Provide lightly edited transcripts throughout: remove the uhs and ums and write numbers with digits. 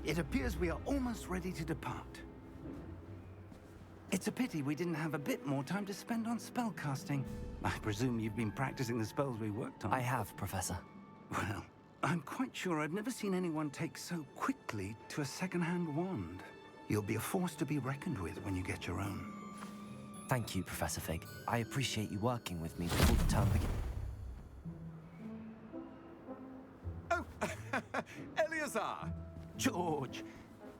It appears we are almost ready to depart. It's a pity we didn't have a bit more time to spend on spellcasting. I presume you've been practicing the spells we worked on. I have, Professor. Well, I'm quite sure I've never seen anyone take so quickly to a second-hand wand. You'll be a force to be reckoned with when you get your own. Thank you, Professor Fig. I appreciate you working with me before the term begins. Oh, Eleazar! George,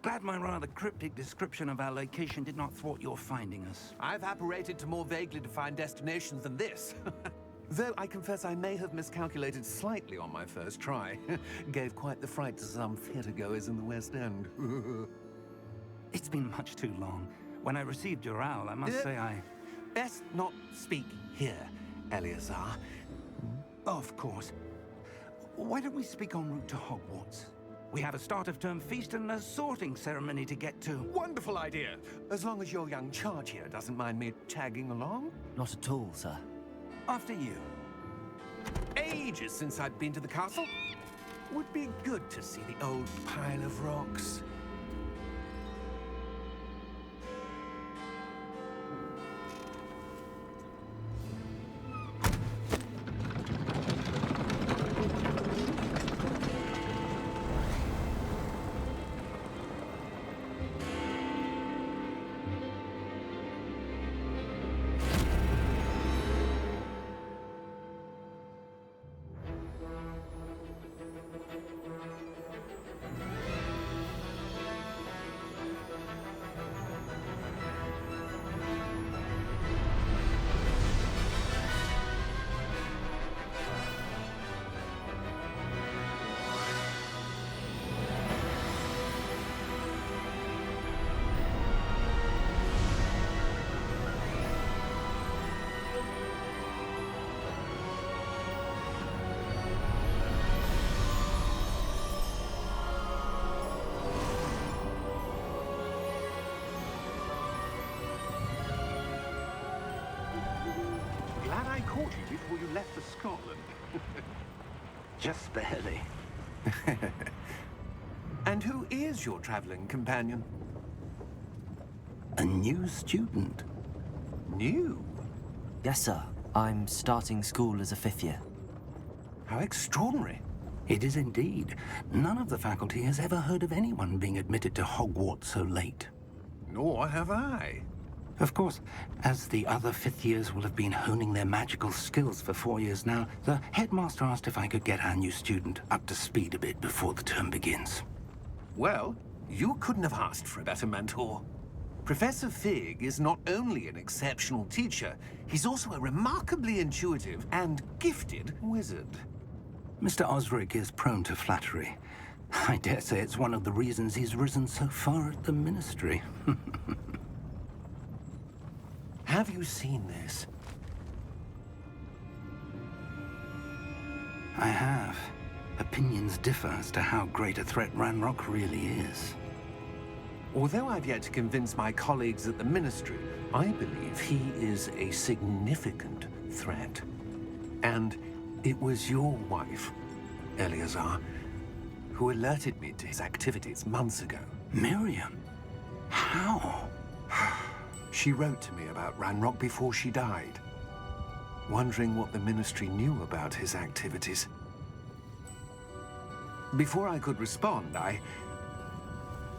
glad my rather cryptic description of our location did not thwart your finding us. I've apparated to more vaguely defined destinations than this. Though I confess I may have miscalculated slightly on my first try. Gave quite the fright to some theatergoers in the West End. It's been much too long. When I received your owl, I must say I... Best not speak here, Eleazar. Of course. Why don't we speak en route to Hogwarts? We have a start-of-term feast and a sorting ceremony to get to. Wonderful idea! As long as your young charge here doesn't mind me tagging along. Not at all, sir. After you. Ages since I'd been to the castle. Would be good to see the old pile of rocks. Glad I caught you before you left for Scotland. Just barely. And who is your traveling companion? A new student. New? Yes, sir. I'm starting school as a 5th year. How extraordinary. It is indeed. None of the faculty has ever heard of anyone being admitted to Hogwarts so late. Nor have I. Of course, as the other 5th years will have been honing their magical skills for 4 years now, the headmaster asked if I could get our new student up to speed a bit before the term begins. Well, you couldn't have asked for a better mentor. Professor Fig is not only an exceptional teacher, he's also a remarkably intuitive and gifted wizard. Mr. Osric is prone to flattery. I dare say it's one of the reasons he's risen so far at the Ministry. Have you seen this? I have. Opinions differ as to how great a threat Ranrock really is. Although I've yet to convince my colleagues at the Ministry, I believe he is a significant threat. And it was your wife, Eleazar, who alerted me to his activities months ago. Miriam? How? She wrote to me about Ranrock before she died, wondering what the Ministry knew about his activities. Before I could respond, I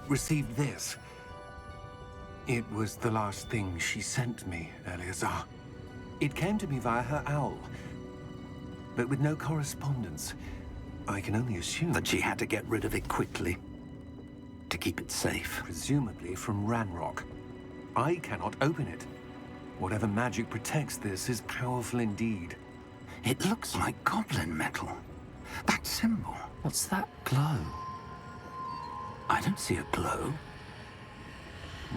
received this. It was the last thing she sent me, Eleazar. It came to me via her owl, but with no correspondence. I can only assume That she had to get rid of it quickly, to keep it safe. presumably from Ranrock. I cannot open it. Whatever magic protects this is powerful indeed. It looks like goblin metal. That symbol. What's that glow? I don't see a glow.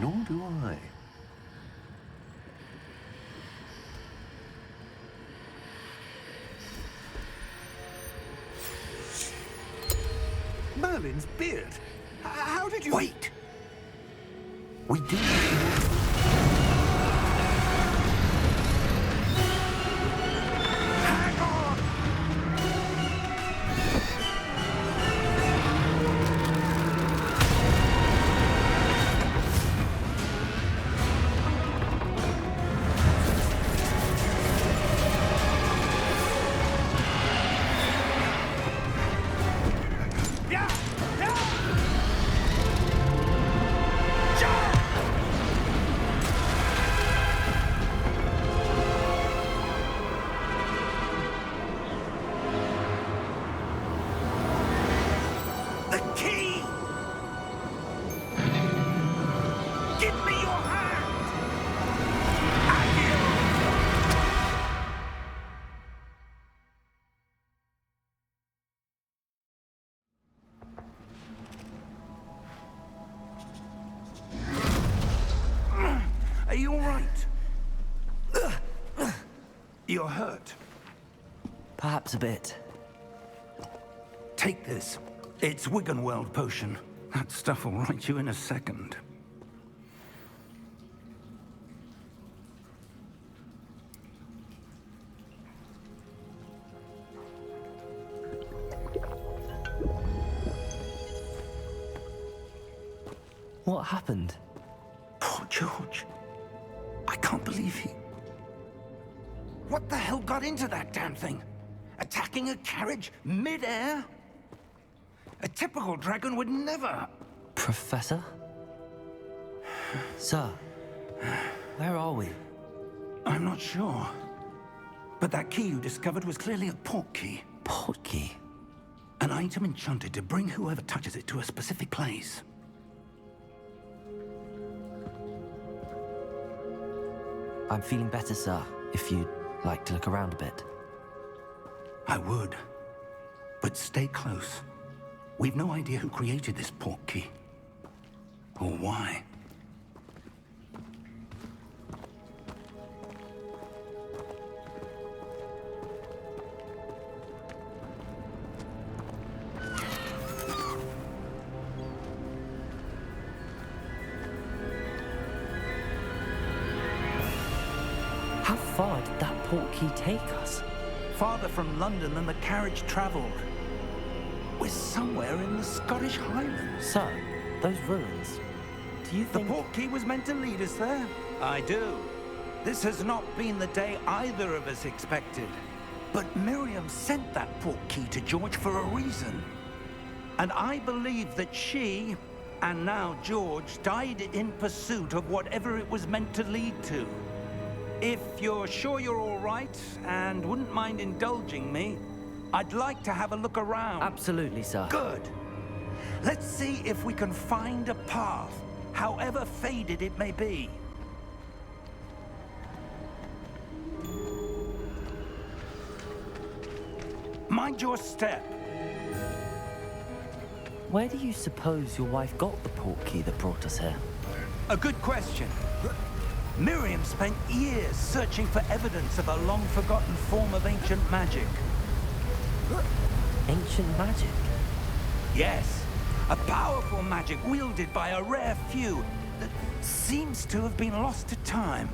Nor do I. Merlin's beard. How did you... Wait! We do. Hang on! Yeah! Yeah! The key! Give me your hand! Are you all right? You're hurt. Perhaps a bit. Take this. It's Wiggenweld potion. That stuff will right you in a second. What happened? Poor George. I can't believe he... What the hell got into that damn thing? Attacking a carriage mid-air? A typical dragon would never... Professor? Sir, where are we? I'm not sure. But that key you discovered was clearly a port key. Port key? An item enchanted to bring whoever touches it to a specific place. I'm feeling better, sir, if you'd like to look around a bit. I would. But stay close. We've no idea who created this port key. Or why. How far did that port key take us? Farther from London than the carriage traveled. We're somewhere in the Scottish Highlands. Sir, those ruins. Do you The think... port key was meant to lead us there? I do. This has not been the day either of us expected. But Miriam sent that port key to George for a reason. And I believe that she, and now George, died in pursuit of whatever it was meant to lead to. If you're sure you're all right and wouldn't mind indulging me, I'd like to have a look around. Absolutely, sir. Good. Let's see if we can find a path, however faded it may be. Mind your step. Where do you suppose your wife got the portkey that brought us here? A good question. Miriam spent years searching for evidence of a long-forgotten form of ancient magic. Ancient magic? Yes, a powerful magic wielded by a rare few that seems to have been lost to time.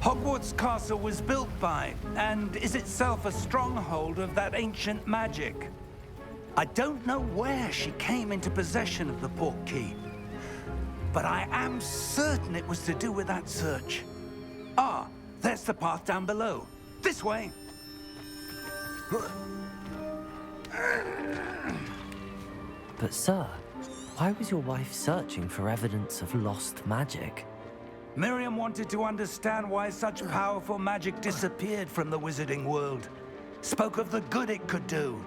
Hogwarts Castle was built by, and is itself a stronghold of that ancient magic. I don't know where she came into possession of the portkey, but I am certain it was to do with that search. Ah, there's the path down below. This way. But sir, why was your wife searching for evidence of lost magic? Miriam wanted to understand why such powerful magic disappeared from the wizarding world. Spoke of the good it could do.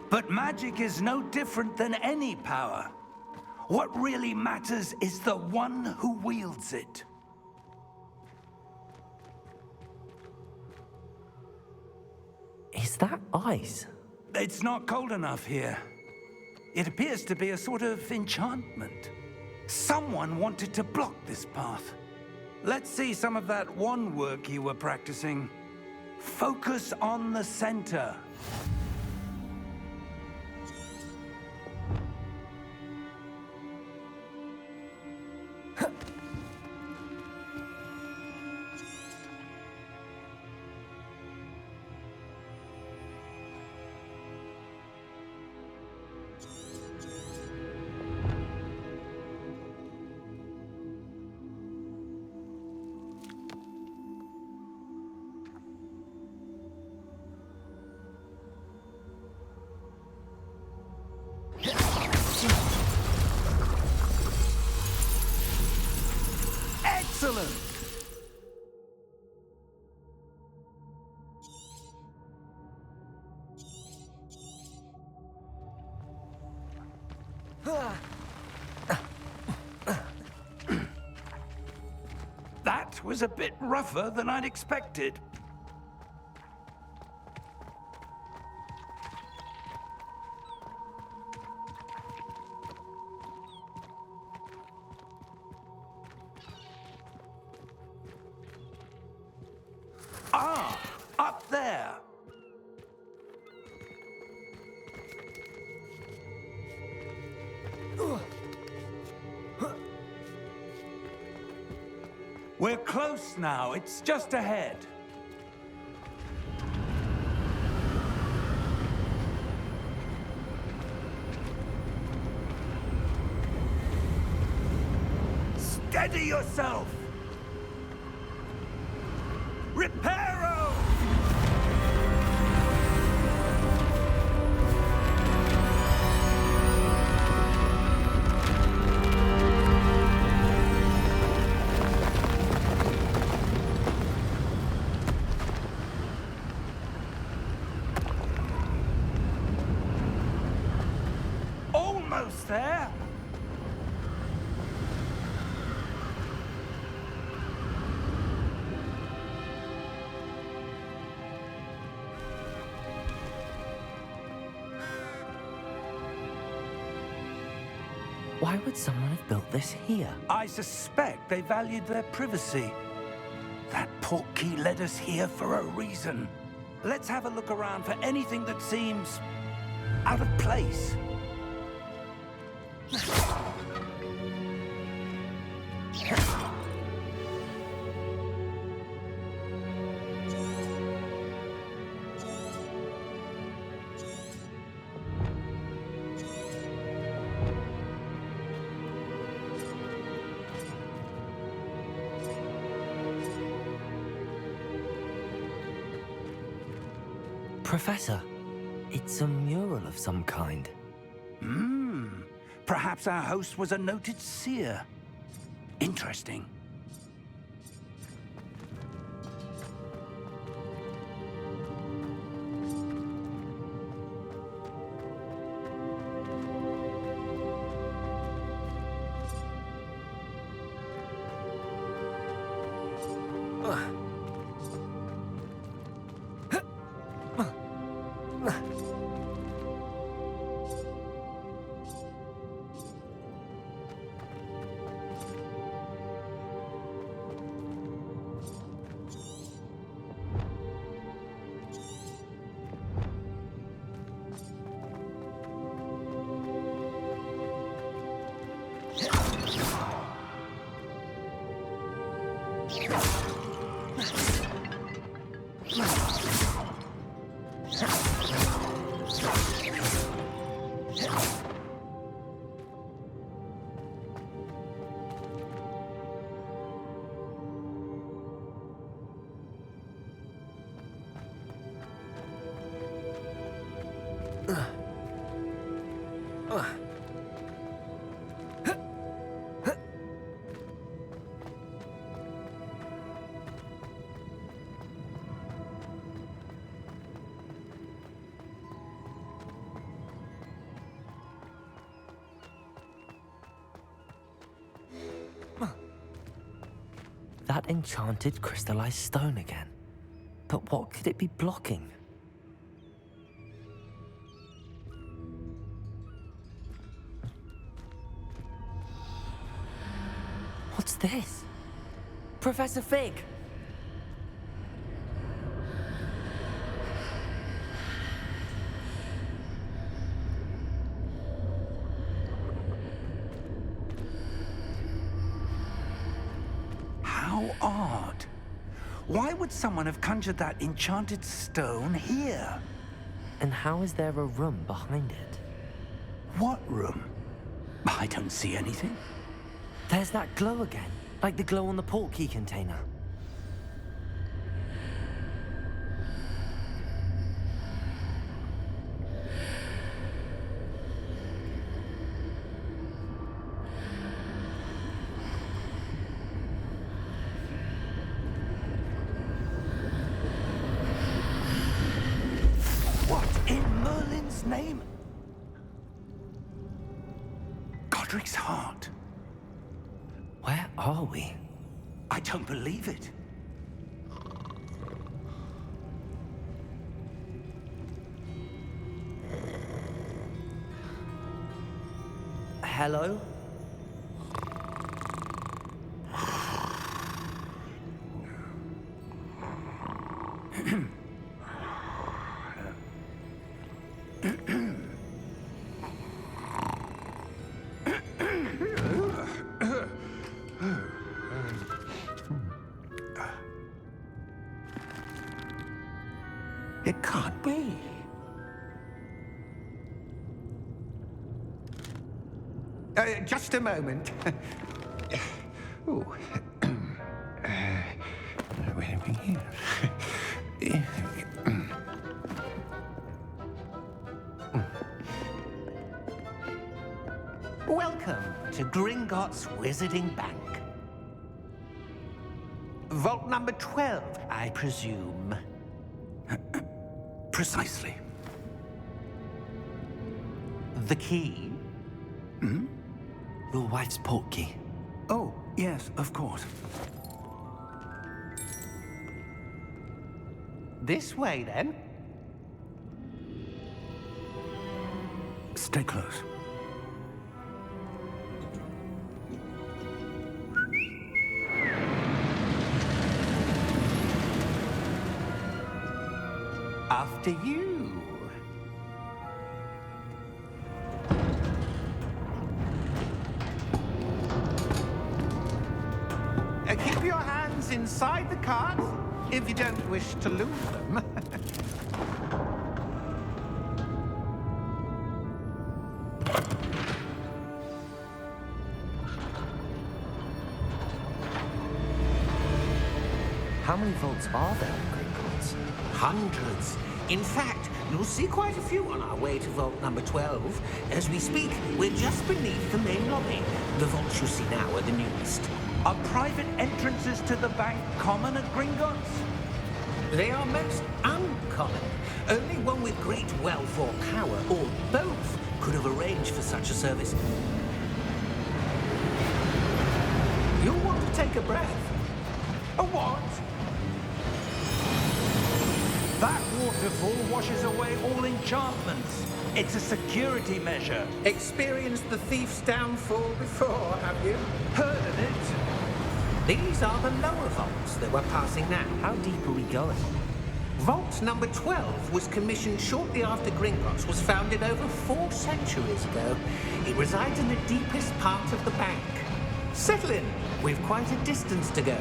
But magic is no different than any power. What really matters is the one who wields it. Is that ice? It's not cold enough here. It appears to be a sort of enchantment. Someone wanted to block this path. Let's see some of that wand work you were practicing. Focus on the center. Excellent! That was a bit rougher than I'd expected. Ah, up there. We're close now. It's just ahead. Steady yourself! Reparo! Almost there. Why would someone have built this here? I suspect they valued their privacy. That portkey led us here for a reason. Let's have a look around for anything that seems out of place. Professor, it's a mural of some kind. Perhaps our host was a noted seer. Interesting. that enchanted crystallized stone again. But what could it be blocking? What's this? Professor Fig! How odd. Why would someone have conjured that enchanted stone here? And how is there a room behind it? What room? I don't see anything. There's that glow again, like the glow on the portkey container. What in Merlin's name? Godric's heart. Where are we? I don't believe it. Hello? It can't be. Just a moment. Ooh. Wait a minute. Welcome to Gringotts Wizarding Bank. Vault number 12, I presume. Precisely. The key? Your wife's portkey. Oh, yes, of course. This way, then. Stay close. After you. Keep your hands inside the cart if you don't wish to lose them. How many vaults are there in Gringotts? Hundreds. In fact, you'll see quite a few on our way to vault number 12. As we speak, we're just beneath the main lobby. The vaults you see now are the newest. Are private entrances to the bank common at Gringotts? They are most uncommon. Only one with great wealth or power, or both, could have arranged for such a service. You'll want to take a breath. A what? That waterfall washes away all enchantments. It's a security measure. Experienced the thief's downfall before, have you? Heard of it? These are the lower vaults that we're passing now. How deep are we going? Vault number 12 was commissioned shortly after Gringotts was founded over 4 centuries ago. It resides in the deepest part of the bank. Settle in. We've quite a distance to go.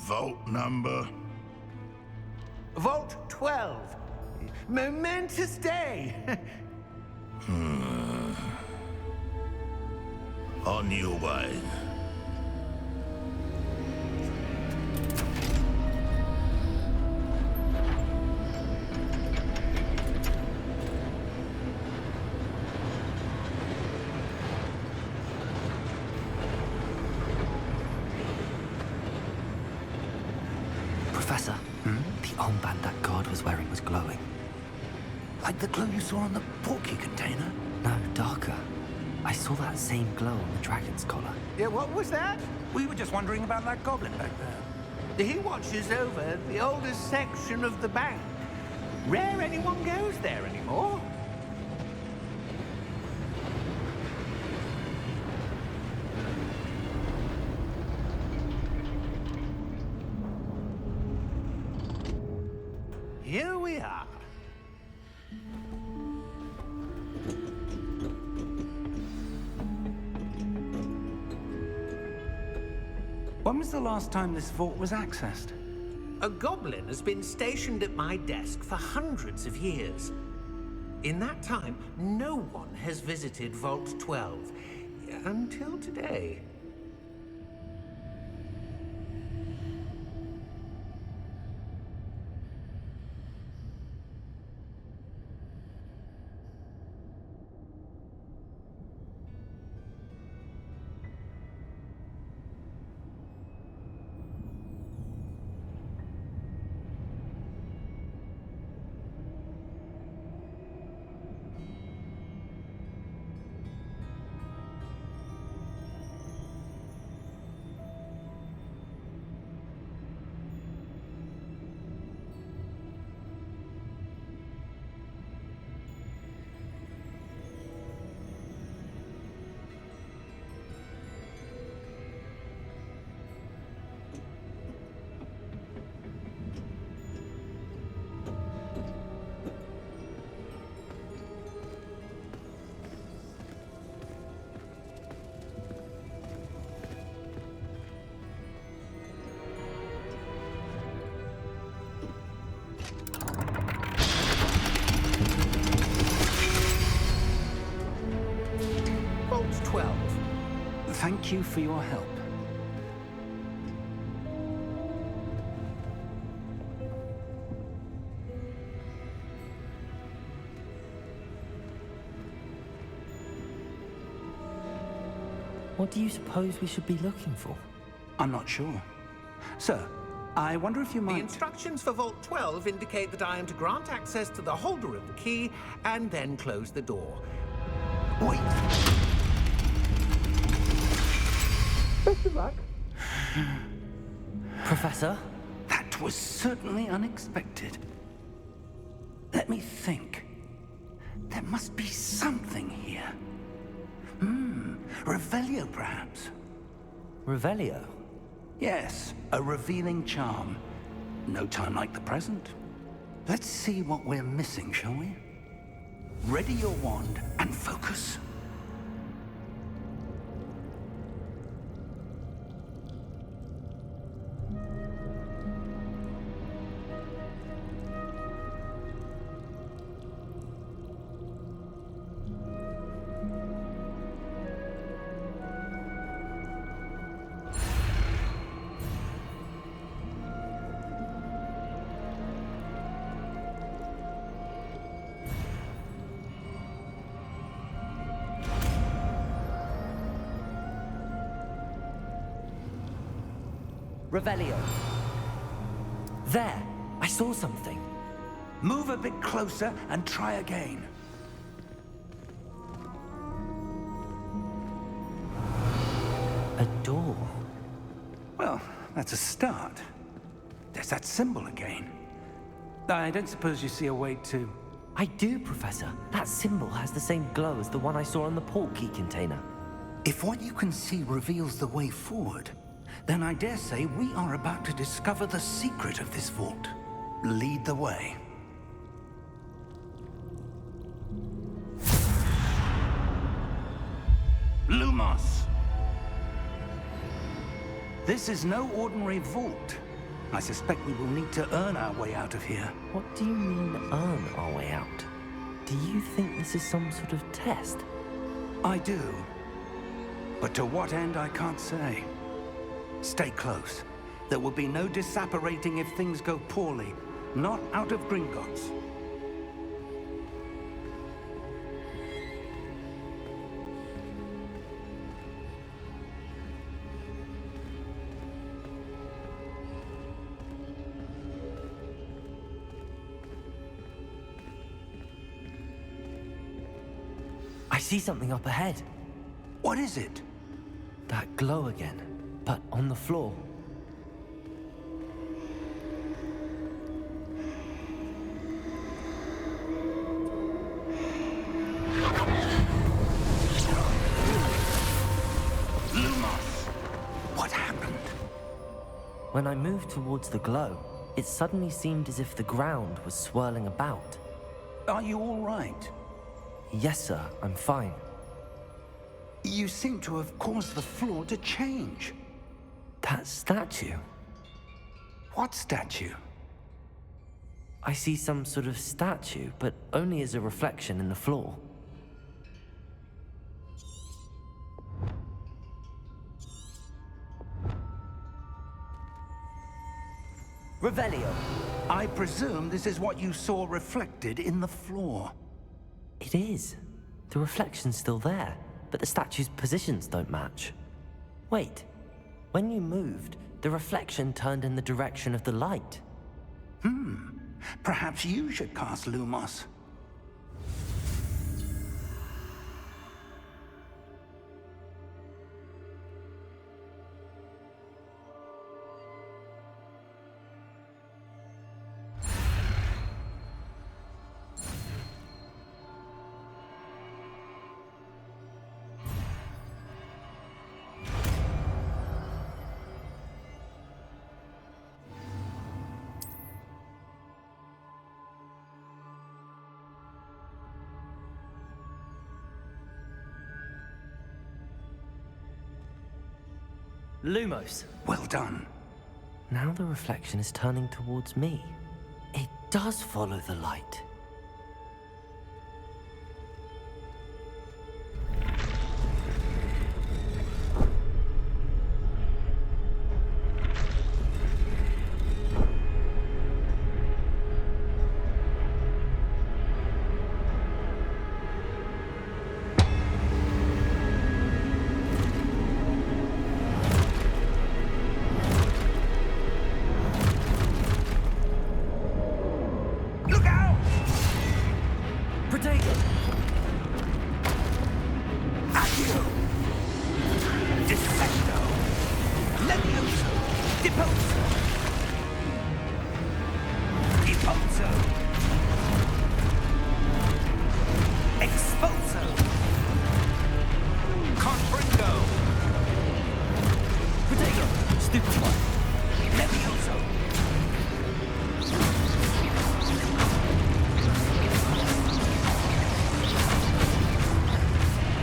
Vault number? Vault 12. Momentous day. On your way. Professor, the armband that guard was wearing was glowing. Like the glow you saw on the portkey container? No, darker. I saw that same glow on the dragon's collar. Yeah, what was that? We were just wondering about that goblin back there. He watches over the oldest section of the bank. Rare anyone goes there anymore. Here we are. When was the last time this vault was accessed? A goblin has been stationed at my desk for hundreds of years. In that time, no one has visited Vault 12 until today. Vault 12. Thank you for your help. What do you suppose we should be looking for? I'm not sure. Sir, I wonder if you The might... instructions for Vault 12 indicate that I am to grant access to the holder of the key and then close the door. Wait. Best of luck. Professor? That was certainly unexpected. Let me think. There must be something here. Revelio, perhaps? Revelio? Yes, a revealing charm. No time like the present. Let's see what we're missing, shall we? Ready your wand and focus. Revelio. There! I saw something. Move a bit closer and try again. A door. Well, that's a start. There's that symbol again. I don't suppose you see a way to... I do, Professor. That symbol has the same glow as the one I saw on the portkey container. If what you can see reveals the way forward, then I dare say we are about to discover the secret of this vault. Lead the way. Lumos! This is no ordinary vault. I suspect we will need to earn our way out of here. What do you mean, earn our way out? Do you think this is some sort of test? I do. But to what end, I can't say. Stay close. There will be no disapparating if things go poorly. Not out of Gringotts. see something up ahead. What is it? That glow again, but on the floor. Lumos! What happened? When I moved towards the glow, it suddenly seemed as if the ground was swirling about. Are you all right? Yes, sir, I'm fine. You seem to have caused the floor to change. That statue. What statue? I see some sort of statue, but only as a reflection in the floor. Revelio. I presume this is what you saw reflected in the floor. It is. The reflection's still there, but the statue's positions don't match. Wait. When you moved, the reflection turned in the direction of the light. Perhaps you should cast Lumos. Lumos. Well done. Now the reflection is turning towards me. It does follow the light. Look out! Protego! Accio! Dissecto! Levioso! Deposo! Deposo! Exposo! Confringo! Protego! Stupefy! Levioso!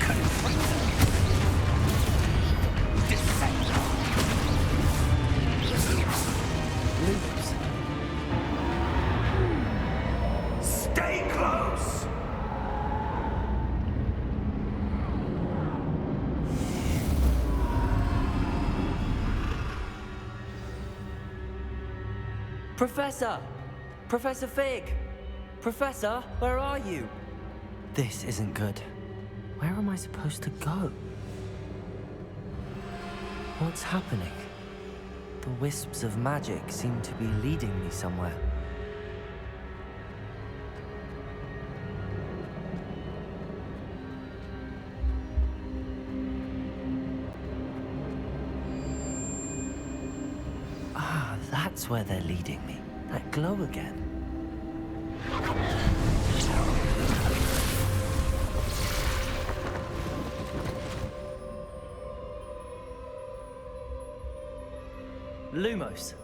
Confringo! Dissecto! Lumos. Stay close! Professor! Professor Fig! Professor, where are you? This isn't good. Where am I supposed to go? What's happening? The wisps of magic seem to be leading me somewhere. Ah, that's where they're leading me. That glow again. Lumos.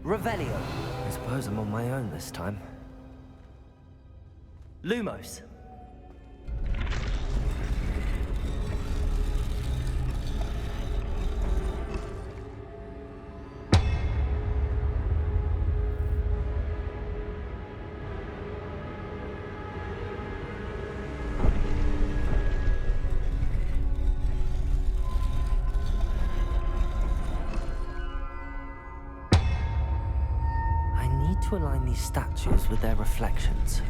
Revelio. I suppose I'm on my own this time. Lumos. I need to align these statues with their reflections.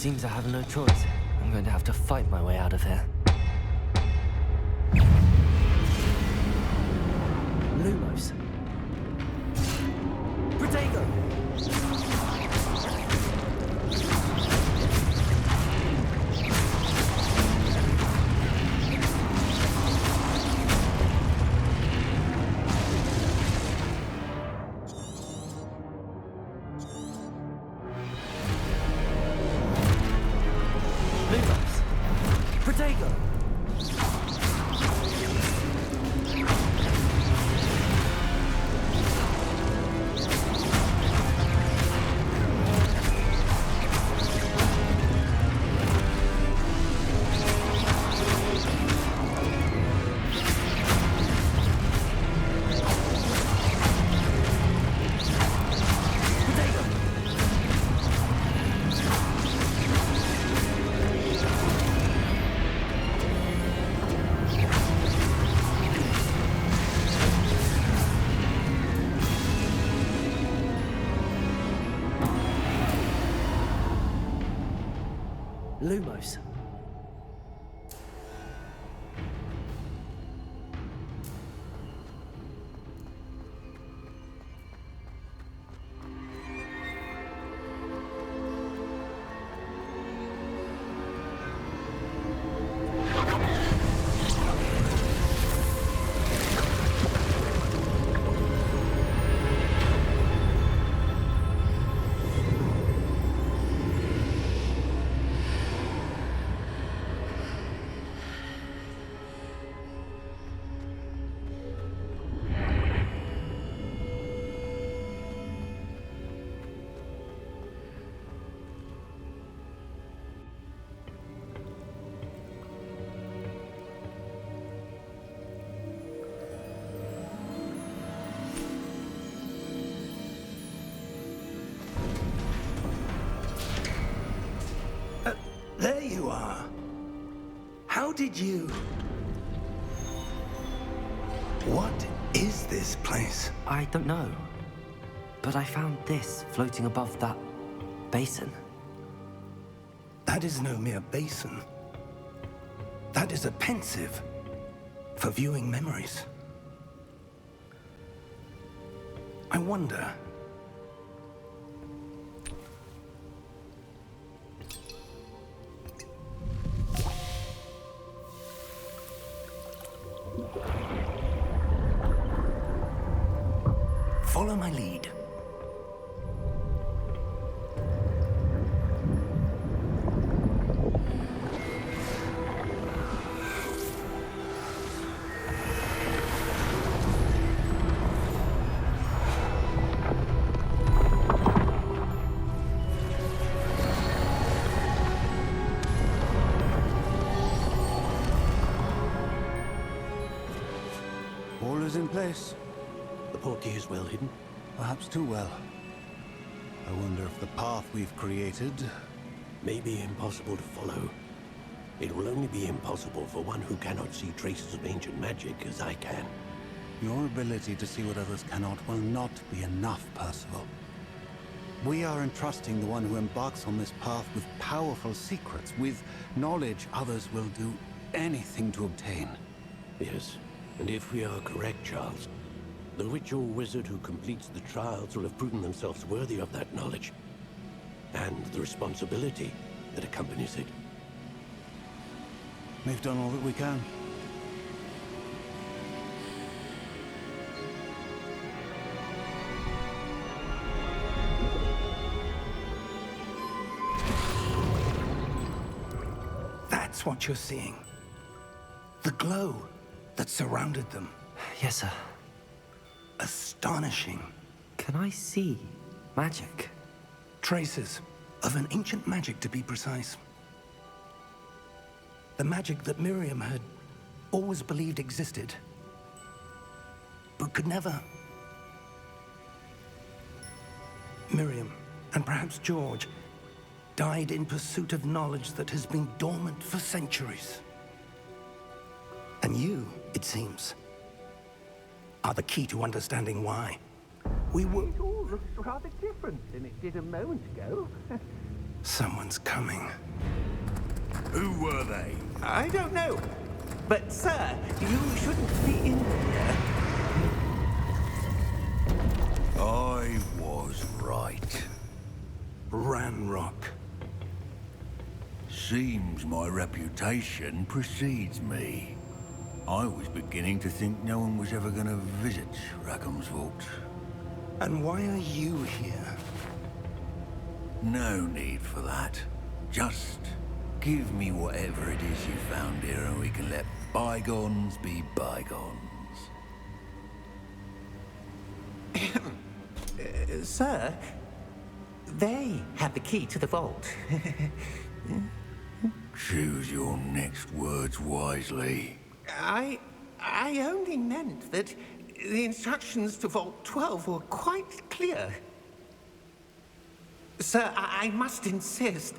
Seems I have no choice. I'm going to have to fight my way out of here. Lumos. Protego! Lumos. Protego! Lumos. There you are. How did you... What is this place? I don't know. But I found this floating above that basin. That is no mere basin. That is a pensive for viewing memories. I wonder... Follow my lead. All is in place. The portkey is well hidden. Perhaps too well. I wonder if the path we've created... May be impossible to follow. It will only be impossible for one who cannot see traces of ancient magic as I can. Your ability to see what others cannot will not be enough, Percival. We are entrusting the one who embarks on this path with powerful secrets, with knowledge others will do anything to obtain. Yes, and if we are correct, Charles, the witch or wizard who completes the trials will have proven themselves worthy of that knowledge, and the responsibility that accompanies it. We've done all that we can. That's what you're seeing. The glow that surrounded them. Yes, sir. Astonishing. Can I see magic? Traces of an ancient magic, to be precise. The magic that Miriam had always believed existed, but could never. Miriam, and perhaps George, died in pursuit of knowledge that has been dormant for centuries. And you, it seems, are the key to understanding why. We were... It all looks rather different than it did a moment ago. Someone's coming. Who were they? I don't know. But, sir, you shouldn't be in here. I was right. Ranrock. Seems my reputation precedes me. I was beginning to think no one was ever going to visit Rackham's vault. And why are you here? No need for that. Just give me whatever it is you found here and we can let bygones be bygones. Sir, they have the key to the vault. Choose your next words wisely. I only meant that the instructions to Vault 12 were quite clear. Sir, I must insist.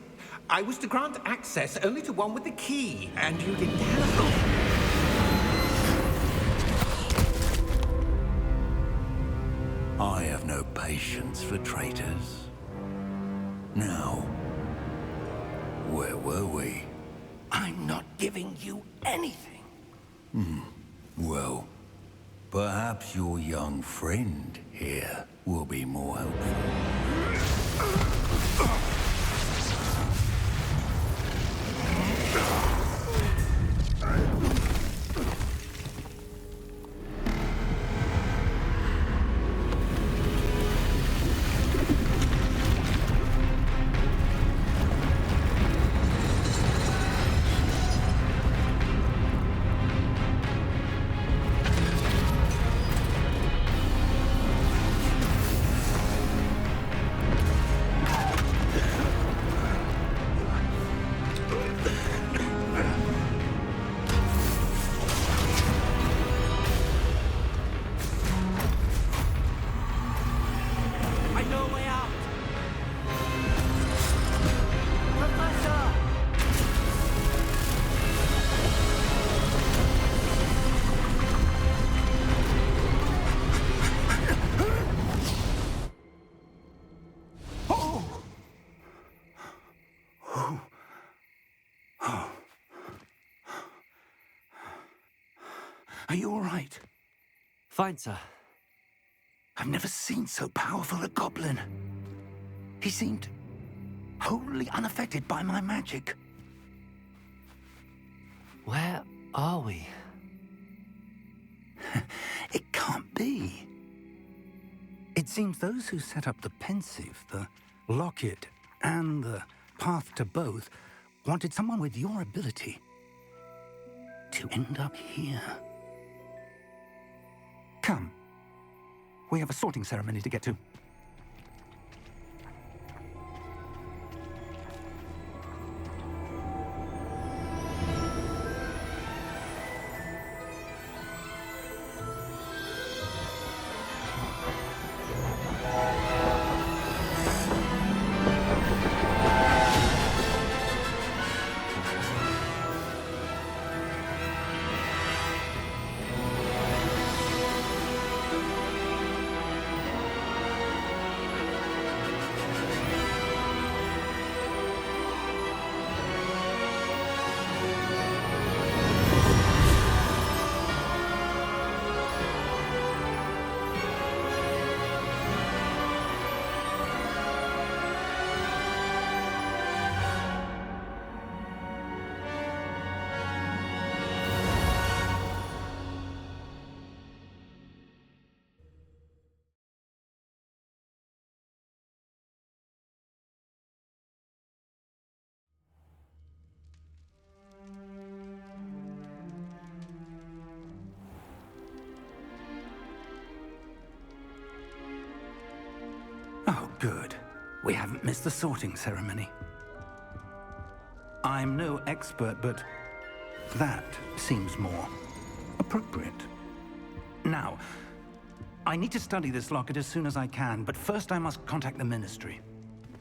I was to grant access only to one with the key, and you didn't have I have no patience for traitors. Now, where were we? I'm not giving you anything. Well, perhaps your young friend here will be more helpful. I know a way out! Professor! Are you all right? Fine, sir. I've never seen so powerful a goblin. He seemed wholly unaffected by my magic. Where are we? It can't be. It seems those who set up the pensive, the locket, and the path to both wanted someone with your ability to end up here. Come. We have a sorting ceremony to get to. Oh, good. We haven't missed the sorting ceremony. I'm no expert, but that seems more appropriate. Now, I need to study this locket as soon as I can, but first I must contact the Ministry.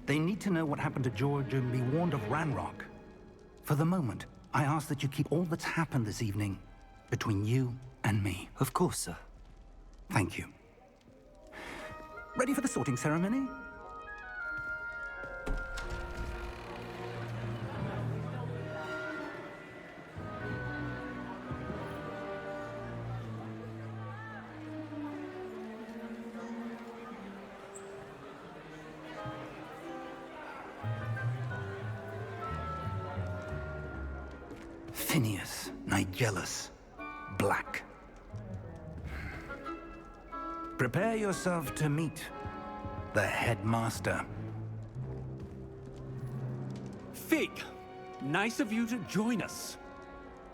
They need to know what happened to George and be warned of Ranrock. For the moment, I ask that you keep all that's happened this evening between you and me. Of course, sir. Thank you. Ready for the sorting ceremony? Tinius, Nigellus, Black. Prepare yourself to meet the headmaster. Fig, nice of you to join us.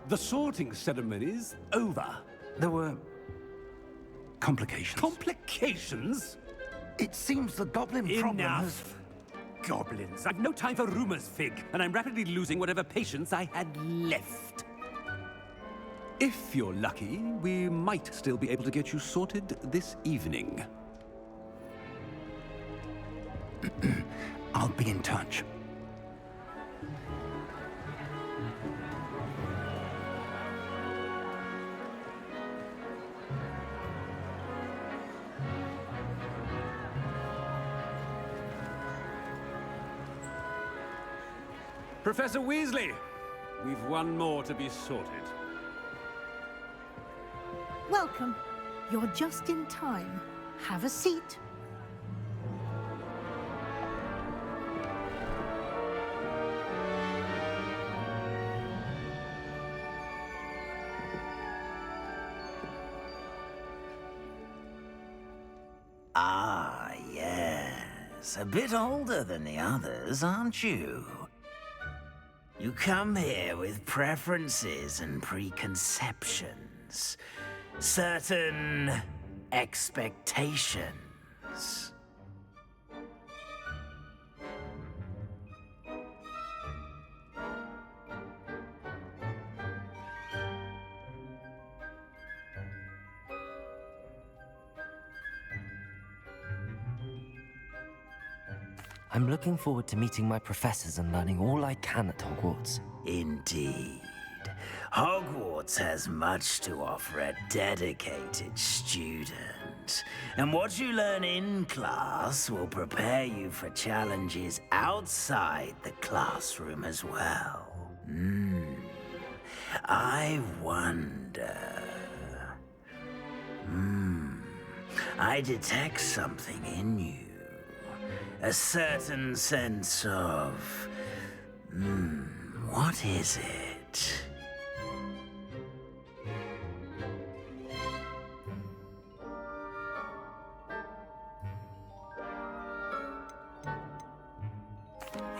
The sorting ceremony's over. There were complications. Complications? It seems the goblin problem has... Enough! Goblins. I've no time for rumors, Fig, and I'm rapidly losing whatever patience I had left. If you're lucky, we might still be able to get you sorted this evening. I'll be in touch. Professor Weasley, we've one more to be sorted. Welcome. You're just in time. Have a seat. Ah, yes. A bit older than the others, aren't you? You come here with preferences and preconceptions. Certain expectations. I'm looking forward to meeting my professors and learning all I can at Hogwarts. Indeed. Hogwarts has much to offer a dedicated student. And what you learn in class will prepare you for challenges outside the classroom as well. I wonder... I detect something in you. A certain sense of... what is it?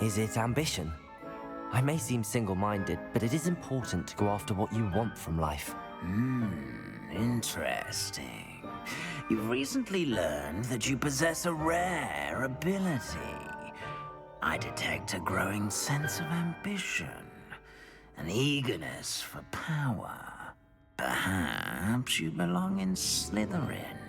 Is it ambition? I may seem single-minded, but it is important to go after what you want from life. Interesting. You've recently learned that you possess a rare ability. I detect a growing sense of ambition, an eagerness for power. Perhaps you belong in Slytherin.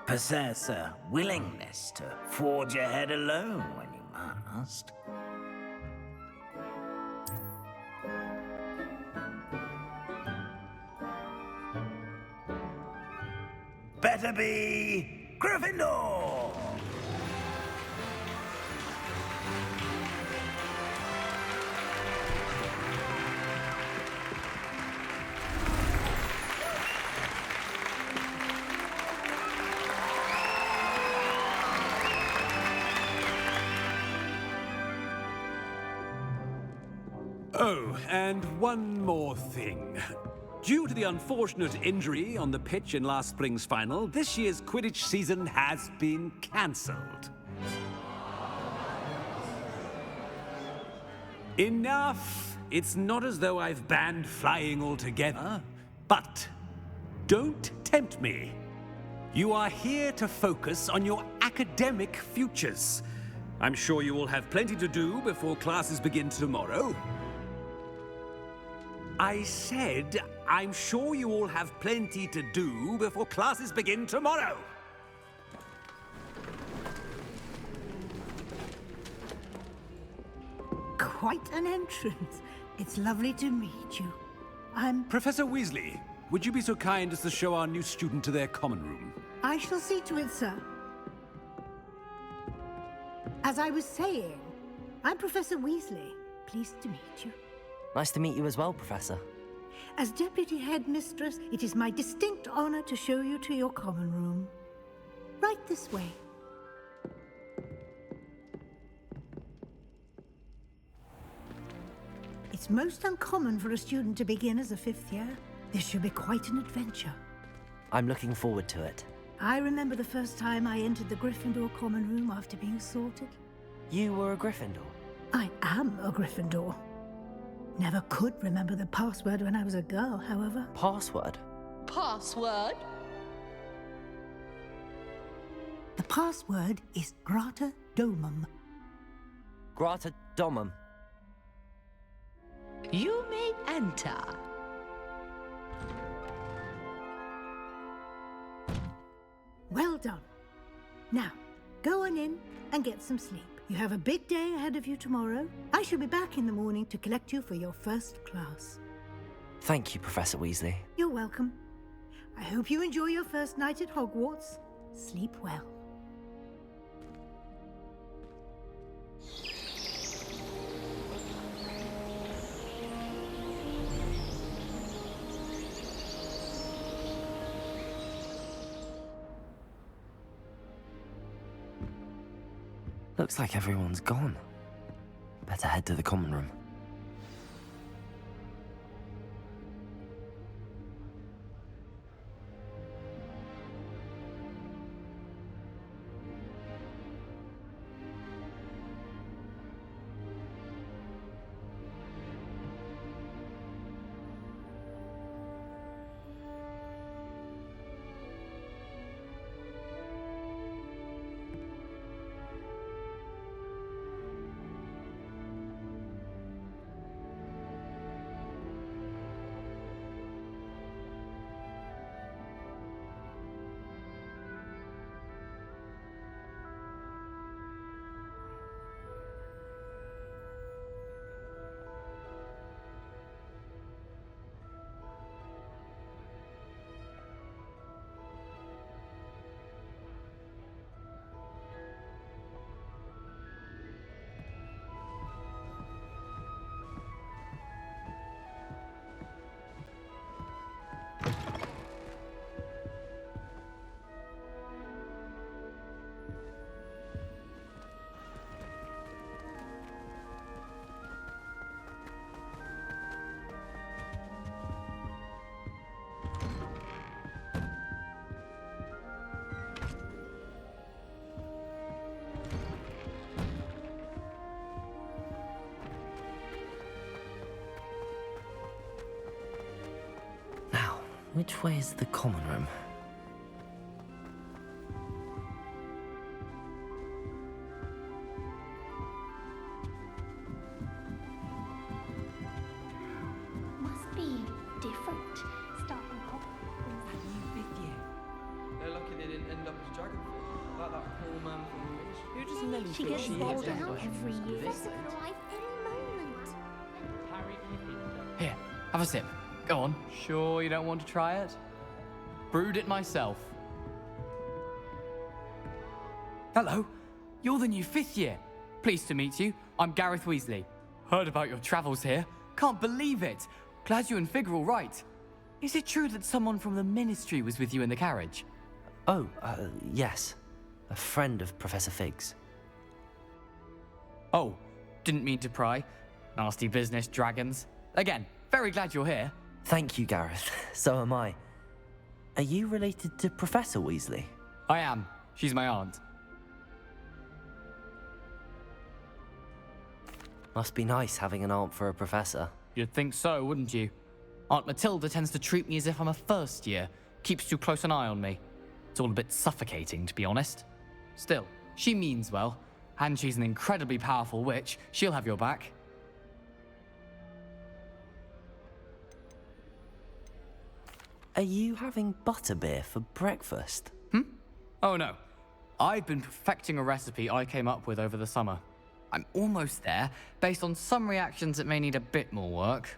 Possess a willingness to forge ahead alone when you must. Better be Gryffindor! Oh, and one more thing. Due to the unfortunate injury on the pitch in last spring's final, this year's Quidditch season has been cancelled. Enough! It's not as though I've banned flying altogether, but don't tempt me. You are here to focus on your academic futures. I'm sure you will have plenty to do before classes begin tomorrow. I said, I'm sure you all have plenty to do before classes begin tomorrow. Quite an entrance. It's lovely to meet you. Professor Weasley, would you be so kind as to show our new student to their common room? I shall see to it, sir. As I was saying, I'm Professor Weasley. Pleased to meet you. Nice to meet you as well, Professor. As Deputy Headmistress, it is my distinct honor to show you to your common room. Right this way. It's most uncommon for a student to begin as a fifth year. This should be quite an adventure. I'm looking forward to it. I remember the first time I entered the Gryffindor common room after being sorted. You were a Gryffindor? I am a Gryffindor. Never could remember the password when I was a girl, however. Password? Password? The password is Grata Domum. Grata Domum. You may enter. Well done. Now, go on in and get some sleep. You have a big day ahead of you tomorrow. I shall be back in the morning to collect you for your first class. Thank you, Professor Weasley. You're welcome. I hope you enjoy your first night at Hogwarts. Sleep well. Looks like everyone's gone. Better head to the common room. Which way is the common room? Must be different. Starting off They're lucky they didn't end up as dragon fruit, like that poor man from the Ministry. Who does Nelly she think gets she is? rolled anyway? out every year. Professor could arrive any moment. Here, have a sip. Go on. Sure you don't want to try it? Brewed it myself. Hello, you're the new fifth year. Pleased to meet you. I'm Gareth Weasley. Heard about your travels here. Can't believe it. Glad you and Fig are all right. Is it true that someone from the Ministry was with you in the carriage? Oh, yes. A friend of Professor Fig's. Oh, didn't mean to pry. Nasty business, dragons. Again, very glad you're here. Thank you, Gareth. So am I. Are you related to Professor Weasley? I am. She's my aunt. Must be nice having an aunt for a professor. You'd think so, wouldn't you? Aunt Matilda tends to treat me as if I'm a first year. Keeps too close an eye on me. It's all a bit suffocating, to be honest. Still, she means well. And she's an incredibly powerful witch. She'll have your back. Are you having butterbeer for breakfast? Oh no. I've been perfecting a recipe I came up with over the summer. I'm almost there, based on some reactions that may need a bit more work.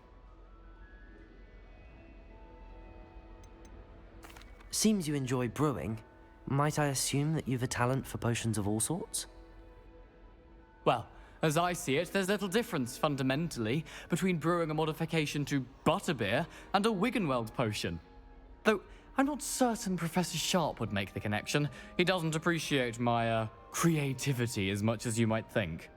Seems you enjoy brewing. Might I assume that you've a talent for potions of all sorts? Well, as I see it, there's little difference, fundamentally, between brewing a modification to butterbeer and a Wiggenweld potion. Though, I'm not certain Professor Sharp would make the connection. He doesn't appreciate my, creativity as much as you might think.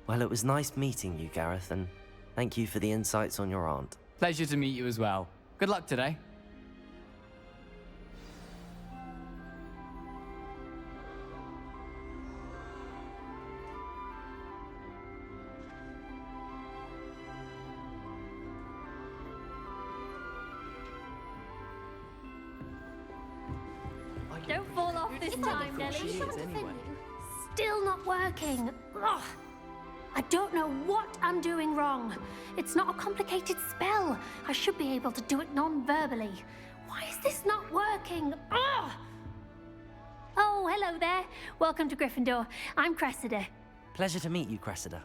Well, it was nice meeting you, Gareth, and thank you for the insights on your aunt. Pleasure to meet you as well. Good luck today. Don't fall off this time, Nelly. She is anyway. Still not working. Ugh. I don't know what I'm doing wrong. It's not a complicated spell. I should be able to do it non-verbally. Why is this not working? Ugh. Oh, hello there. Welcome to Gryffindor. I'm Cressida. Pleasure to meet you, Cressida.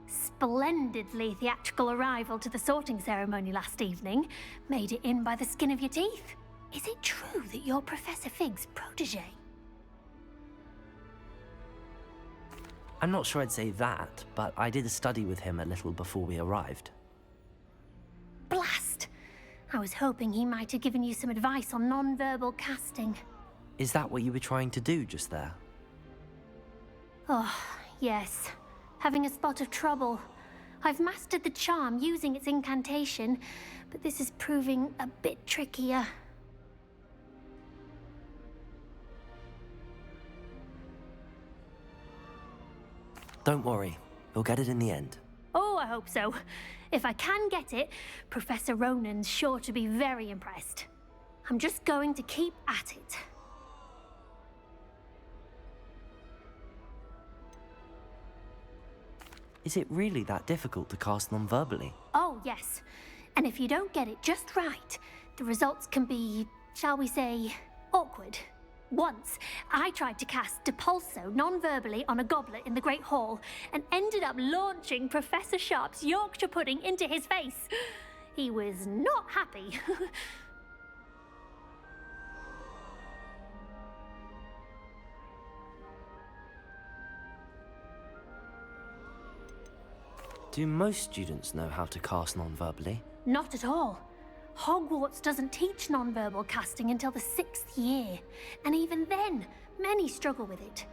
Splendidly theatrical arrival to the sorting ceremony last evening. Made it in by the skin of your teeth. Is it true that you're Professor Fig's protege? I'm not sure I'd say that, but I did a study with him a little before we arrived. Blast! I was hoping he might have given you some advice on non-verbal casting. Is that what you were trying to do just there? Oh, yes. Having a spot of trouble. I've mastered the charm using its incantation, but this is proving a bit trickier. Don't worry, you'll get it in the end. Oh, I hope so. If I can get it, Professor Ronan's sure to be very impressed. I'm just going to keep at it. Is it really that difficult to cast non-verbally? Oh, yes. And if you don't get it just right, the results can be, shall we say, awkward. Once, I tried to cast Depulso non-verbally on a goblet in the Great Hall and ended up launching Professor Sharp's Yorkshire pudding into his face. He was not happy. Do most students know how to cast non-verbally? Not at all. Hogwarts doesn't teach non-verbal casting until the 6th year, and even then, many struggle with it.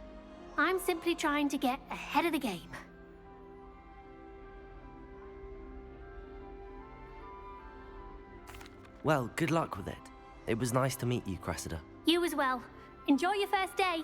I'm simply trying to get ahead of the game. Well, good luck with it. It was nice to meet you, Cressida. You as well. Enjoy your first day.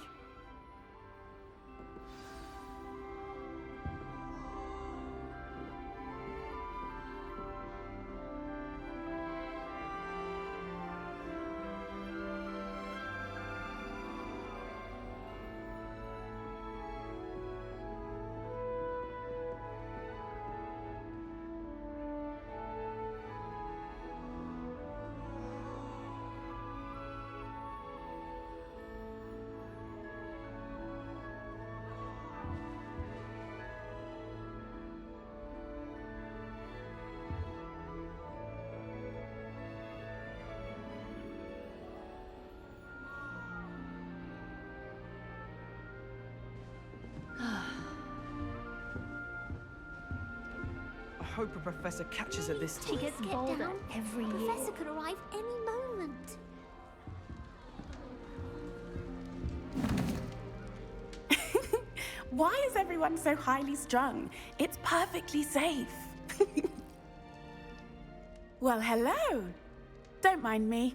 I hope a professor catches her this time. She gets bolder every year. Professor could arrive any moment. Why is everyone so highly strung? It's perfectly safe. Well, hello. Don't mind me.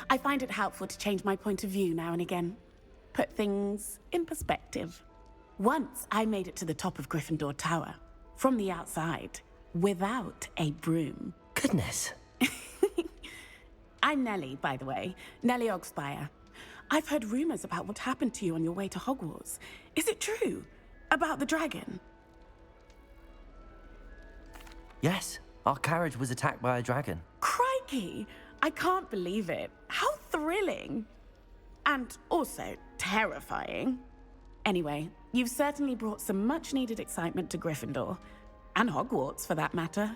I find it helpful to change my point of view now and again. Put things in perspective. Once I made it to the top of Gryffindor Tower, from the outside, without a broom. Goodness. I'm Nellie, by the way. Nellie Ogspire. I've heard rumors about what happened to you on your way to Hogwarts. Is it true? About the dragon? Yes, our carriage was attacked by a dragon. Crikey! I can't believe it. How thrilling! And also terrifying. Anyway, you've certainly brought some much-needed excitement to Gryffindor. And Hogwarts, for that matter.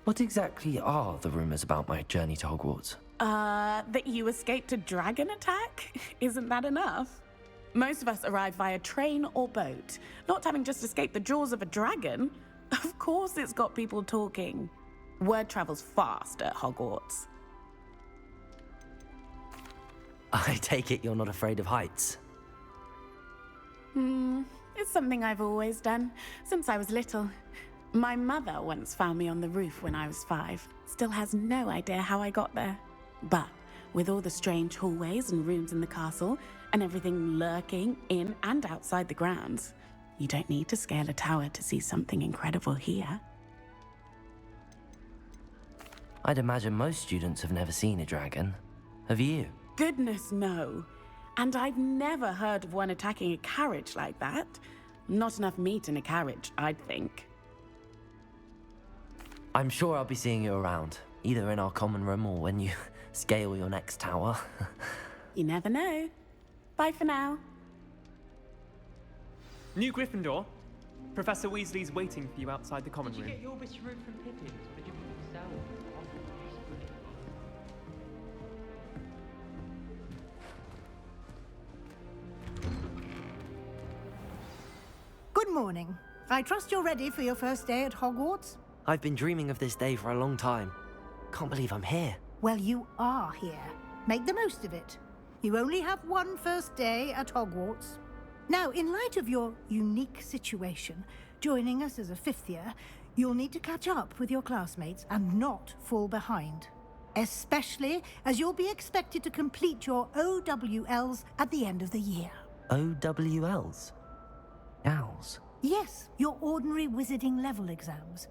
What exactly are the rumors about my journey to Hogwarts? That you escaped a dragon attack? Isn't that enough? Most of us arrive via train or boat, not having just escaped the jaws of a dragon. Of course it's got people talking. Word travels fast at Hogwarts. I take it you're not afraid of heights. It's something I've always done, since I was little. My mother once found me on the roof when I was 5. Still has no idea how I got there. But with all the strange hallways and rooms in the castle, and everything lurking in and outside the grounds, you don't need to scale a tower to see something incredible here. I'd imagine most students have never seen a dragon. Have you? Goodness, no. And I've never heard of one attacking a carriage like that. Not enough meat in a carriage, I'd think. I'm sure I'll be seeing you around, either in our common room or when you scale your next tower. You never know. Bye for now. New Gryffindor. Professor Weasley's waiting for you outside the common room. Did you get your Orbis root from Pippin, or did you put it yourself? Good morning. I trust you're ready for your first day at Hogwarts? I've been dreaming of this day for a long time. Can't believe I'm here. Well, you are here. Make the most of it. You only have one first day at Hogwarts. Now, in light of your unique situation, joining us as a 5th year, you'll need to catch up with your classmates and not fall behind. Especially as you'll be expected to complete your OWLs at the end of the year. OWLs? Owls? Yes, your ordinary wizarding level exams.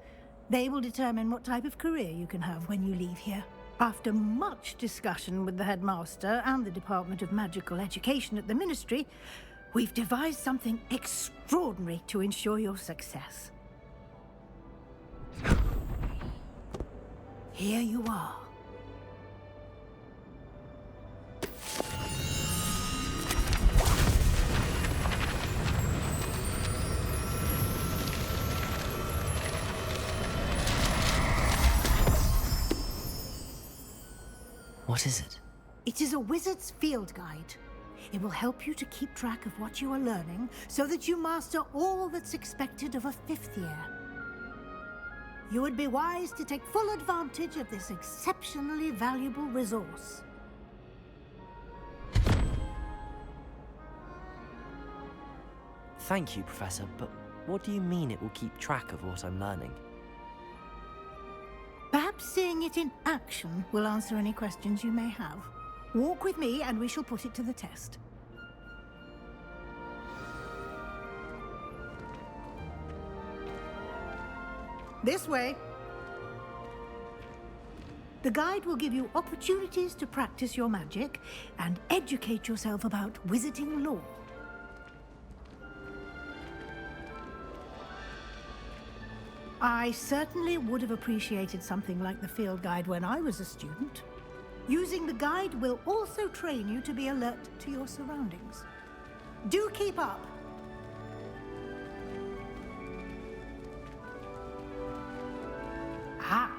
They will determine what type of career you can have when you leave here. After much discussion with the headmaster and the Department of Magical Education at the Ministry, we've devised something extraordinary to ensure your success. Here you are. What is it? It is a wizard's field guide. It will help you to keep track of what you are learning so that you master all that's expected of a 5th year. You would be wise to take full advantage of this exceptionally valuable resource. Thank you, Professor, but what do you mean it will keep track of what I'm learning? Perhaps seeing it in action will answer any questions you may have. Walk with me and we shall put it to the test. This way. The guide will give you opportunities to practice your magic and educate yourself about wizarding lore. I certainly would have appreciated something like the field guide when I was a student. Using the guide will also train you to be alert to your surroundings. Do keep up! Ah,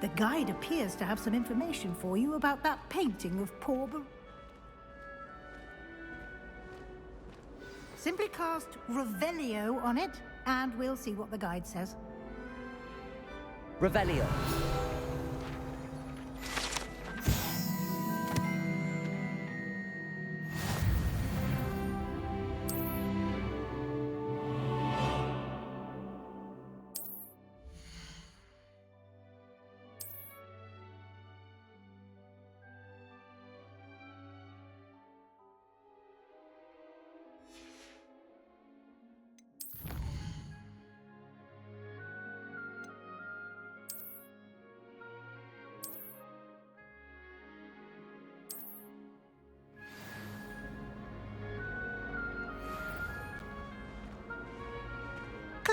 the guide appears to have some information for you about that painting of poor Simply cast Revelio on it, and we'll see what the guide says. Revelio.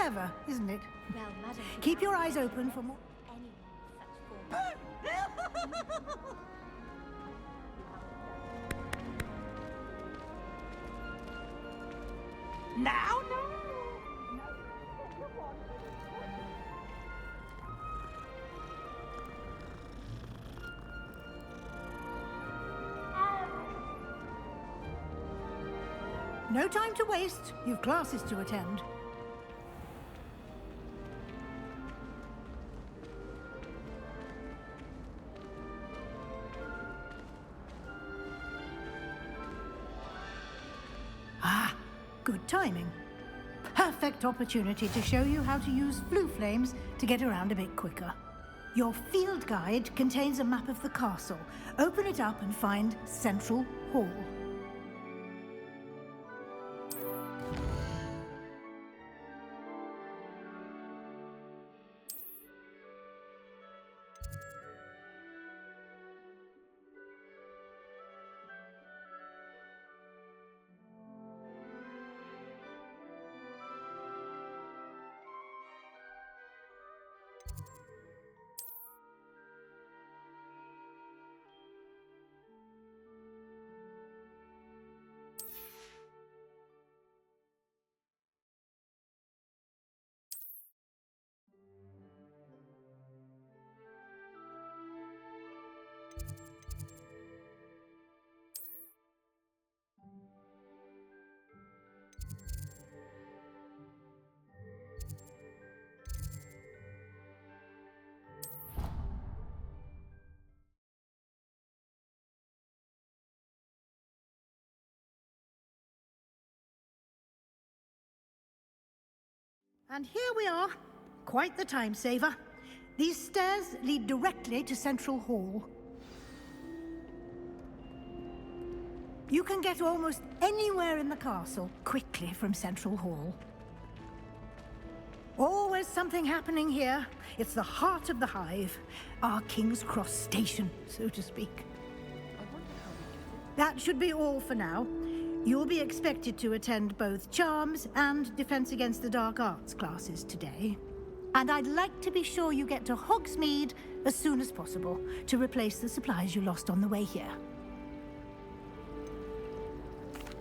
Clever, isn't it? Well, madam... Keep your eyes open for more... Now? No time to waste. You've classes to attend. Ah, good timing. Perfect opportunity to show you how to use flue flames to get around a bit quicker. Your field guide contains a map of the castle. Open it up and find Central Hall. And here we are. Quite the time saver. These stairs lead directly to Central Hall. You can get almost anywhere in the castle quickly from Central Hall. Always something happening here. It's the heart of the Hive, our King's Cross station, so to speak. That should be all for now. You'll be expected to attend both Charms and Defense Against the Dark Arts classes today. And I'd like to be sure you get to Hogsmeade as soon as possible to replace the supplies you lost on the way here.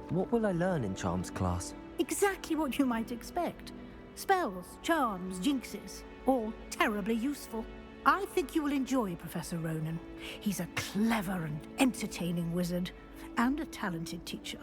What will I learn in Charms class? Exactly what you might expect. Spells, charms, jinxes, all terribly useful. I think you will enjoy Professor Ronan. He's a clever and entertaining wizard, and a talented teacher.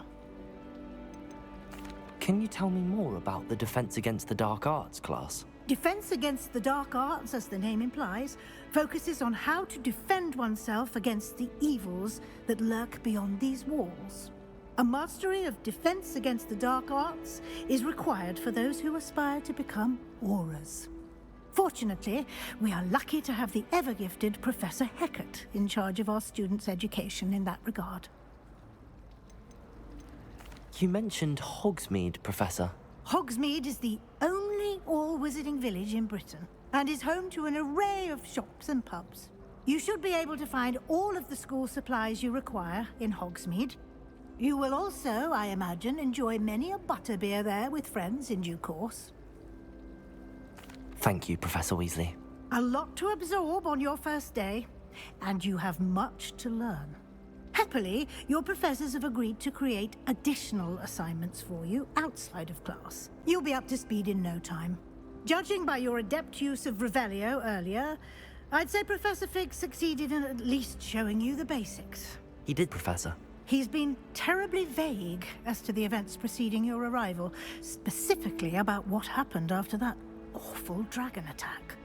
Can you tell me more about the Defense Against the Dark Arts class? Defense Against the Dark Arts, as the name implies, focuses on how to defend oneself against the evils that lurk beyond these walls. A mastery of Defense Against the Dark Arts is required for those who aspire to become Aurors. Fortunately, we are lucky to have the ever-gifted Professor Hecat in charge of our students' education in that regard. You mentioned Hogsmeade, Professor. Hogsmeade is the only all-wizarding village in Britain, and is home to an array of shops and pubs. You should be able to find all of the school supplies you require in Hogsmeade. You will also, I imagine, enjoy many a butterbeer there with friends in due course. Thank you, Professor Weasley. A lot to absorb on your first day, and you have much to learn. Happily, your professors have agreed to create additional assignments for you outside of class. You'll be up to speed in no time. Judging by your adept use of Revelio earlier, I'd say Professor Fig succeeded in at least showing you the basics. He did, Professor. He's been terribly vague as to the events preceding your arrival, specifically about what happened after that awful dragon attack.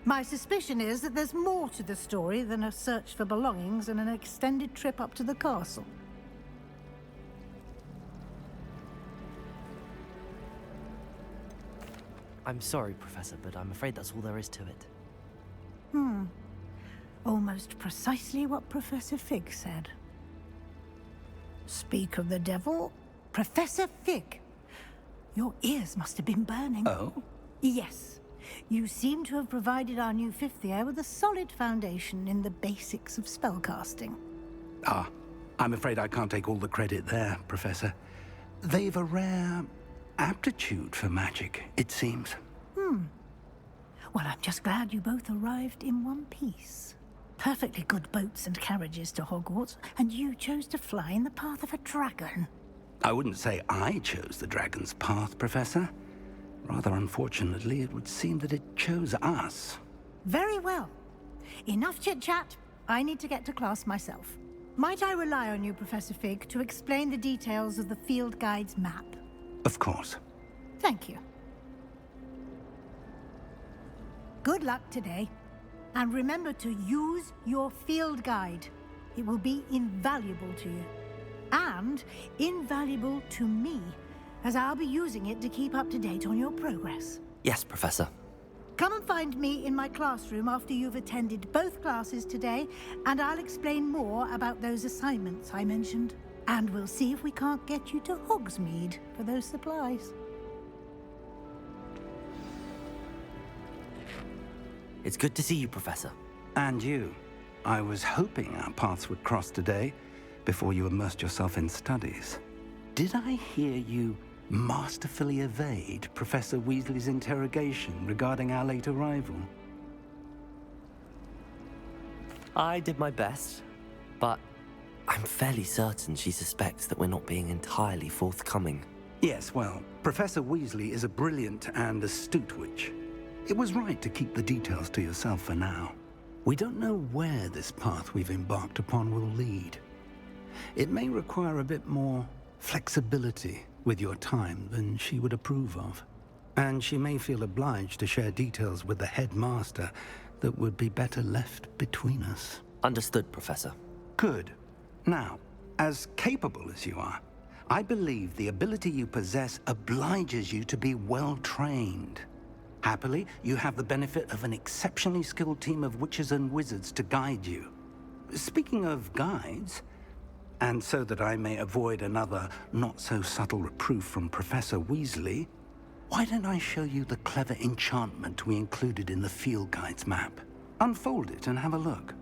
My suspicion is that there's more to the story than a search for belongings and an extended trip up to the castle. I'm sorry, Professor, but I'm afraid that's all there is to it. Almost precisely what Professor Fig said. Speak of the devil, Professor Fig. Your ears must have been burning. Oh? Yes. You seem to have provided our new fifth year with a solid foundation in the basics of spellcasting. Ah, I'm afraid I can't take all the credit there, Professor. They've a rare aptitude for magic, it seems. Well, I'm just glad you both arrived in one piece. Perfectly good boats and carriages to Hogwarts, and you chose to fly in the path of a dragon. I wouldn't say I chose the dragon's path, Professor. Rather unfortunately, it would seem that it chose us. Very well. Enough chit-chat. I need to get to class myself. Might I rely on you, Professor Fig, to explain the details of the field guide's map? Of course. Thank you. Good luck today. And remember to use your field guide. It will be invaluable to you. And invaluable to me, as I'll be using it to keep up to date on your progress. Yes, Professor. Come and find me in my classroom after you've attended both classes today, and I'll explain more about those assignments I mentioned. And we'll see if we can't get you to Hogsmeade for those supplies. It's good to see you, Professor. And you. I was hoping our paths would cross today, before you immersed yourself in studies. Did I hear you masterfully evade Professor Weasley's interrogation regarding our late arrival? I did my best, but I'm fairly certain she suspects that we're not being entirely forthcoming. Yes, well, Professor Weasley is a brilliant and astute witch. It was right to keep the details to yourself for now. We don't know where this path we've embarked upon will lead. It may require a bit more flexibility with your time than she would approve of. And she may feel obliged to share details with the headmaster that would be better left between us. Understood, Professor. Good. Now, as capable as you are, I believe the ability you possess obliges you to be well trained. Happily, you have the benefit of an exceptionally skilled team of witches and wizards to guide you. Speaking of guides, and so that I may avoid another not-so-subtle reproof from Professor Weasley, why don't I show you the clever enchantment we included in the field guide's map? Unfold it and have a look.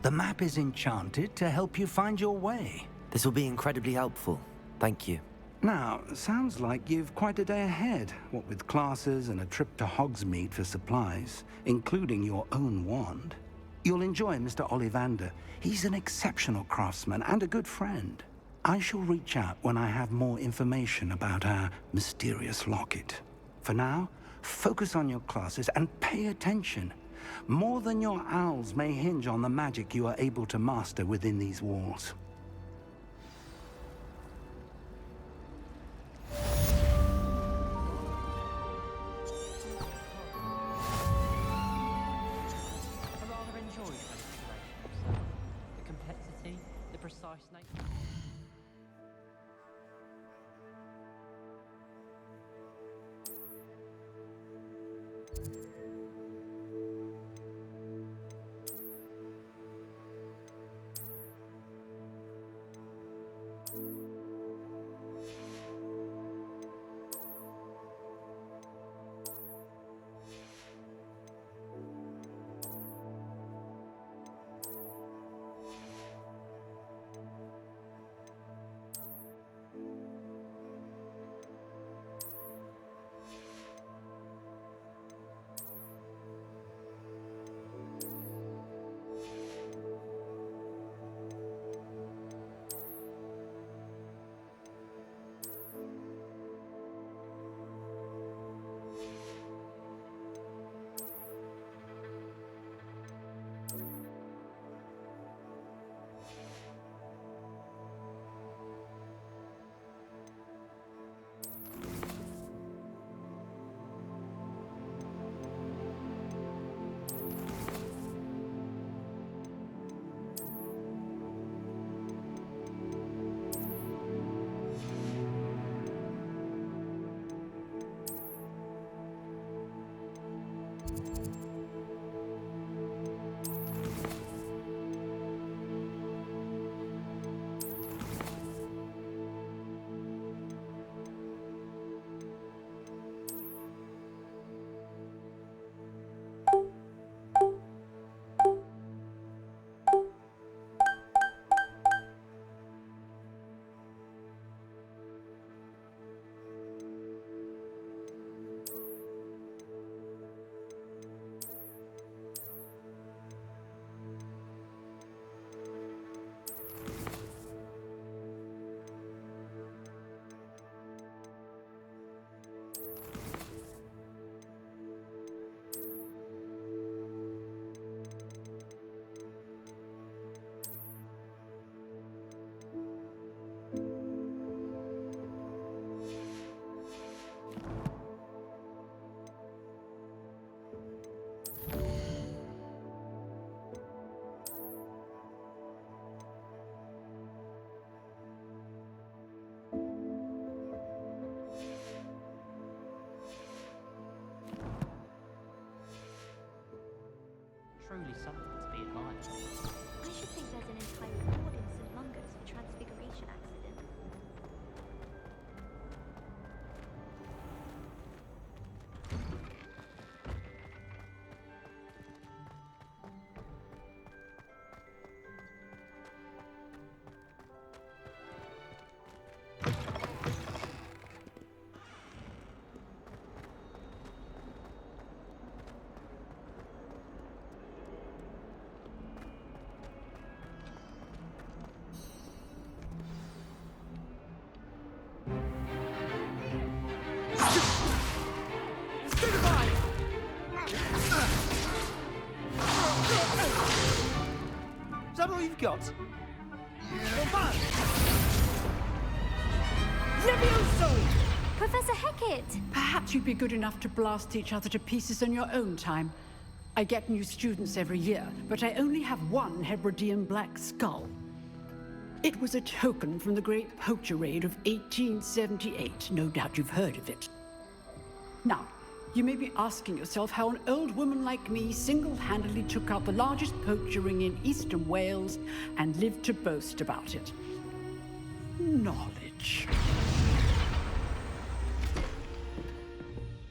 The map is enchanted to help you find your way. This will be incredibly helpful. Thank you. Now, sounds like you've quite a day ahead, what with classes and a trip to Hogsmeade for supplies, including your own wand. You'll enjoy Mr. Ollivander. He's an exceptional craftsman and a good friend. I shall reach out when I have more information about our mysterious locket. For now, focus on your classes and pay attention. More than your owls may hinge on the magic you are able to master within these walls. I rather enjoyed my situation. The complexity, the precise nature. truly something to be admired. I should think there's an entire ward in St. Mungo's for transfiguration accidents. Is that all you've got? Levioso! Professor Hecat! Perhaps you'd be good enough to blast each other to pieces in your own time. I get new students every year, but I only have one Hebridean black skull. It was a token from the Great Poacher Raid of 1878. No doubt you've heard of it. Now, you may be asking yourself how an old woman like me single-handedly took out the largest poacher ring in eastern Wales and lived to boast about it. Knowledge.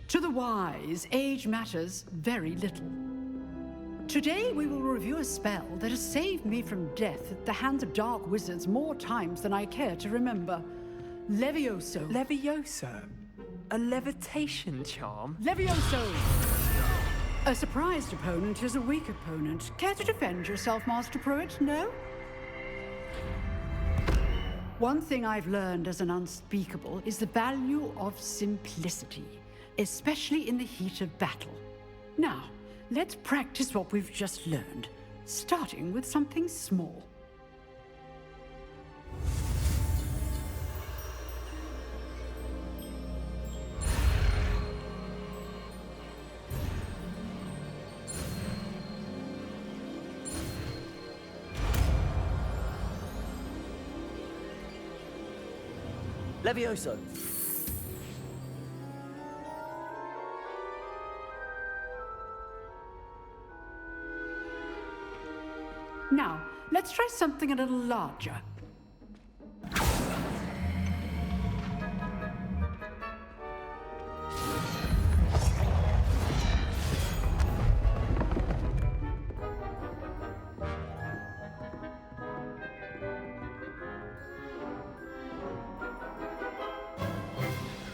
To the wise, age matters very little. Today we will review a spell that has saved me from death at the hands of dark wizards more times than I care to remember. Levioso. Levioso? A levitation charm? Levioso! A surprised opponent is a weak opponent. Care to defend yourself, Master Pruitt? No? One thing I've learned as an unspeakable is the value of simplicity, especially in the heat of battle. Now, let's practice what we've just learned, starting with something small. Levioso! Now, let's try something a little larger.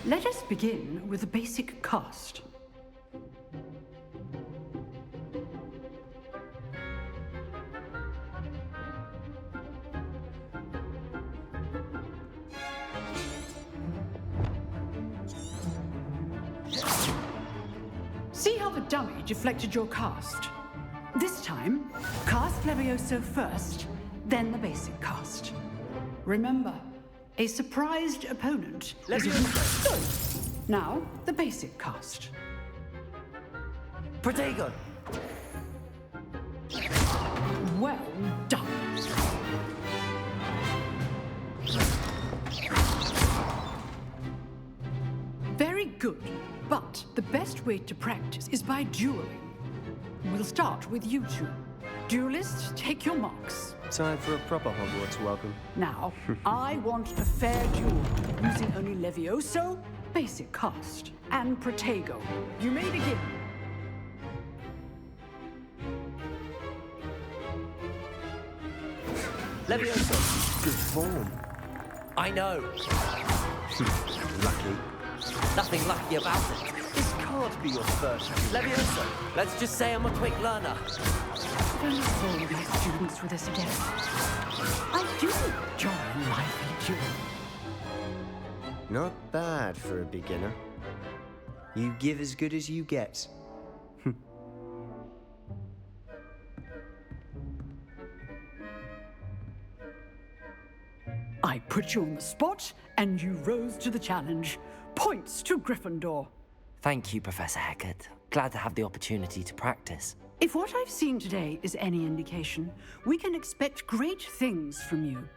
Let us begin with the basic cast. See how the dummy deflected your cast? This time, cast Levioso first, then the basic cast. Remember, a surprised opponent is a... Now, the basic cast. Protego! Well done. Very good, but the best way to practice is by dueling. We'll start with you two. Duelists, take your marks. Time for a proper Hogwarts welcome. Now, I want a fair duel, using only Levioso, basic cast, and Protego. You may begin. Levioso! Good form. I know. Lucky. Nothing lucky about it. This can't be your first. Levioso, let's just say I'm a quick learner. Don't hold my students with us again. I do enjoy a lively duel. Not bad for a beginner. You give as good as you get. I put you on the spot, and you rose to the challenge. Points to Gryffindor. Thank you, Professor Hecat. Glad to have the opportunity to practice. If what I've seen today is any indication, we can expect great things from you.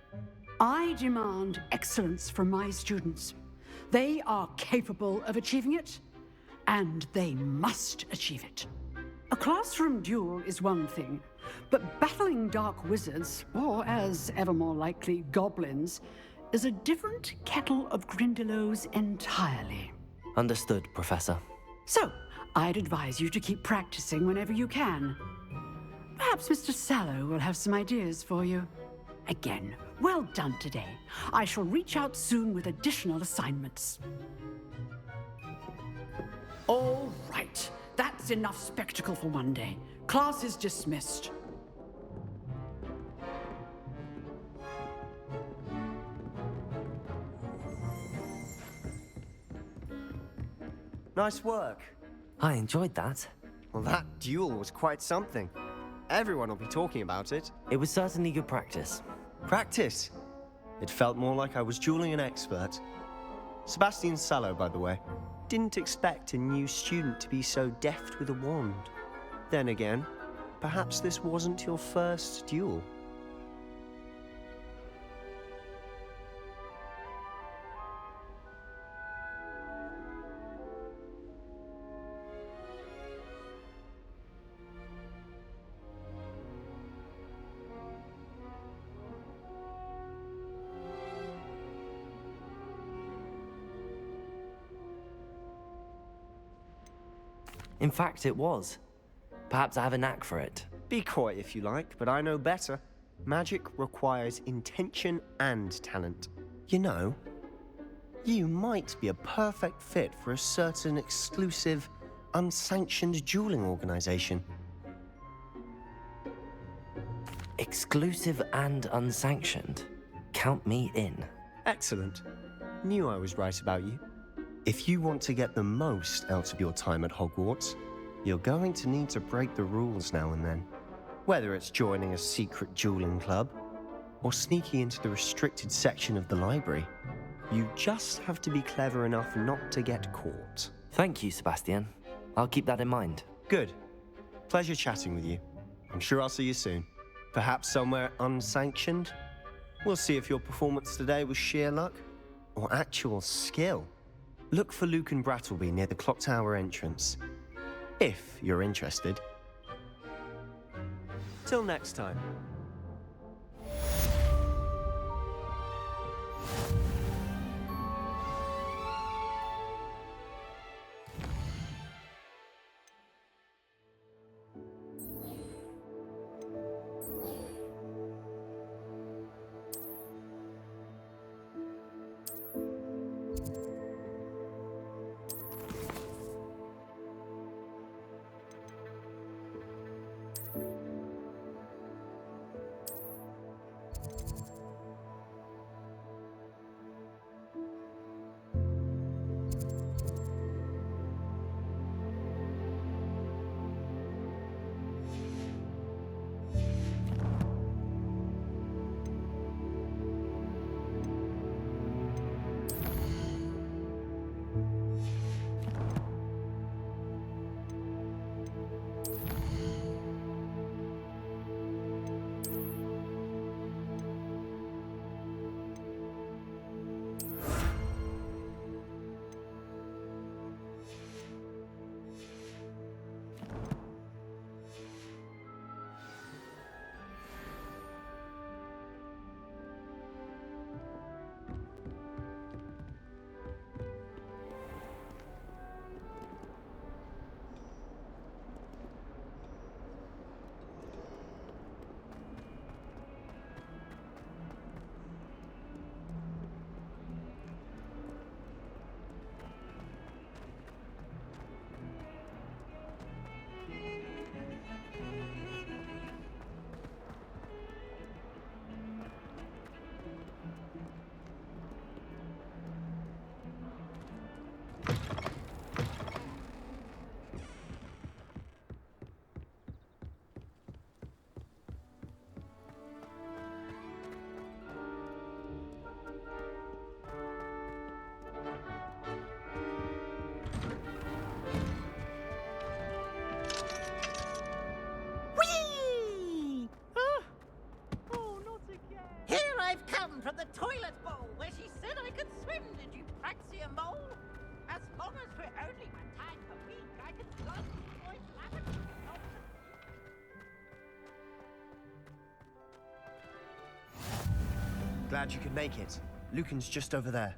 I demand excellence from my students. They are capable of achieving it, and they must achieve it. A classroom duel is one thing, but battling dark wizards, or as ever more likely, goblins, is a different kettle of Grindylows entirely. Understood, Professor. So, I'd advise you to keep practicing whenever you can. Perhaps Mr. Sallow will have some ideas for you. Again, well done today. I shall reach out soon with additional assignments. All right. That's enough spectacle for one day. Class is dismissed. Nice work. I enjoyed that. Well, that duel was quite something. Everyone will be talking about it. It was certainly good practice. Practice? It felt more like I was dueling an expert. Sebastian Sallow, by the way. Didn't expect a new student to be so deft with a wand. Then again, perhaps this wasn't your first duel. In fact, it was. Perhaps I have a knack for it. Be coy if you like, but I know better. Magic requires intention and talent. You know, you might be a perfect fit for a certain exclusive, unsanctioned dueling organization. Exclusive and unsanctioned? Count me in. Excellent. Knew I was right about you. If you want to get the most out of your time at Hogwarts, you're going to need to break the rules now and then. Whether it's joining a secret dueling club, or sneaking into the restricted section of the library, you just have to be clever enough not to get caught. Thank you, Sebastian. I'll keep that in mind. Good. Pleasure chatting with you. I'm sure I'll see you soon. Perhaps somewhere unsanctioned? We'll see if your performance today was sheer luck, or actual skill. Look for Luke and Brattleby near the clock tower entrance, if you're interested. Till next time. Glad you could make it. Lucan's just over there.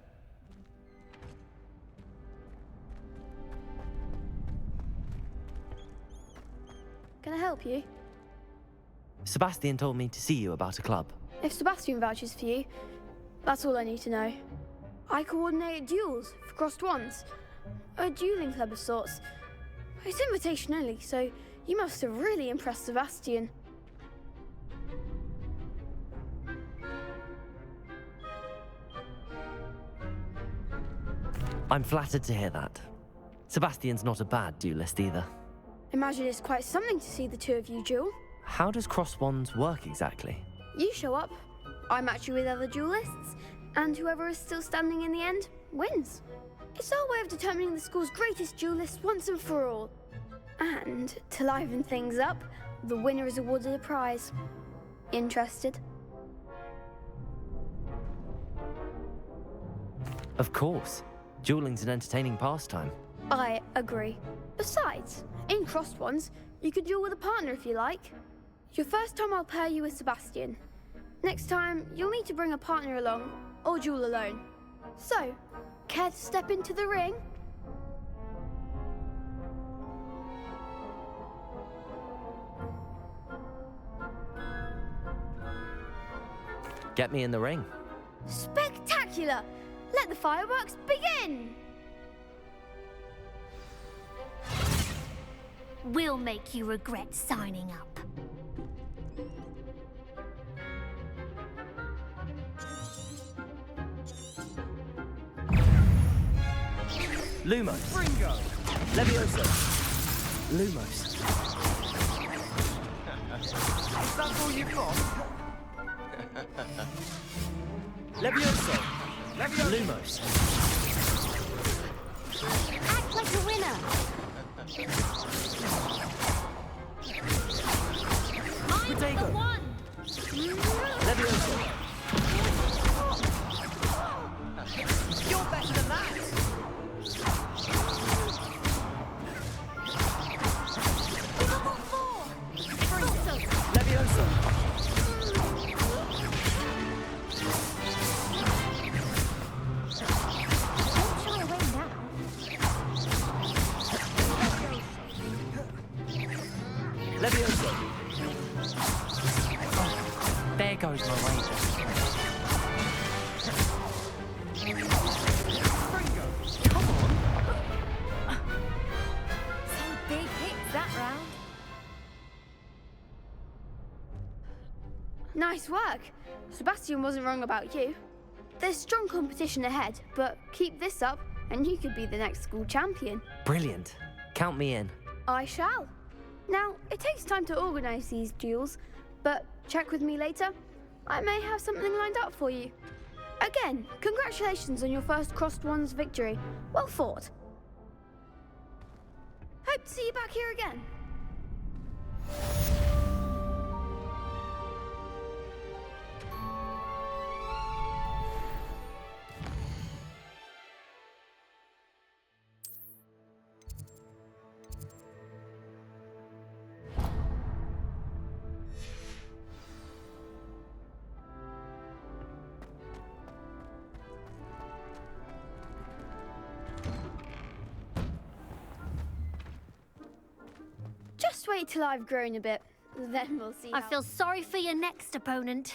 Can I help you? Sebastian told me to see you about a club. If Sebastian vouches for you, that's all I need to know. I coordinate duels for crossed wands. A dueling club of sorts. It's invitation only, so you must have really impressed Sebastian. I'm flattered to hear that. Sebastian's not a bad duelist either. Imagine it's quite something to see the two of you duel. How does cross wands work exactly? You show up, I match you with other duelists, and whoever is still standing in the end wins. It's our way of determining the school's greatest duelist once and for all. And to liven things up, the winner is awarded a prize. Interested? Of course. Dueling's an entertaining pastime. I agree. Besides, in crossed ones, you can duel with a partner if you like. Your first time I'll pair you with Sebastian. Next time, you'll need to bring a partner along, or duel alone. So, care to step into the ring? Get me in the ring. Spectacular! Let the fireworks begin! We'll make you regret signing up. Lumos. Ringo! Levioso. Lumos. Is that all you've got? Levioso. Levioso! Lumos. Act like a winner. Protego. Levioso. You're better than that! Levioso. Don't shy away now. Levioso. Oh, there goes my razor. Come on! Some big hits that round. Nice work. Sebastian wasn't wrong about you. There's strong competition ahead, but keep this up and you could be the next school champion. Brilliant. Count me in. I shall. Now, it takes time to organise these duels, but check with me later. I may have something lined up for you. Again, congratulations on your first crossed wands victory. Well fought. Hope to see you back here again. Just wait till I've grown a bit, then we'll see. I feel sorry for your next opponent.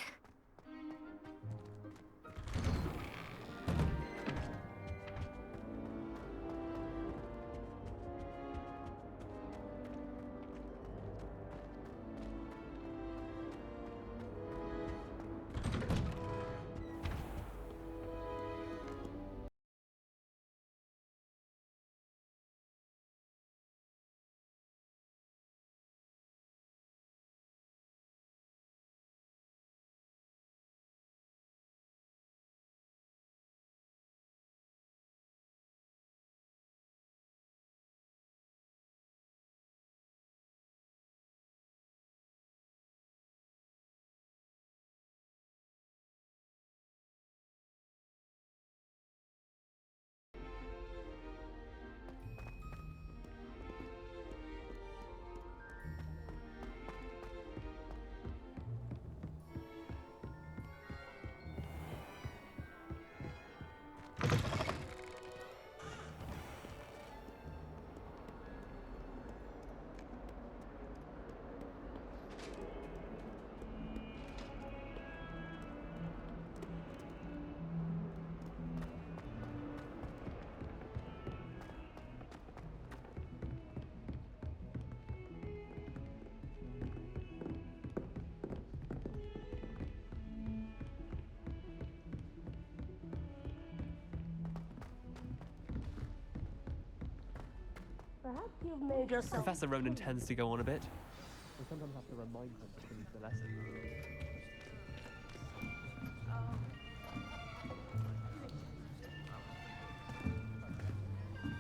Perhaps you've made yourself... Professor Ronan tends to go on a bit. I sometimes have to remind him to finish the lesson.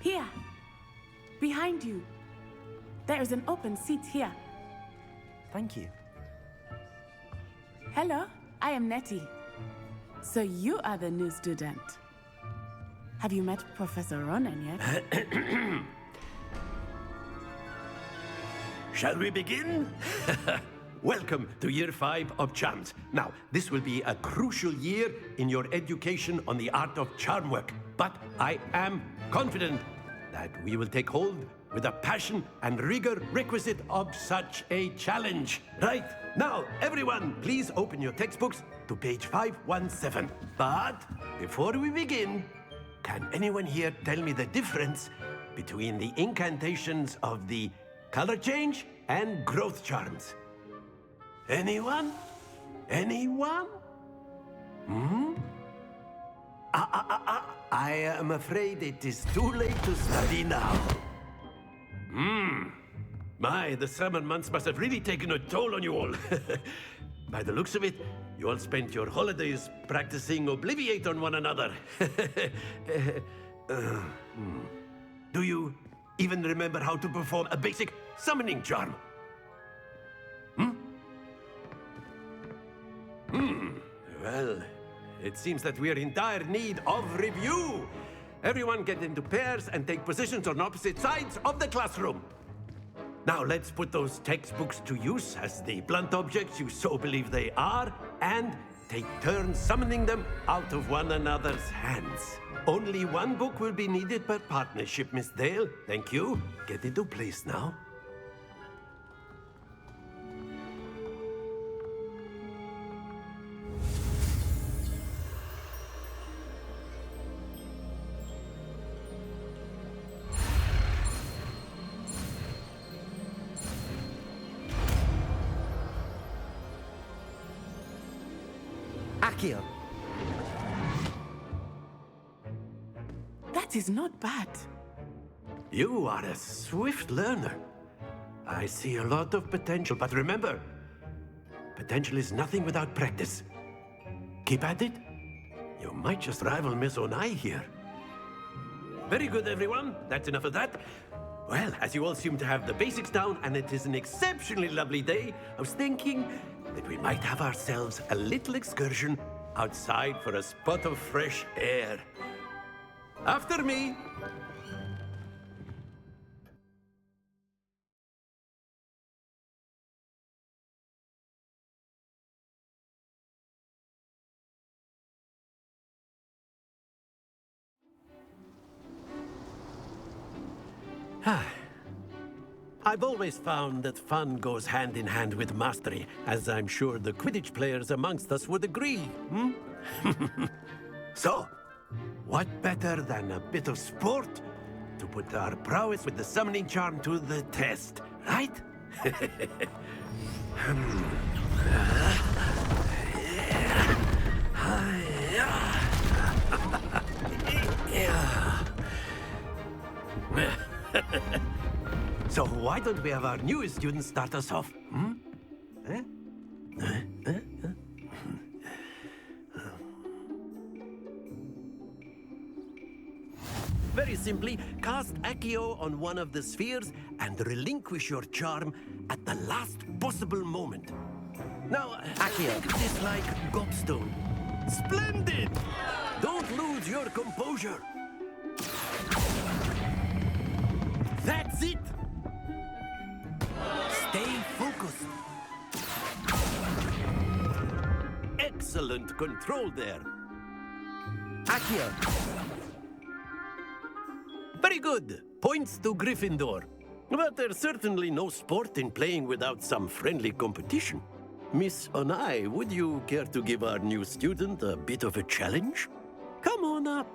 Here. Behind you. There is an open seat here. Thank you. Hello, I am Nettie. So you are the new student. Have you met Professor Ronan yet? Shall we begin? Welcome to Year 5 of Charms. Now, this will be a crucial year in your education on the art of charm work. But I am confident that we will take hold with the passion and rigor requisite of such a challenge. Right, now, everyone, please open your textbooks to page 517. But before we begin, can anyone here tell me the difference between the incantations of the color change and growth charms? Anyone? Anyone? I am afraid it is too late to study now. My, the summer months must have really taken a toll on you all. By the looks of it, you all spent your holidays practicing Obliviate on one another. Do you even remember how to perform a basic summoning charm? Well, it seems that we are in dire need of review. Everyone get into pairs and take positions on opposite sides of the classroom. Now let's put those textbooks to use as the blunt objects you so believe they are, and take turns summoning them out of one another's hands. Only one book will be needed per partnership, Miss Dale. Thank you. Get into place now. Accio. That is not bad. You are a swift learner. I see a lot of potential, but remember, potential is nothing without practice. Keep at it. You might just rival Miss Onai here. Very good, everyone. That's enough of that. Well, as you all seem to have the basics down, and it is an exceptionally lovely day, I was thinking that we might have ourselves a little excursion outside for a spot of fresh air. After me. I've always found that fun goes hand in hand with mastery, as I'm sure the Quidditch players amongst us would agree, So, what better than a bit of sport to put our prowess with the summoning charm to the test, right? So why don't we have our newest student start us off? Very simply, cast Accio on one of the spheres and relinquish your charm at the last possible moment. Now, Accio. Think of this like gobstone. Splendid! Don't lose your composure. That's it! Stay focused. Excellent control there. Accio. Very good. Points to Gryffindor. But there's certainly no sport in playing without some friendly competition. Miss Onai, would you care to give our new student a bit of a challenge? Come on up.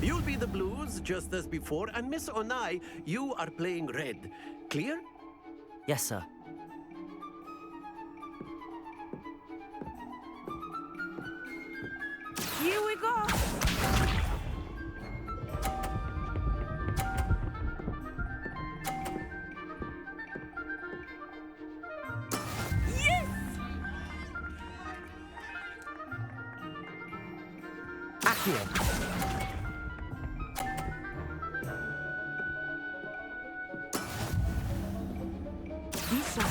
You'll be the blues, just as before, and Miss Onai, you are playing red. Clear? Yes, sir. Here we go. Accio. Be sharp.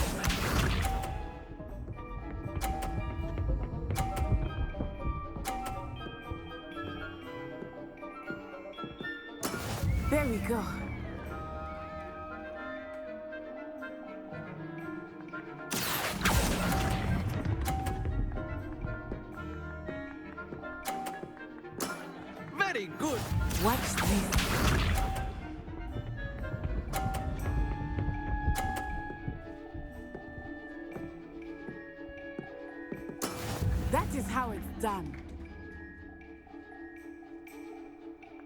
There we go. Very good. Watch this. That is how it's done.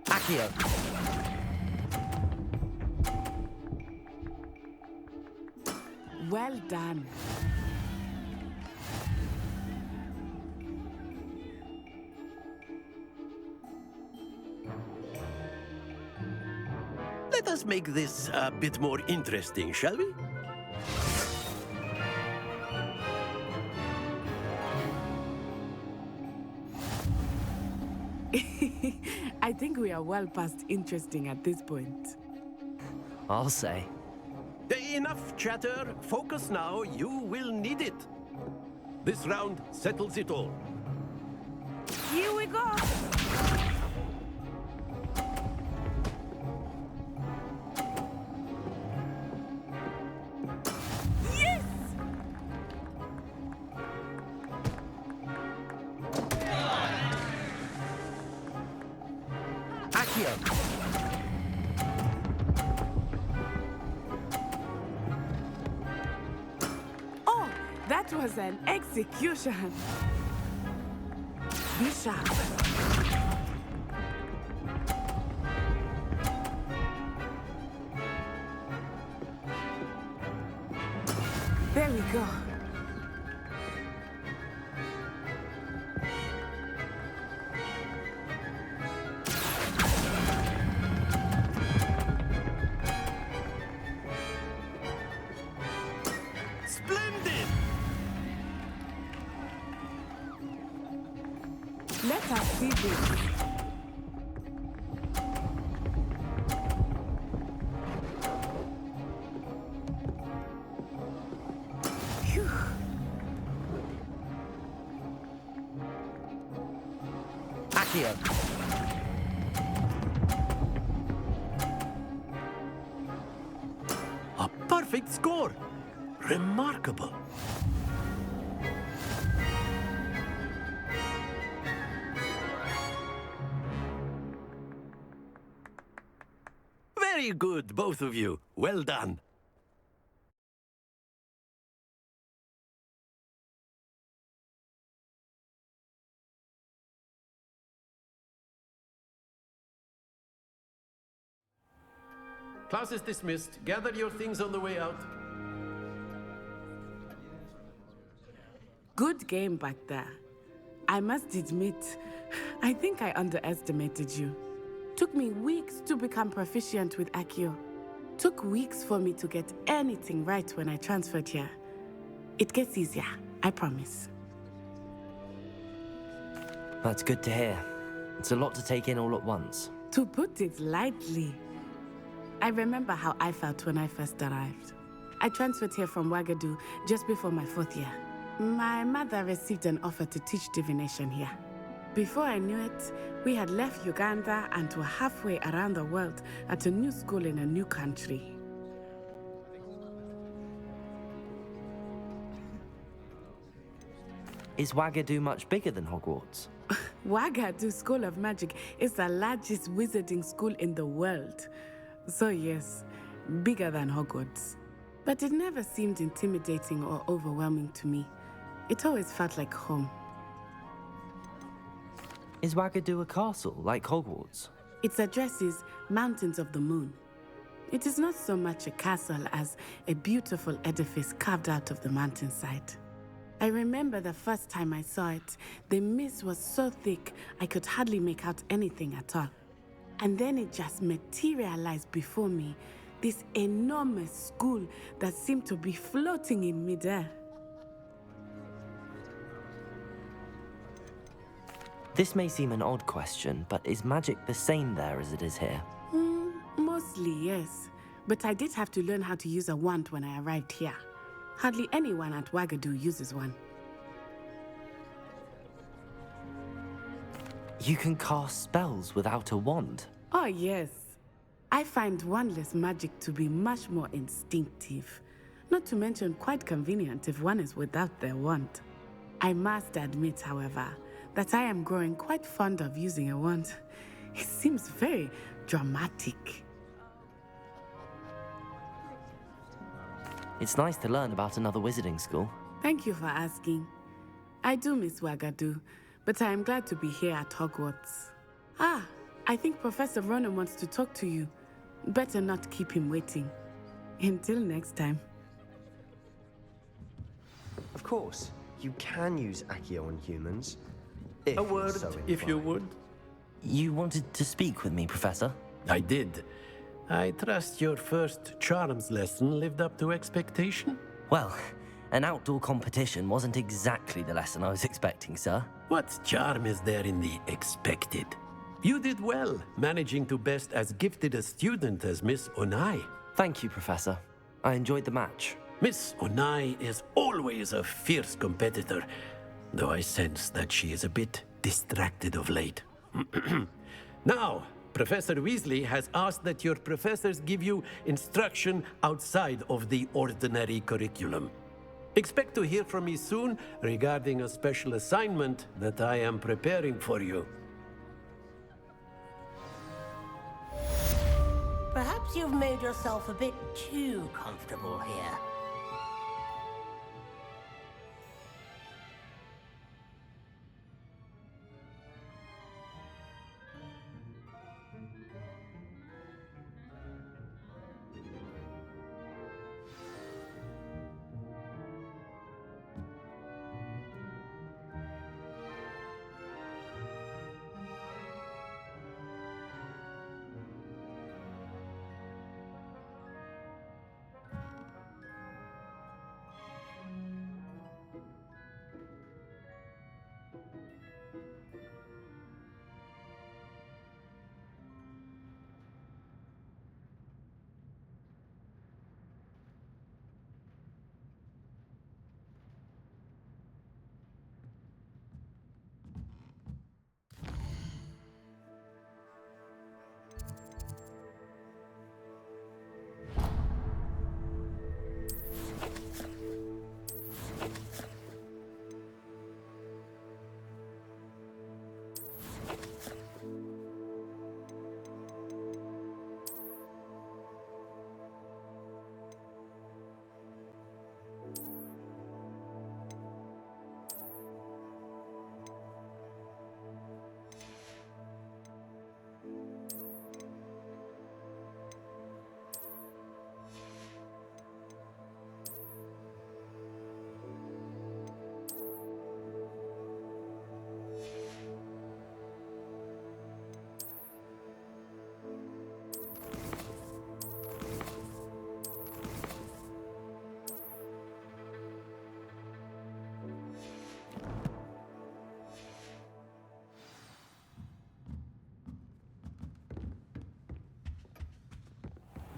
Accio. Well done. Let us make this a bit more interesting, shall we? I think we are well past interesting at this point. I'll say. Enough chatter. Focus now. You will need it. This round settles it all. Here we go. Yes! Accio. Oh, that was an execution. Be sharp. There we go. Splendid! Let us see this. Phew. Accio. A perfect score. Remarkable. Very good, both of you. Well done. Class is dismissed. Gather your things on the way out. Good game back there. I must admit, I think I underestimated you. Took me weeks to become proficient with Accio. Took weeks for me to get anything right when I transferred here. It gets easier, I promise. That's good to hear. It's a lot to take in all at once. To put it lightly, I remember how I felt when I first arrived. I transferred here from Wagadu just before my 4th year. My mother received an offer to teach divination here. Before I knew it, we had left Uganda and were halfway around the world at a new school in a new country. Is Wagadu much bigger than Hogwarts? Wagadu School of Magic is the largest wizarding school in the world. So yes, bigger than Hogwarts. But it never seemed intimidating or overwhelming to me. It always felt like home. Is Wagadu a castle, like Hogwarts? Its address is Mountains of the Moon. It is not so much a castle as a beautiful edifice carved out of the mountainside. I remember the first time I saw it, the mist was so thick I could hardly make out anything at all. And then it just materialized before me, this enormous school that seemed to be floating in midair. This may seem an odd question, but is magic the same there as it is here? Mostly, yes. But I did have to learn how to use a wand when I arrived here. Hardly anyone at Wagadu uses one. You can cast spells without a wand? Oh, yes. I find wandless magic to be much more instinctive. Not to mention quite convenient if one is without their wand. I must admit, however, that I am growing quite fond of using a wand. It seems very dramatic. It's nice to learn about another wizarding school. Thank you for asking. I do miss Wagadu, but I am glad to be here at Hogwarts. Ah, I think Professor Ronan wants to talk to you. Better not keep him waiting. Until next time. Of course, you can use Accio on humans. A word, if you would. You wanted to speak with me, Professor? I did. I trust your first charms lesson lived up to expectation? Well, an outdoor competition wasn't exactly the lesson I was expecting, sir. What charm is there in the expected? You did well, managing to best as gifted a student as Miss Onai. Thank you, Professor. I enjoyed the match. Miss Onai is always a fierce competitor, though I sense that she is a bit distracted of late. Now, Professor Weasley has asked that your professors give you instruction outside of the ordinary curriculum. Expect to hear from me soon regarding a special assignment that I am preparing for you. Perhaps you've made yourself a bit too comfortable here.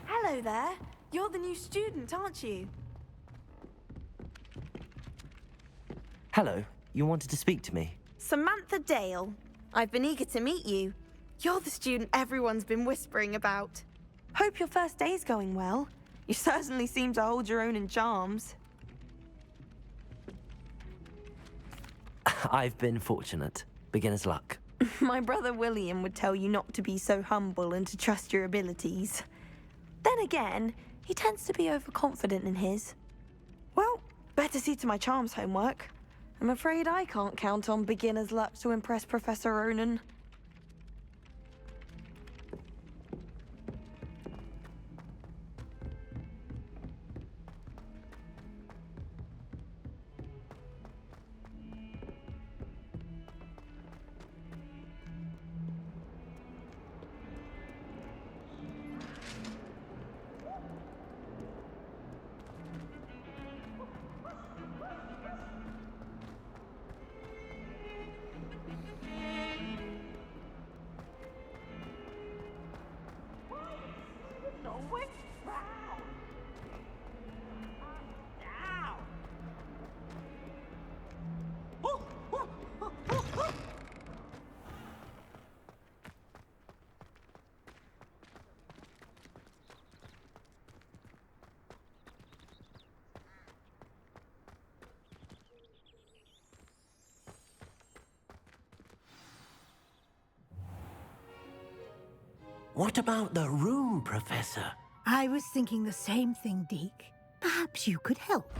Hello there. You're the new student, aren't you? Hello. You wanted to speak to me? Samantha Dale. I've been eager to meet you. You're the student everyone's been whispering about. Hope your first day's going well. You certainly seem to hold your own in charms. I've been fortunate. Beginner's luck. My brother William would tell you not to be so humble and to trust your abilities. Then again, he tends to be overconfident in his. Well, better see to my charms homework. I'm afraid I can't count on beginner's luck to impress Professor Ronan. quick crowd! Down! What about the room, Professor? I was thinking the same thing, Deke. Perhaps you could help.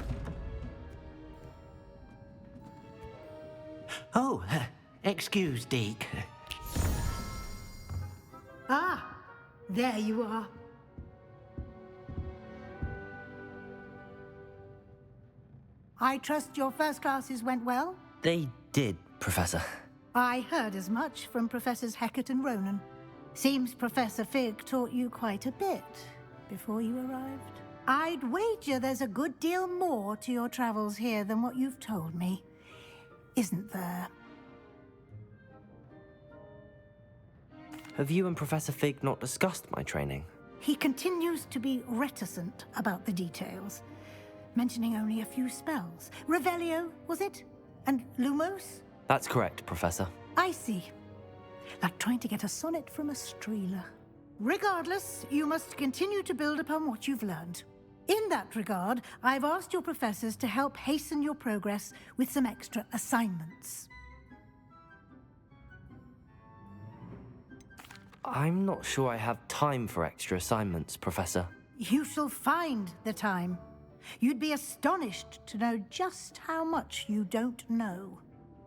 Oh, excuse, Deke. Ah, there you are. I trust your first classes went well? They did, Professor. I heard as much from Professors Hecat and Ronan. Seems Professor Fig taught you quite a bit before you arrived. I'd wager there's a good deal more to your travels here than what you've told me. Isn't there? Have you and Professor Fig not discussed my training? He continues to be reticent about the details, mentioning only a few spells. Revelio, was it? And Lumos? That's correct, Professor. I see. Like trying to get a sonnet from a streeler. Regardless, you must continue to build upon what you've learned. In that regard, I've asked your professors to help hasten your progress with some extra assignments. I'm not sure I have time for extra assignments, Professor. You shall find the time. You'd be astonished to know just how much you don't know.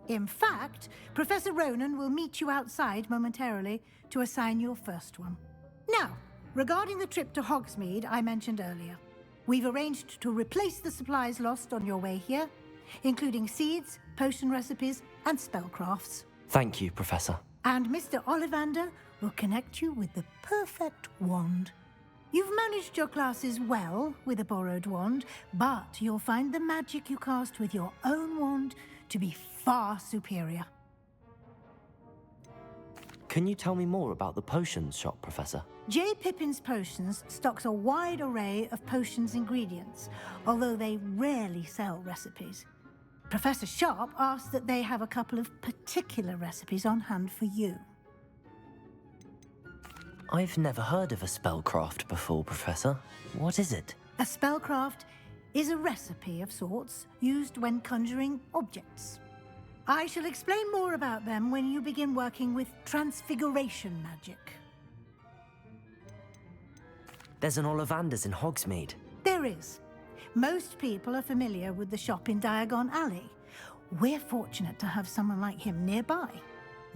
In fact, Professor Ronan will meet you outside momentarily to assign your first one. Now, regarding the trip to Hogsmeade I mentioned earlier, we've arranged to replace the supplies lost on your way here, including seeds, potion recipes, and spellcrafts. Thank you, Professor. And Mr. Ollivander will connect you with the perfect wand. You've managed your classes well with a borrowed wand, but you'll find the magic you cast with your own wand to be far superior. Can you tell me more about the potions shop, Professor? J. Pippin's Potions stocks a wide array of potions ingredients, although they rarely sell recipes. Professor Sharp asked that they have a couple of particular recipes on hand for you. I've never heard of a spellcraft before, Professor. What is it? A spellcraft is a recipe of sorts used when conjuring objects. I shall explain more about them when you begin working with transfiguration magic. There's an Ollivander's in Hogsmeade. There is. Most people are familiar with the shop in Diagon Alley. We're fortunate to have someone like him nearby.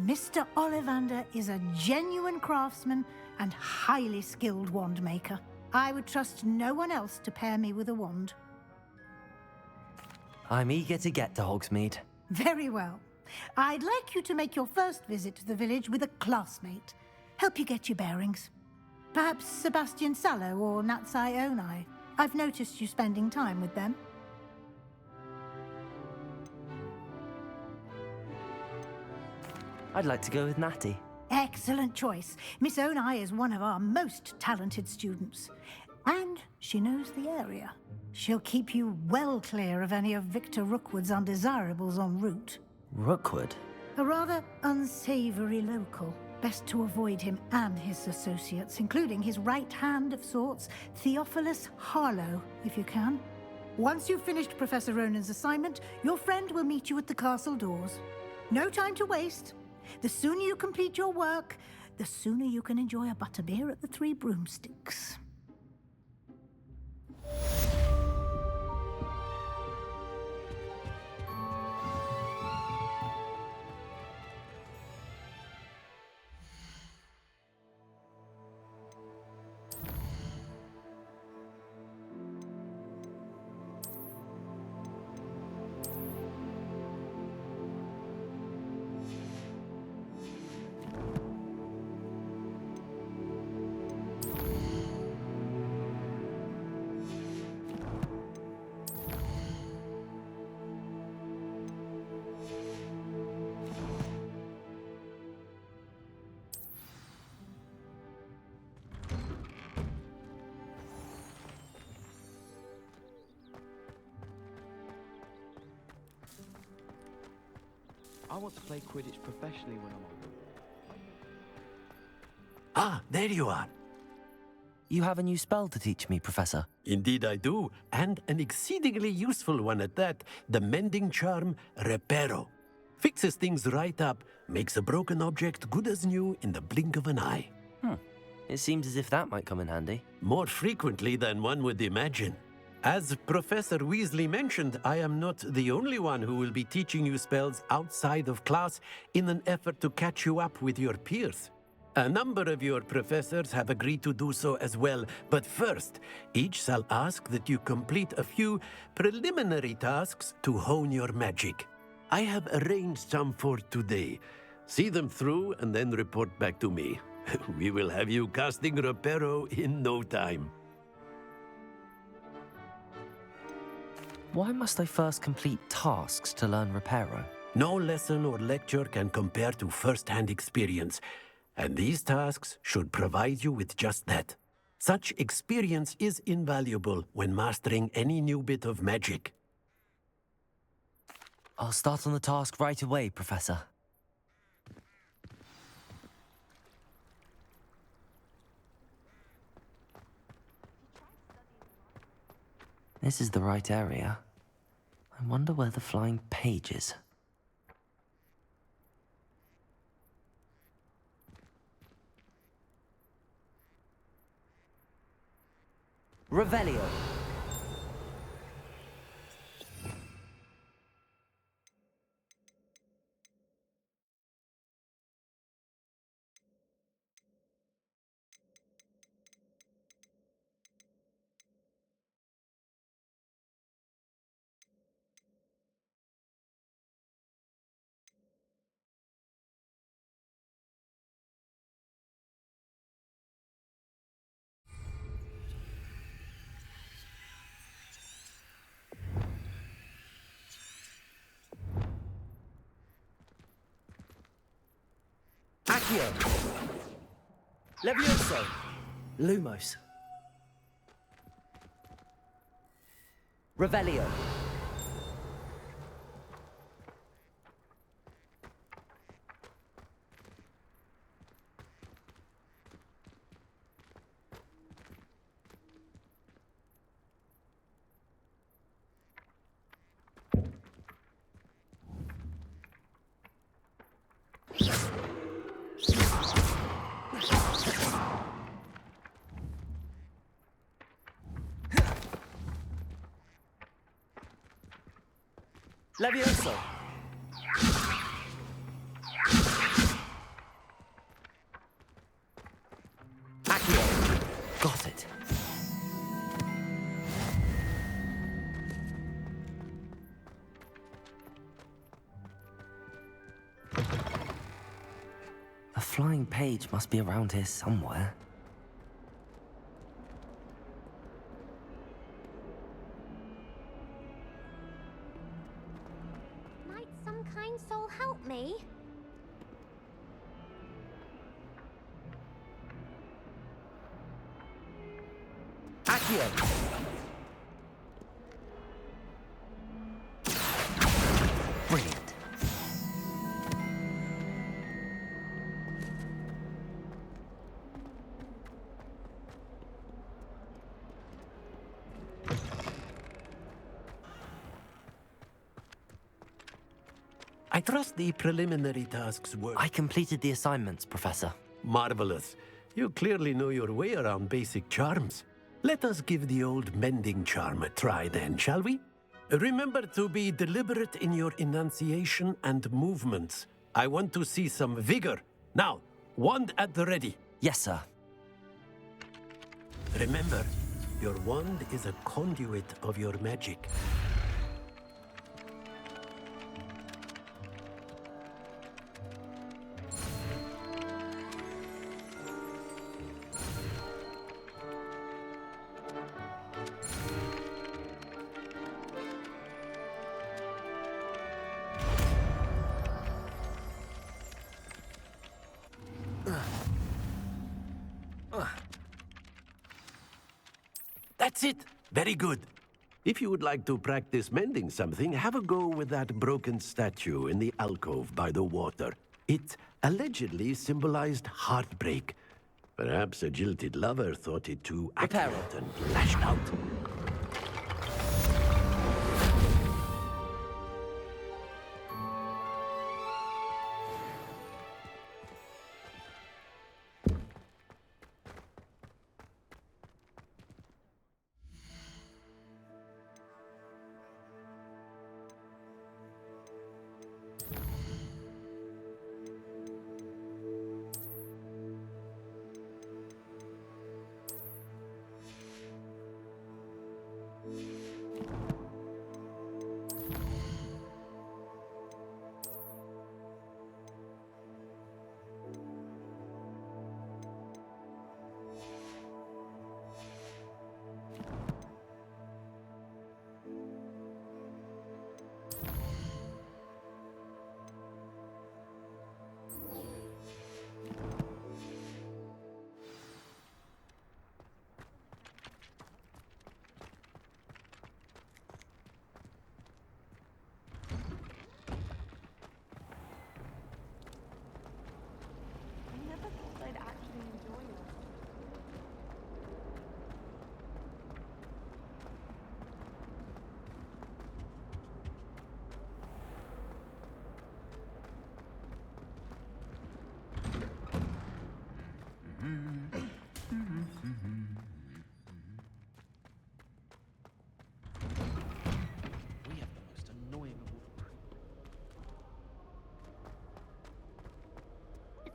Mr. Ollivander is a genuine craftsman and highly skilled wand maker. I would trust no one else to pair me with a wand. I'm eager to get to Hogsmeade. Very well. I'd like you to make your first visit to the village with a classmate. Help you get your bearings. Perhaps Sebastian Sallow or Natsai Onai. I've noticed you spending time with them. I'd like to go with Natty. Excellent choice. Miss Onai is one of our most talented students. And she knows the area. She'll keep you well clear of any of Victor Rookwood's undesirables en route. Rookwood? A rather unsavory local. Best to avoid him and his associates, including his right hand of sorts, Theophilus Harlow, if you can. Once you've finished Professor Ronan's assignment, your friend will meet you at the castle doors. No time to waste. The sooner you complete your work, the sooner you can enjoy a butterbeer at the Three Broomsticks. I want to play Quidditch professionally when I'm older. Ah, there you are. You have a new spell to teach me, Professor. Indeed I do, and an exceedingly useful one at that. The mending charm, Reparo. Fixes things right up, makes a broken object good as new in the blink of an eye. It seems as if that might come in handy. More frequently than one would imagine. As Professor Weasley mentioned, I am not the only one who will be teaching you spells outside of class in an effort to catch you up with your peers. A number of your professors have agreed to do so as well, but first, each shall ask that you complete a few preliminary tasks to hone your magic. I have arranged some for today. See them through and then report back to me. We will have you casting Reparo in no time. Why must I first complete tasks to learn Reparo? No lesson or lecture can compare to first-hand experience, and these tasks should provide you with just that. Such experience is invaluable when mastering any new bit of magic. I'll start on the task right away, Professor. This is the right area. I wonder where the flying page is. Revelio. Accio. Levioso. Lumos. Revelio. Levioso. Accio. Got it. A flying page must be around here somewhere. Might some kind soul help me? Accio. Brilliant. I trust the preliminary tasks were... I completed the assignments, Professor. Marvelous. You clearly know your way around basic charms. Let us give the old mending charm a try then, shall we? Remember to be deliberate in your enunciation and movements. I want to see some vigor. Now, wand at the ready. Yes, sir. Remember, your wand is a conduit of your magic. That's it. Very good. If you would like to practice mending something, have a go with that broken statue in the alcove by the water. It allegedly symbolized heartbreak. Perhaps a jilted lover thought it too accurate and lashed out.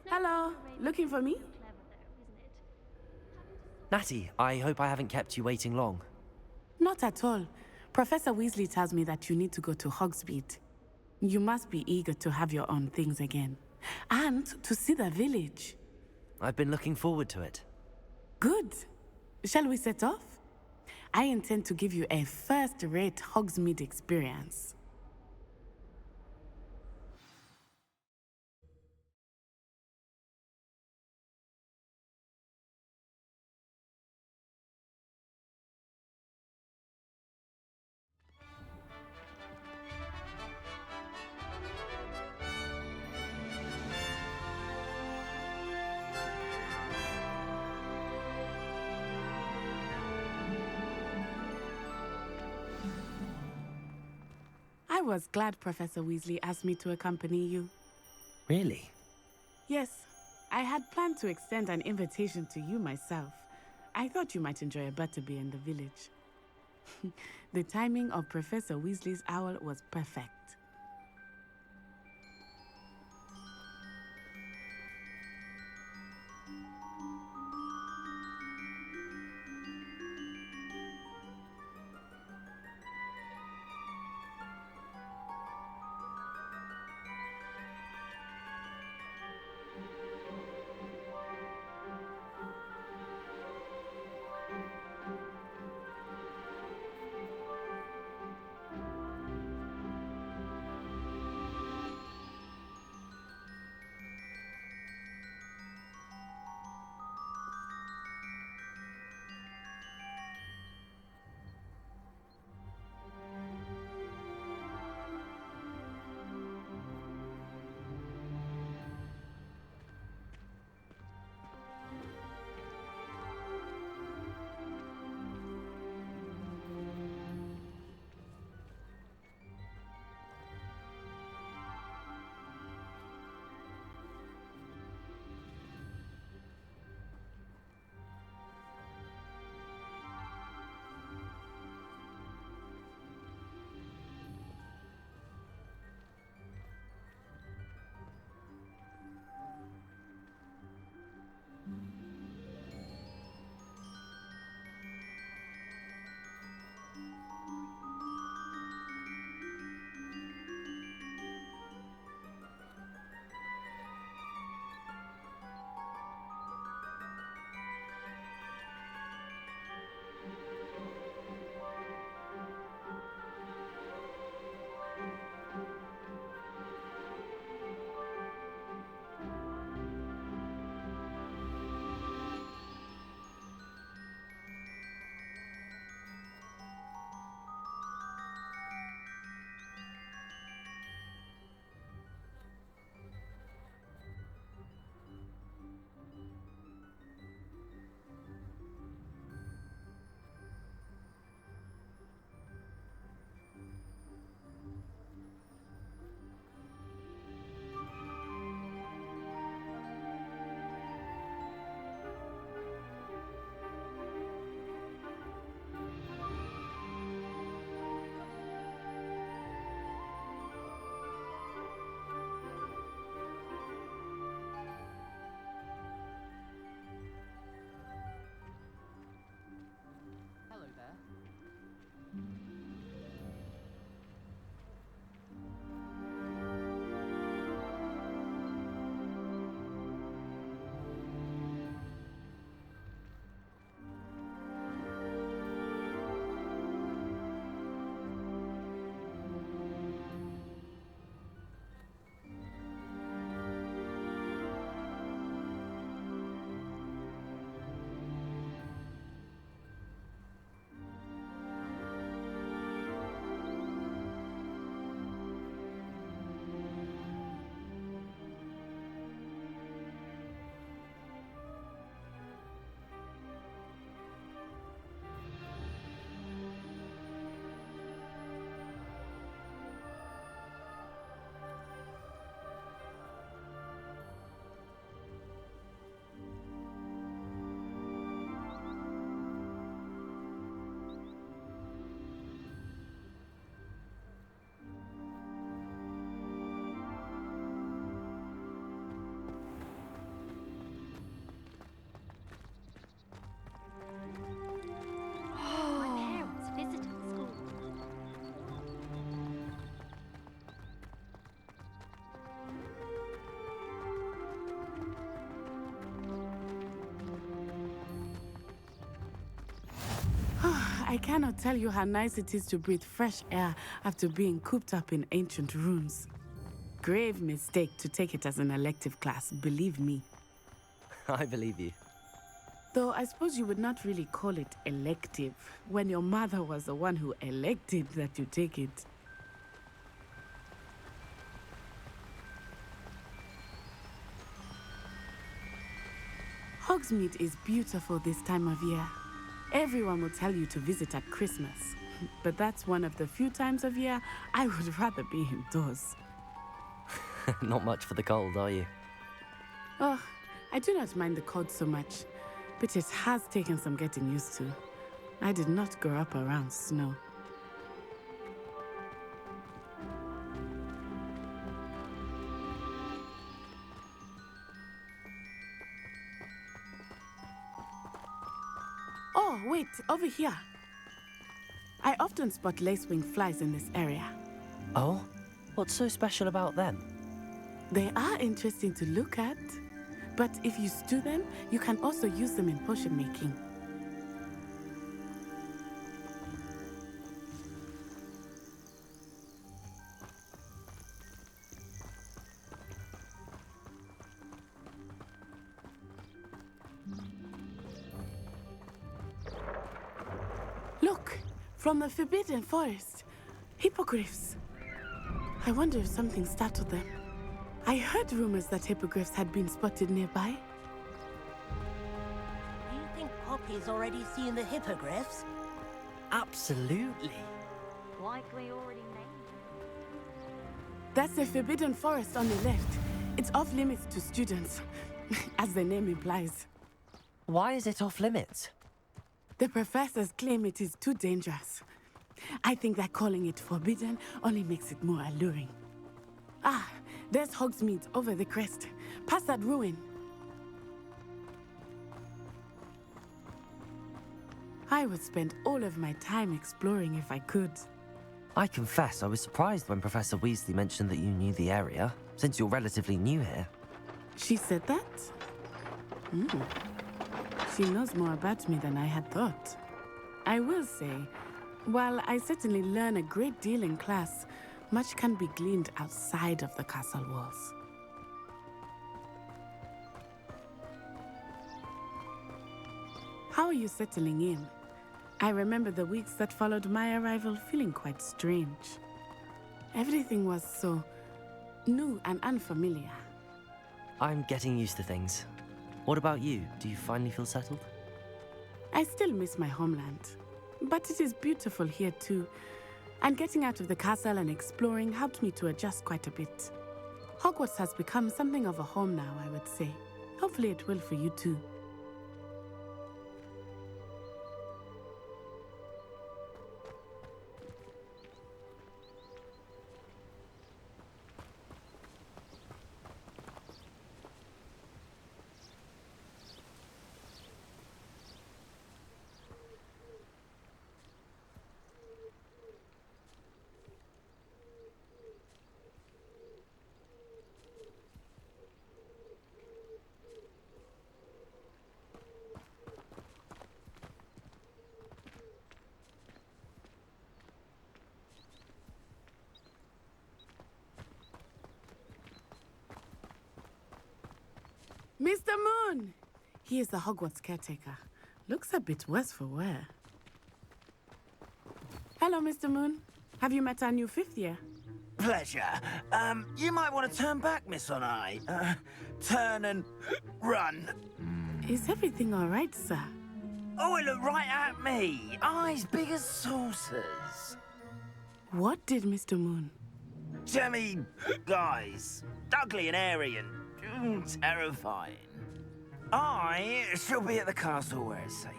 Hello, looking for me? Natty, I hope I haven't kept you waiting long. Not at all. Professor Weasley tells me that you need to go to Hogsmeade. You must be eager to have your own things again. And to see the village. I've been looking forward to it. Good. Shall we set off? I intend to give you a first-rate Hogsmeade experience. I was glad Professor Weasley asked me to accompany you. Really? Yes, I had planned to extend an invitation to you myself. I thought you might enjoy a butterbeer in the village. The timing of Professor Weasley's owl was perfect. I cannot tell you how nice it is to breathe fresh air after being cooped up in ancient rooms. Grave mistake to take it as an elective class, believe me. I believe you. Though I suppose you would not really call it elective when your mother was the one who elected that you take it. Hogsmeade is beautiful this time of year. Everyone will tell you to visit at Christmas, but that's one of the few times of year I would rather be indoors. Not much for the cold, are you? Oh, I do not mind the cold so much, but it has taken some getting used to. I did not grow up around snow. Oh, wait, over here. I often spot lacewing flies in this area. Oh? What's so special about them? They are interesting to look at, but if you stew them, you can also use them in potion making. Look, from the Forbidden Forest, hippogriffs. I wonder if something startled them. I heard rumors that hippogriffs had been spotted nearby. Do you think Poppy's already seen the hippogriffs? Absolutely. Likely already named. That's the Forbidden Forest on the left. It's off limits to students, as the name implies. Why is it off limits? The professors claim it is too dangerous. I think that calling it forbidden only makes it more alluring. Ah, there's Hogsmeade over the crest, past that ruin. I would spend all of my time exploring if I could. I confess I was surprised when Professor Weasley mentioned that you knew the area, since you're relatively new here. She said that? She knows more about me than I had thought. I will say, while I certainly learn a great deal in class, much can be gleaned outside of the castle walls. How are you settling in? I remember the weeks that followed my arrival feeling quite strange. Everything was so new and unfamiliar. I'm getting used to things. What about you? Do you finally feel settled? I still miss my homeland, but it is beautiful here too. And getting out of the castle and exploring helped me to adjust quite a bit. Hogwarts has become something of a home now, I would say. Hopefully it will for you too. Mr. Moon! He is the Hogwarts caretaker. Looks a bit worse for wear. Hello, Mr. Moon. Have you met our new fifth year? Pleasure. You might want to turn back, Miss On-Eye. Turn and run. Is everything all right, sir? Oh, it looked right at me. Eyes big as saucers. What did Mr. Moon? Jemmy, guys. Ugly and airy and terrifying. I shall be at the castle where it's safe.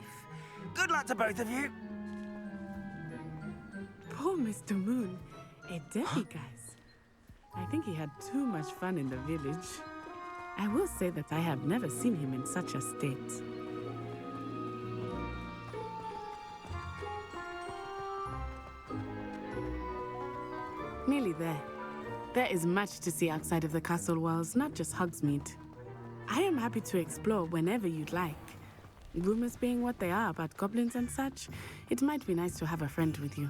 Good luck to both of you. Poor Mr. Moon. A guys. I think he had too much fun in the village. I will say that I have never seen him in such a state. Nearly there. There is much to see outside of the castle walls, not just Hogsmeade. I am happy to explore whenever you'd like. Rumors being what they are about goblins and such, it might be nice to have a friend with you.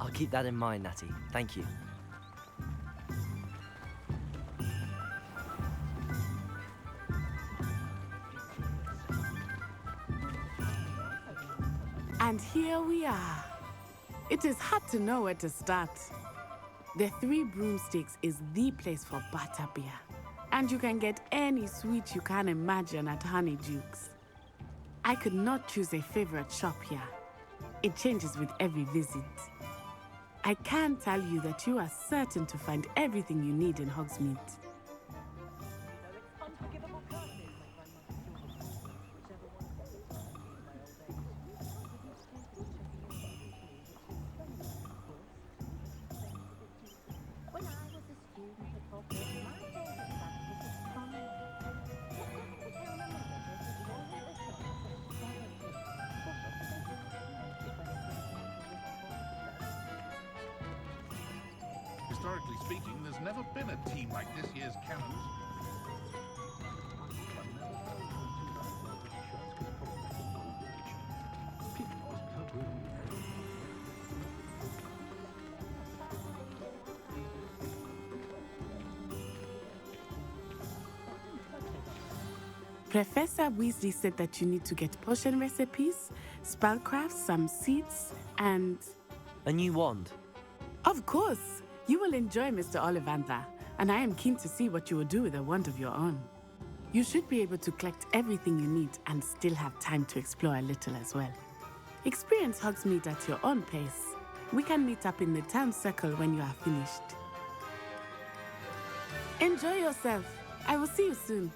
I'll keep that in mind, Natty. Thank you. And here we are. It is hard to know where to start. The Three Broomsticks is the place for butterbeer. And you can get any sweet you can imagine at Honeydukes. I could not choose a favorite shop here. It changes with every visit. I can tell you that you are certain to find everything you need in Hogsmeade. Historically speaking, there's never been a team like this year's Cannons. Professor Weasley said that you need to get potion recipes, spellcrafts, some seeds, and... A new wand. Of course! You will enjoy Mr. Ollivander, and I am keen to see what you will do with a wand of your own. You should be able to collect everything you need and still have time to explore a little as well. Experience Hogsmeade at your own pace. We can meet up in the town circle when you are finished. Enjoy yourself. I will see you soon.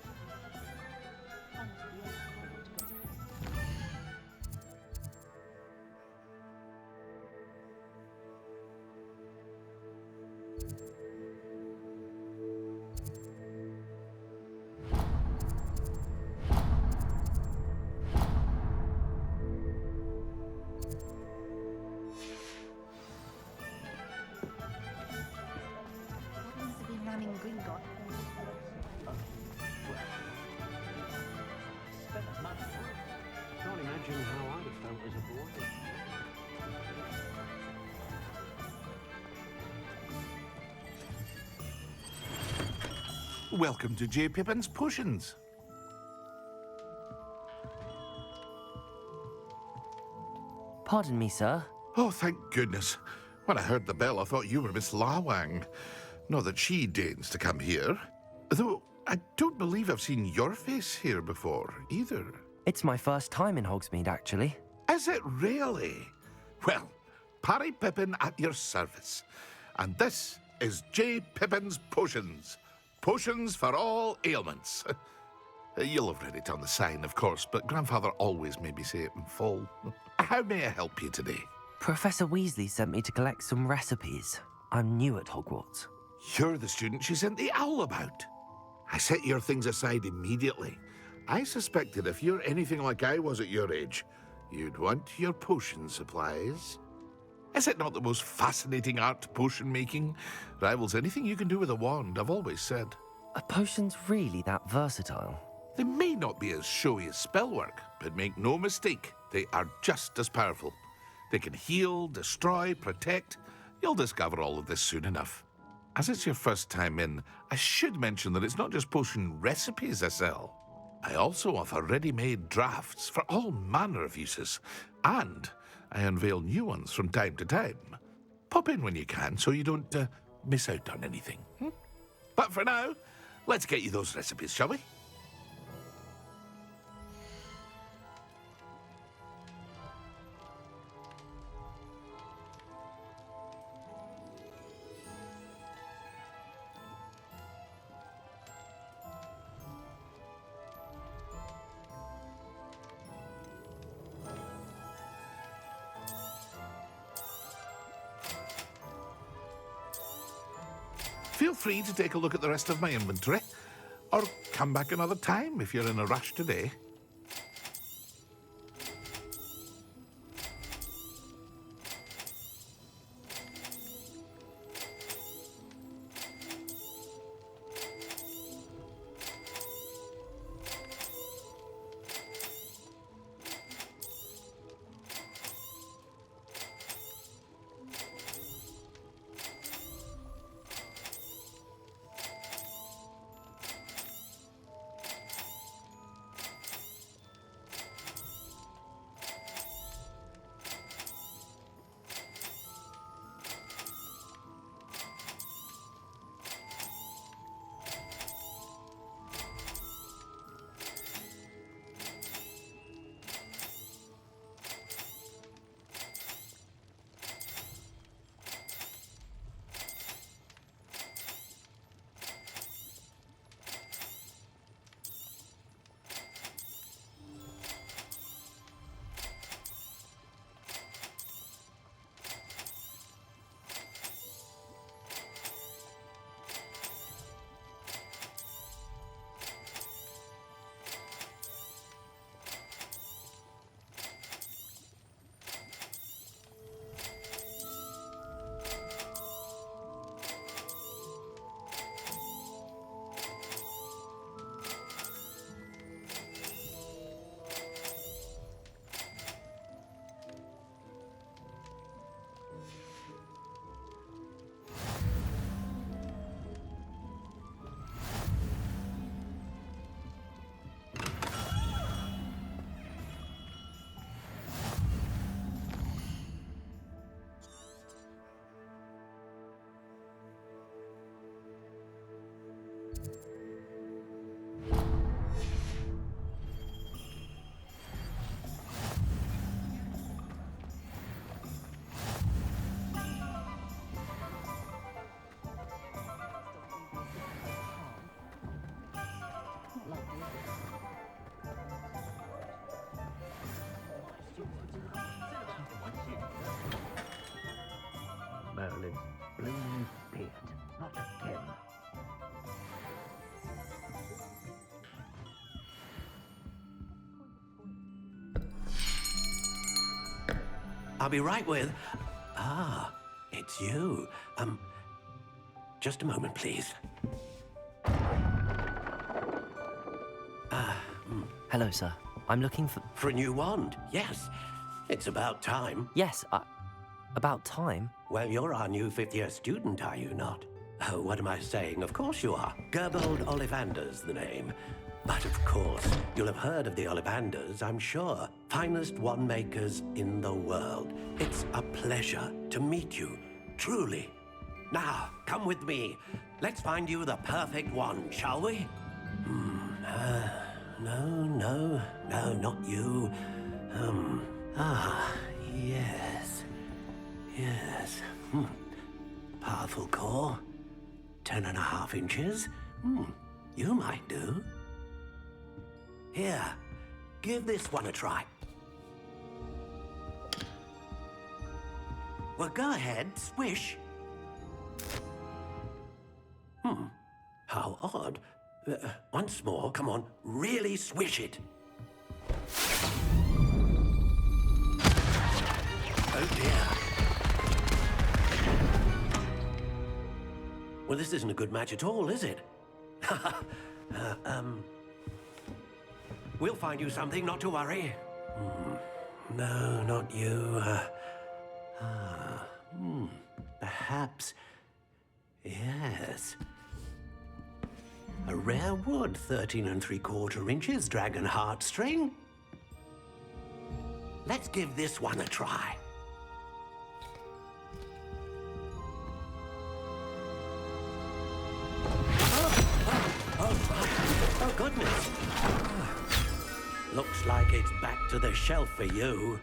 Can't imagine how I'd have felt as a boy. Welcome to J. Pippin's Potions. Pardon me, sir. Oh, thank goodness. When I heard the bell, I thought you were Miss Lawang. Not that she deigns to come here. Though, I don't believe I've seen your face here before, either. It's my first time in Hogsmeade, actually. Is it really? Well, Parry Pippin at your service. And this is J. Pippin's Potions. Potions for all ailments. You'll have read it on the sign, of course, but Grandfather always made me say it in full. How may I help you today? Professor Weasley sent me to collect some recipes. I'm new at Hogwarts. You're the student she sent the owl about. I set your things aside immediately. I suspected if you're anything like I was at your age, you'd want your potion supplies. Is it not the most fascinating art, potion making? Rivals anything you can do with a wand, I've always said. Are potions really that versatile? They may not be as showy as spellwork, but make no mistake, they are just as powerful. They can heal, destroy, protect. You'll discover all of this soon enough. As it's your first time in, I should mention that it's not just potion recipes I sell. I also offer ready-made drafts for all manner of uses, and I unveil new ones from time to time. Pop in when you can so you don't miss out on anything. But for now, let's get you those recipes, shall we? Feel free to take a look at the rest of my inventory, or come back another time if you're in a rush today. Merlin's blooming beard. Not again. I'll be right with... Ah, it's you. Just a moment, please. Hello, sir. I'm looking for... For a new wand, yes. It's about time. Yes, about time? Well, you're our new fifth-year student, are you not? Oh, what am I saying? Of course you are. Gerbold Ollivander's the name. But of course, you'll have heard of the Ollivanders, I'm sure. Finest wand makers in the world. It's a pleasure to meet you, truly. Now, come with me. Let's find you the perfect wand, shall we? No, not you. Yes. Powerful core. 10.5 inches. You might do. Here, give this one a try. Well, go ahead, swish. How odd. Once more, come on, really swish it. Oh dear. Well, this isn't a good match at all, is it? We'll find you something, not to worry. No, not you. Perhaps... Yes. A rare wood, 13 3/4 inches, dragon heartstring. Let's give this one a try. Oh, goodness. Looks like it's back to the shelf for you.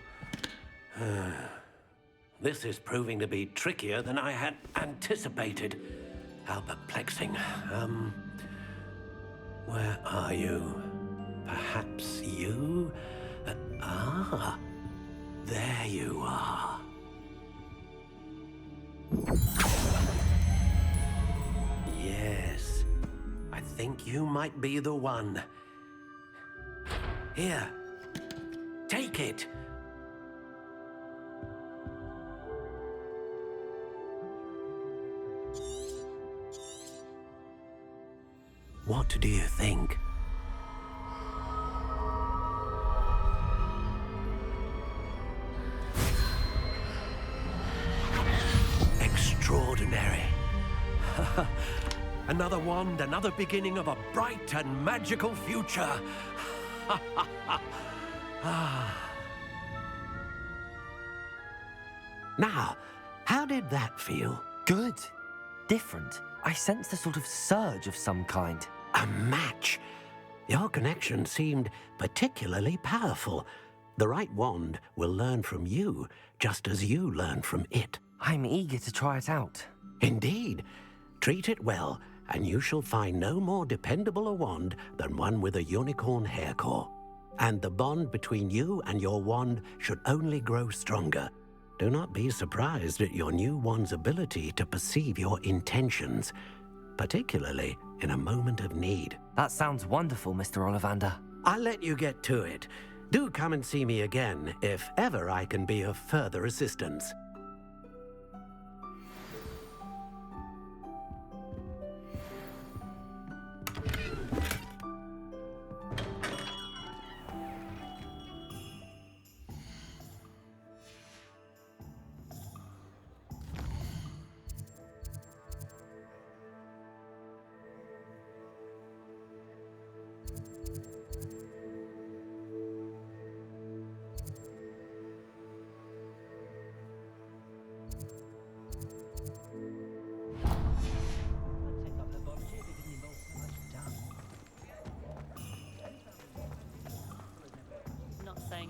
This is proving to be trickier than I had anticipated. How perplexing. Where are you? Perhaps you? There you are. Yes, I think you might be the one. Here, take it. What do you think? Extraordinary. Another wand, another beginning of a bright and magical future. Now, how did that feel? Good. Different. I sensed a sort of surge of some kind. A match. Your connection seemed particularly powerful. The right wand will learn from you, just as you learn from it. I'm eager to try it out. Indeed. Treat it well, and you shall find no more dependable a wand than one with a unicorn hair core. And the bond between you and your wand should only grow stronger. Do not be surprised at your new wand's ability to perceive your intentions, particularly in a moment of need. That sounds wonderful, Mr. Ollivander. I'll let you get to it. Do come and see me again if ever I can be of further assistance.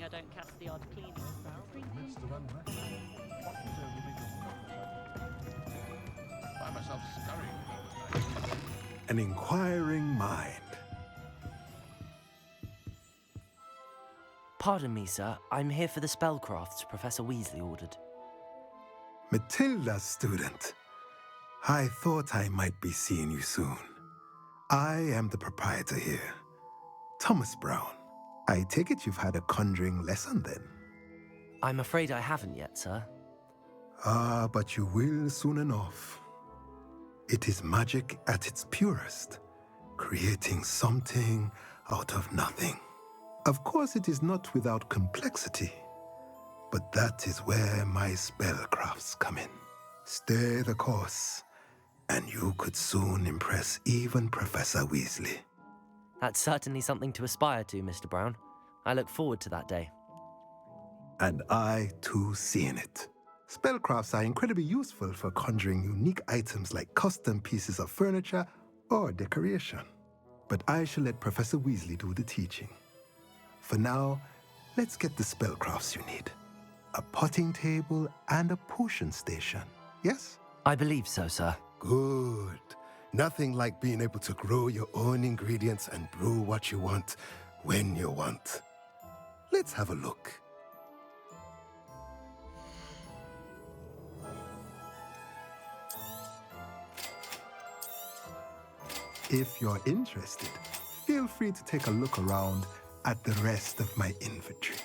I don't cast the odd cleaning spell. Find myself scurrying. An inquiring mind. Pardon me, sir. I'm here for the spellcrafts Professor Weasley ordered. Matilda's student. I thought I might be seeing you soon. I am the proprietor here, Thomas Brown. I take it you've had a conjuring lesson then? I'm afraid I haven't yet, sir. Ah, but you will soon enough. It is magic at its purest, creating something out of nothing. Of course, it is not without complexity, but that is where my spellcrafts come in. Stay the course, and you could soon impress even Professor Weasley. That's certainly something to aspire to, Mr. Brown. I look forward to that day. And I, too, see in it. Spellcrafts are incredibly useful for conjuring unique items like custom pieces of furniture or decoration. But I shall let Professor Weasley do the teaching. For now, let's get the spellcrafts you need. A potting table and a potion station, yes? I believe so, sir. Good. Nothing like being able to grow your own ingredients and brew what you want when you want. Let's have a look. If you're interested, feel free to take a look around at the rest of my inventory.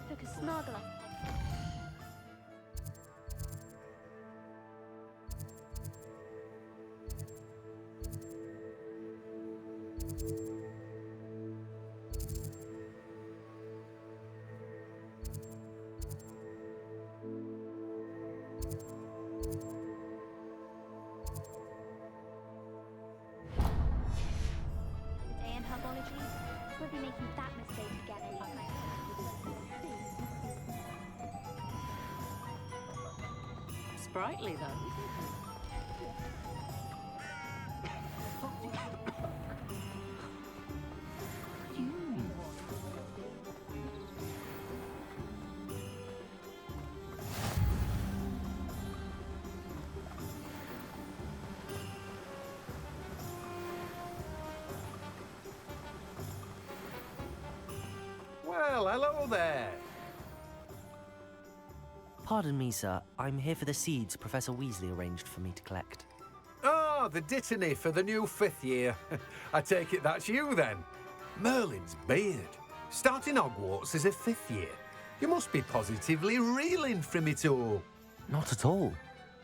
Took a snorkel. Today in herbology, we'll be making that mistake again anytime. Sprightly, though. Well, hello there. Pardon me, sir. I'm here for the seeds Professor Weasley arranged for me to collect. Oh, the dittany for the new 5th year. I take it that's you then. Merlin's beard. Starting Hogwarts as a 5th year. You must be positively reeling from it all. Not at all.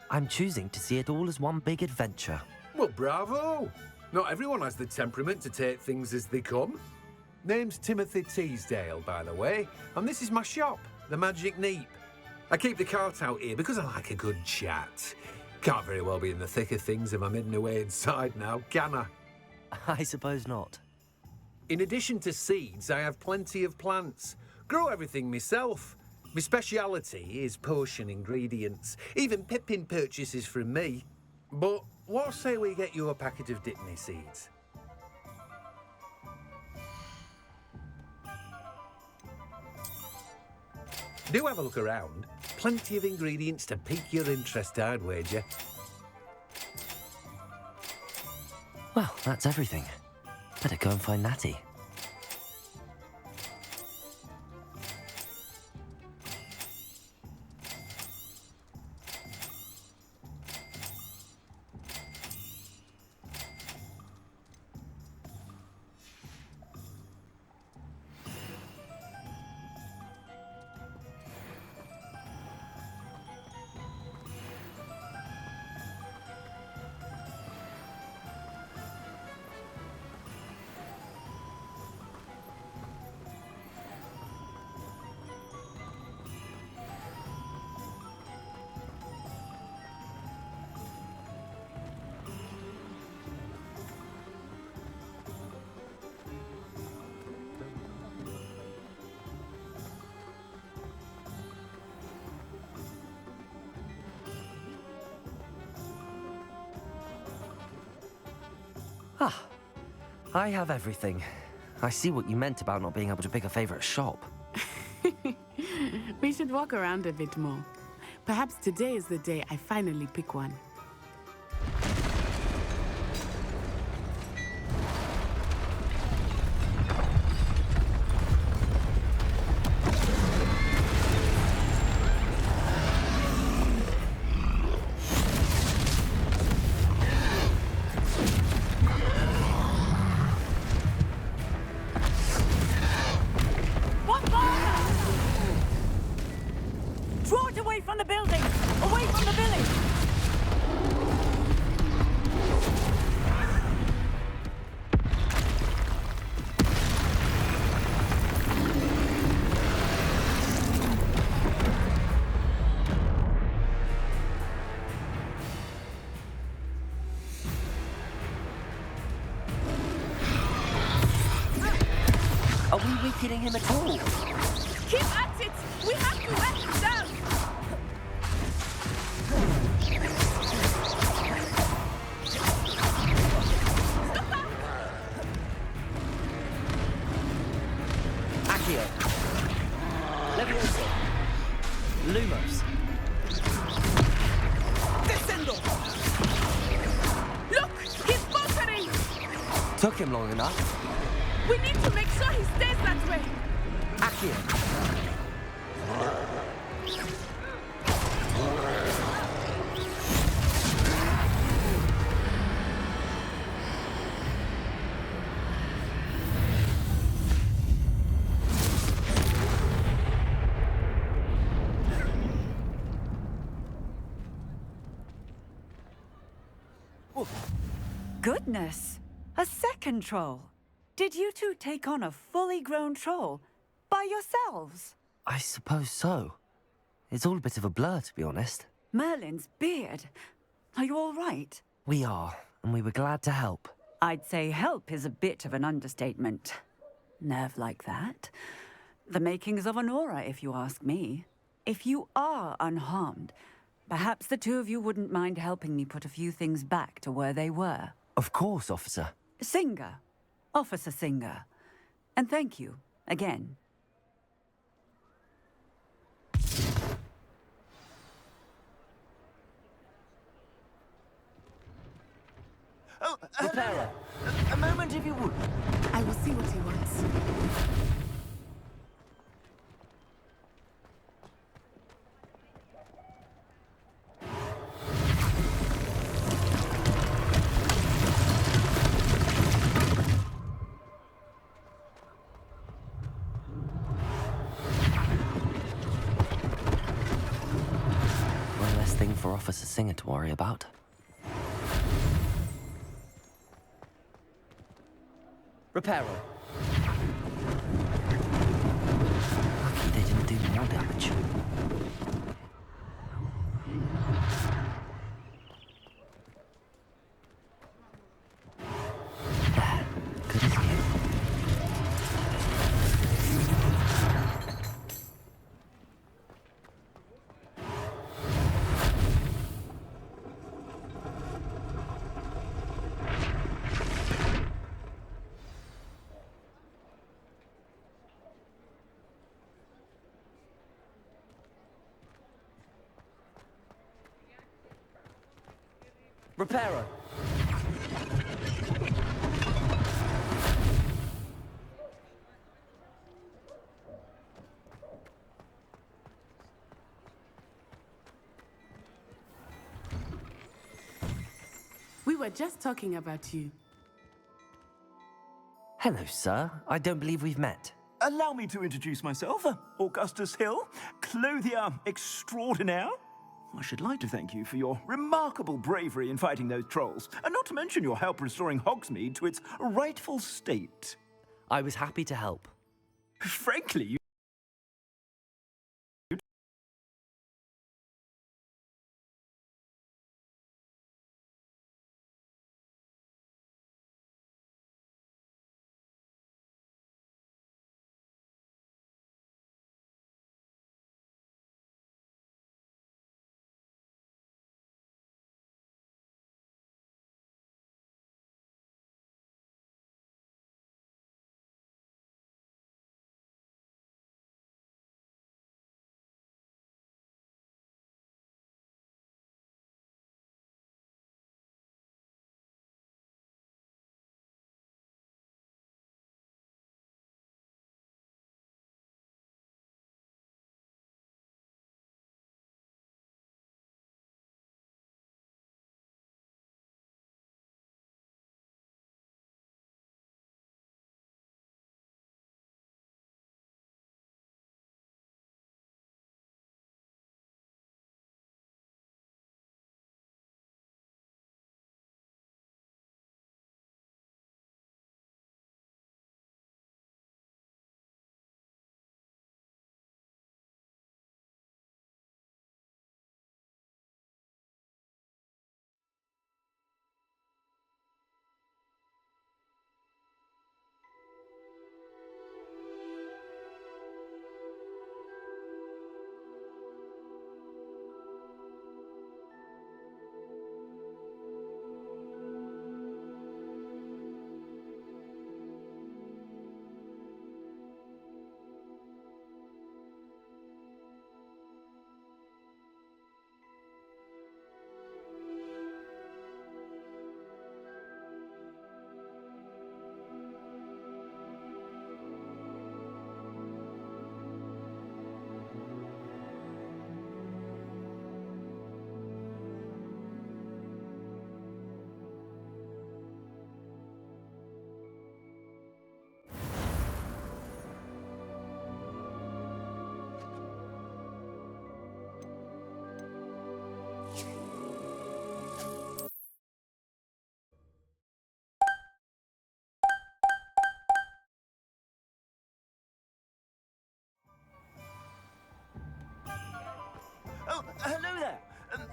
I'm choosing to see it all as one big adventure. Well, bravo. Not everyone has the temperament to take things as they come. Name's Timothy Teasdale, by the way, and this is my shop, the Magic Neep. I keep the cart out here because I like a good chat. Can't very well be in the thick of things if I'm hidden away inside now, can I? I suppose not. In addition to seeds, I have plenty of plants. Grow everything myself. My speciality is potion ingredients. Even Pippin purchases from me. But what say we get you a packet of Dittany seeds? Do have a look around. Plenty of ingredients to pique your interest, I'd wager. Well, that's everything. Better go and find Natty. Ah, I have everything. I see what you meant about not being able to pick a favorite shop. We should walk around a bit more. Perhaps today is the day I finally pick one. Draw it away from the building! Away from the village! Are we weakening him at all? Keep at it! We have to let him down! Accio. Levioso. Lumos. Descendo! Look! He's faltering! Took him long enough. We need to make sure he stays that way! Accio. Goodness! A second troll! Did you two take on a fully grown troll by yourselves? I suppose so. It's all a bit of a blur, to be honest. Merlin's beard. Are you all right? We are, and we were glad to help. I'd say help is a bit of an understatement. Nerve like that. The makings of an aura, if you ask me. If you are unharmed, perhaps the two of you wouldn't mind helping me put a few things back to where they were. Of course, officer. Singer. Officer Singer. And thank you, again. Oh, Repairer. A moment, if you would. I will see what he wants. One less thing for Officer Singer to worry about. Repairer. Lucky they didn't do more damage. There. Good as new. Repairer. We were just talking about you. Hello, sir. I don't believe we've met. Allow me to introduce myself. Augustus Hill, clothier extraordinaire. I should like to thank you for your remarkable bravery in fighting those trolls, and not to mention your help restoring Hogsmeade to its rightful state. I was happy to help. Frankly, you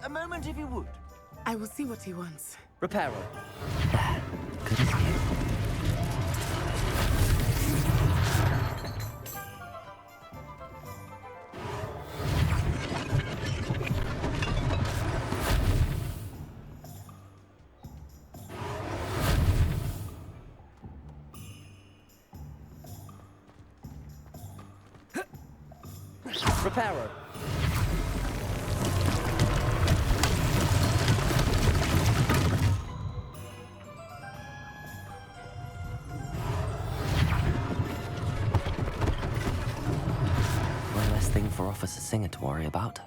A moment, if you would. I will see what he wants. Reparo. Reparo. One less thing for Officer Singer to worry about.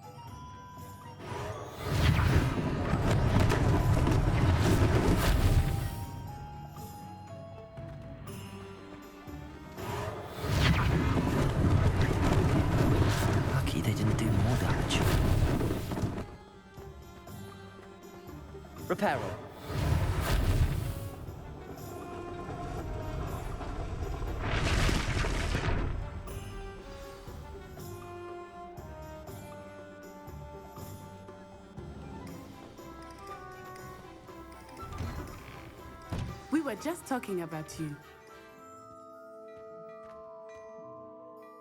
Lucky they didn't do more damage. Reparo. We were just talking about you.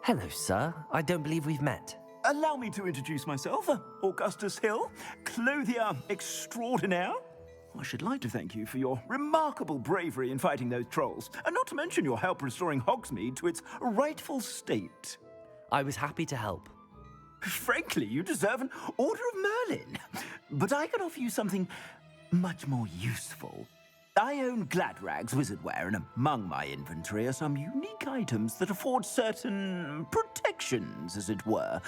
Hello, sir. I don't believe we've met. Allow me to introduce myself, Augustus Hill, clothier extraordinaire. I should like to thank you for your remarkable bravery in fighting those trolls, and not to mention your help restoring Hogsmeade to its rightful state. I was happy to help. Frankly, you deserve an Order of Merlin. But I can offer you something much more useful. I own Gladrag's wizardware, and among my inventory are some unique items that afford certain protections, as it were.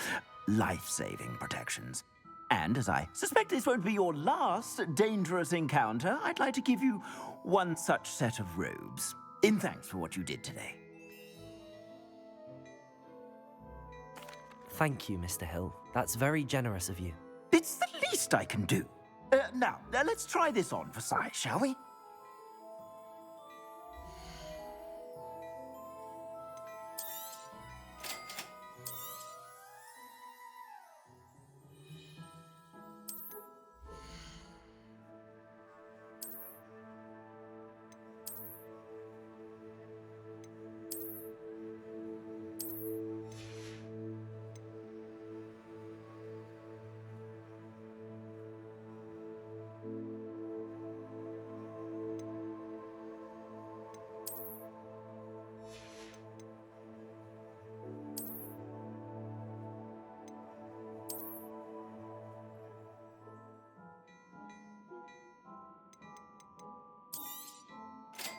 Life-saving protections. And as I suspect this won't be your last dangerous encounter, I'd like to give you one such set of robes, in thanks for what you did today. Thank you, Mr. Hill. That's very generous of you. It's the least I can do. Now, let's try this on for size, shall we?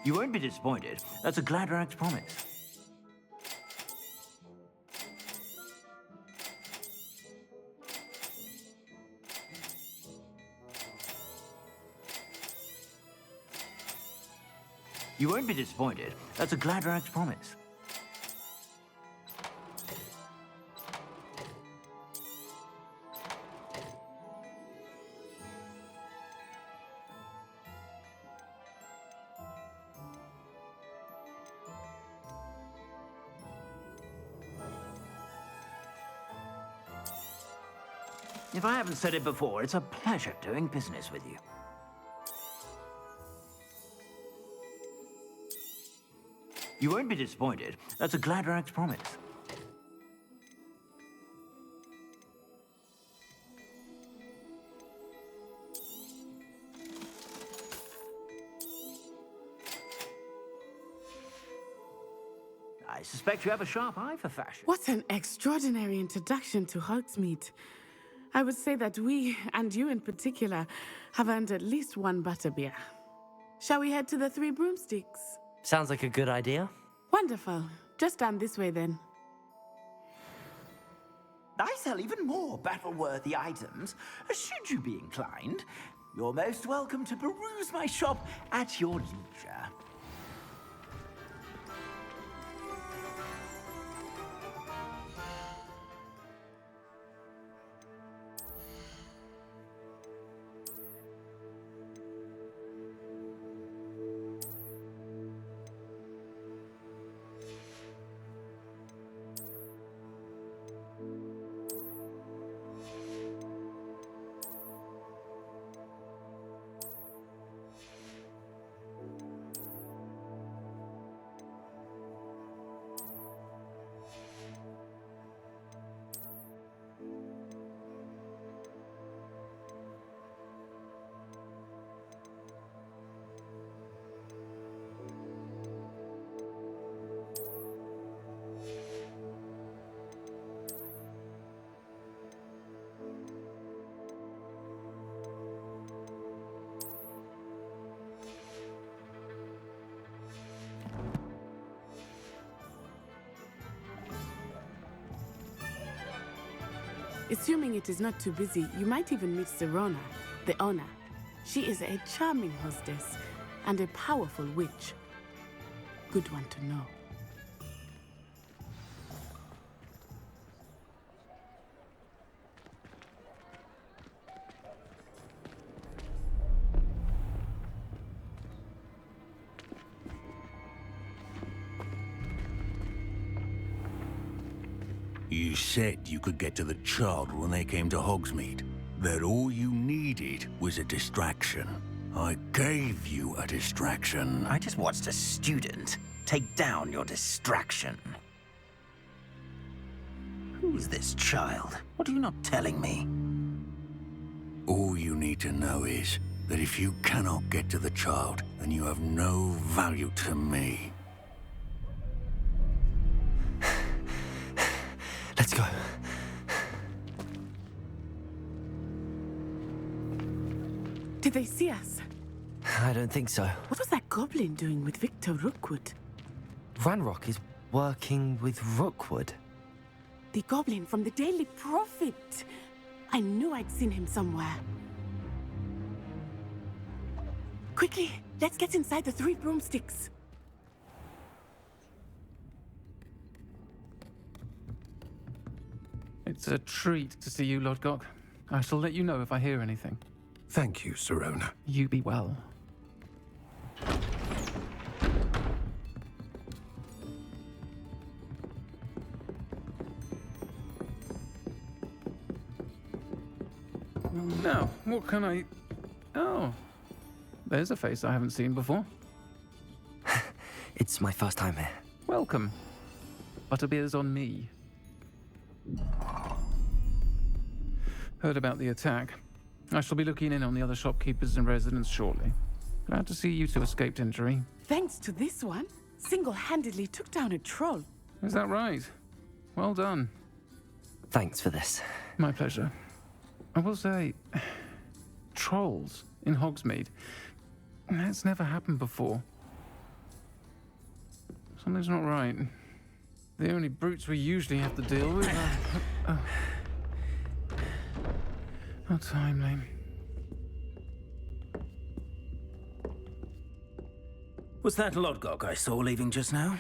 You won't be disappointed. That's a Gladrag's promise. You won't be disappointed. That's a Gladrag's promise. If I haven't said it before, it's a pleasure doing business with you. You won't be disappointed. That's a Gladrag's promise. I suspect you have a sharp eye for fashion. What an extraordinary introduction to Hogsmeade. I would say that we, and you in particular, have earned at least one butterbeer. Shall we head to the Three Broomsticks? Sounds like a good idea. Wonderful. Just down this way then. I sell even more battle-worthy items. Should you be inclined, you're most welcome to peruse my shop at your leisure. Assuming it is not too busy, you might even meet Sirona, the owner. She is a charming hostess and a powerful witch. Good one to know. You said you could get to the child when they came to Hogsmeade. That all you needed was a distraction. I gave you a distraction. I just watched a student take down your distraction. Who's this child? What are you not telling me? All you need to know is that if you cannot get to the child, then you have no value to me. Let's go. Did they see us? I don't think so. What was that goblin doing with Victor Rookwood? Ranrock is working with Rookwood. The goblin from the Daily Prophet. I knew I'd seen him somewhere. Quickly, let's get inside the 3 broomsticks. It's a treat to see you, Lodgok. I shall let you know if I hear anything. Thank you, Sirona. You be well. Now, what can I... Oh, there's a face I haven't seen before. It's my first time here. Welcome. Butterbeer's on me. Heard about the attack. I shall be looking in on the other shopkeepers and residents shortly. Glad to see you two escaped injury. Thanks to this one, single-handedly took down a troll. Is that right? Well done. Thanks for this. My pleasure. I will say, trolls in Hogsmeade. That's never happened before. Something's not right. The only brutes we usually have to deal with are... How timely. Was that Lodgok I saw leaving just now?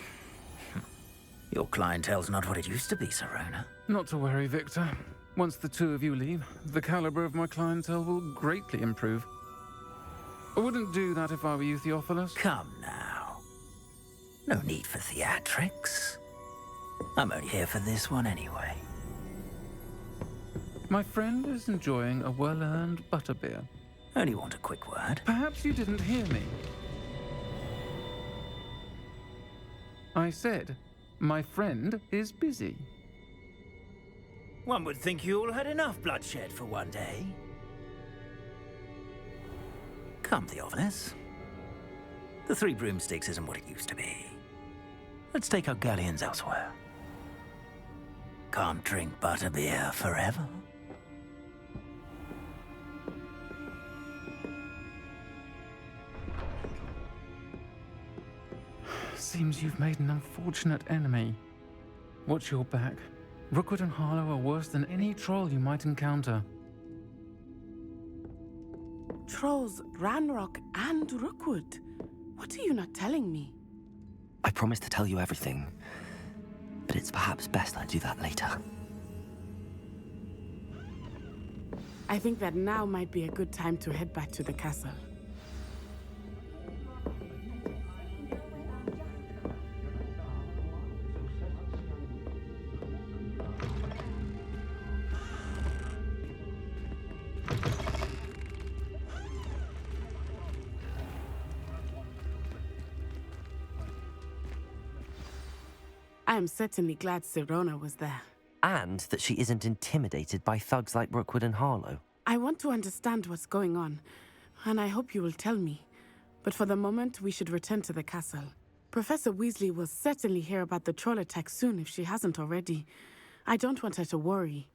Your clientele's not what it used to be, Sirona. Not to worry, Victor. Once the two of you leave, the caliber of my clientele will greatly improve. I wouldn't do that if I were you, Theophilus. Come now. No need for theatrics. I'm only here for this one anyway. My friend is enjoying a well-earned butterbeer. Only want a quick word. Perhaps you didn't hear me. I said, my friend is busy. One would think you all had enough bloodshed for one day. Come, Theophilus. The 3 broomsticks isn't what it used to be. Let's take our galleons elsewhere. Can't drink butterbeer forever. Seems you've made an unfortunate enemy. Watch your back. Rookwood and Harlow are worse than any troll you might encounter. Trolls, Ranrock, and Rookwood. What are you not telling me? I promised to tell you everything, but it's perhaps best I do that later. I think that now might be a good time to head back to the castle. I am certainly glad Sirona was there. And that she isn't intimidated by thugs like Rookwood and Harlow. I want to understand what's going on, and I hope you will tell me. But for the moment, we should return to the castle. Professor Weasley will certainly hear about the troll attack soon if she hasn't already. I don't want her to worry.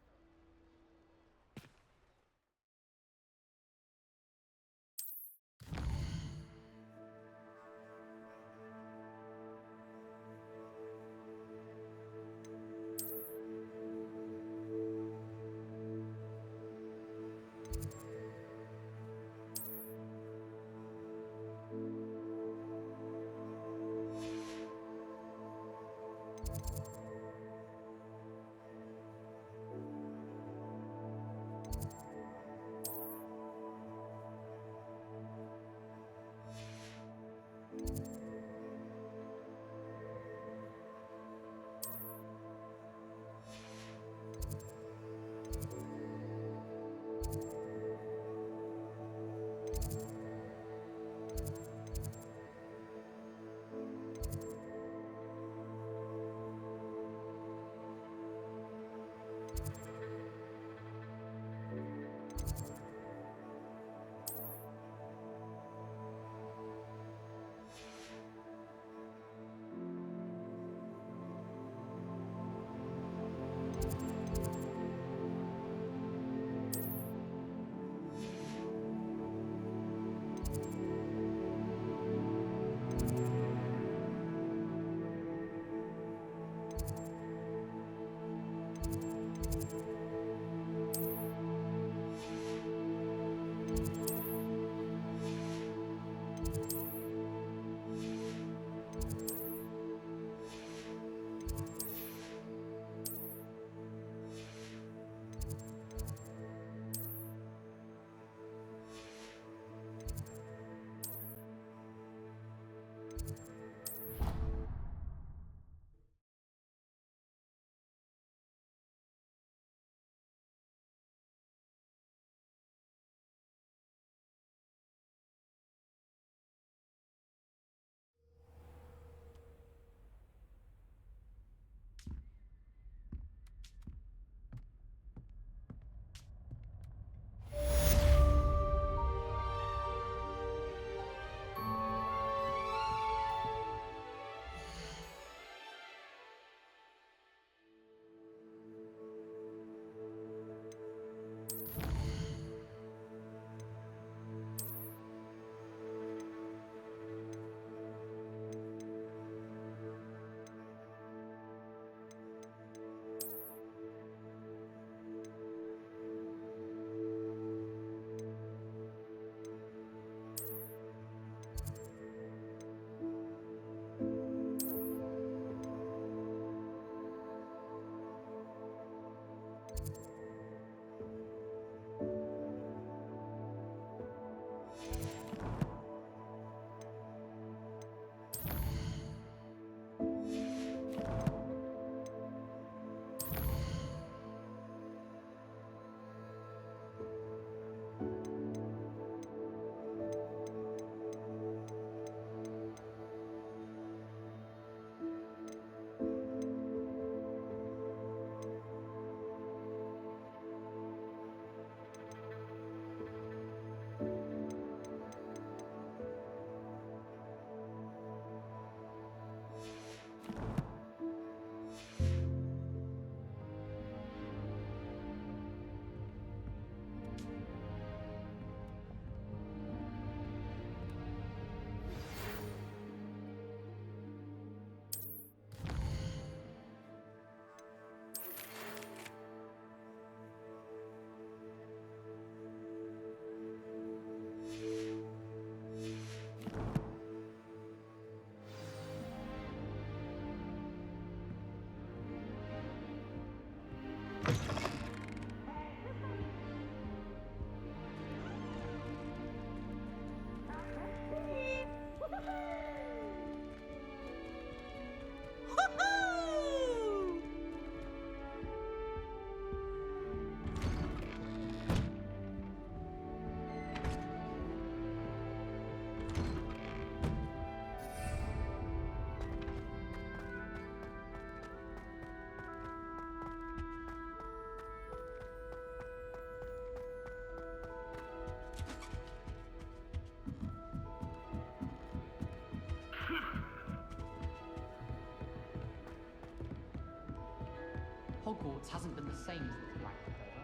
Hogwarts hasn't been the same since the Black took over.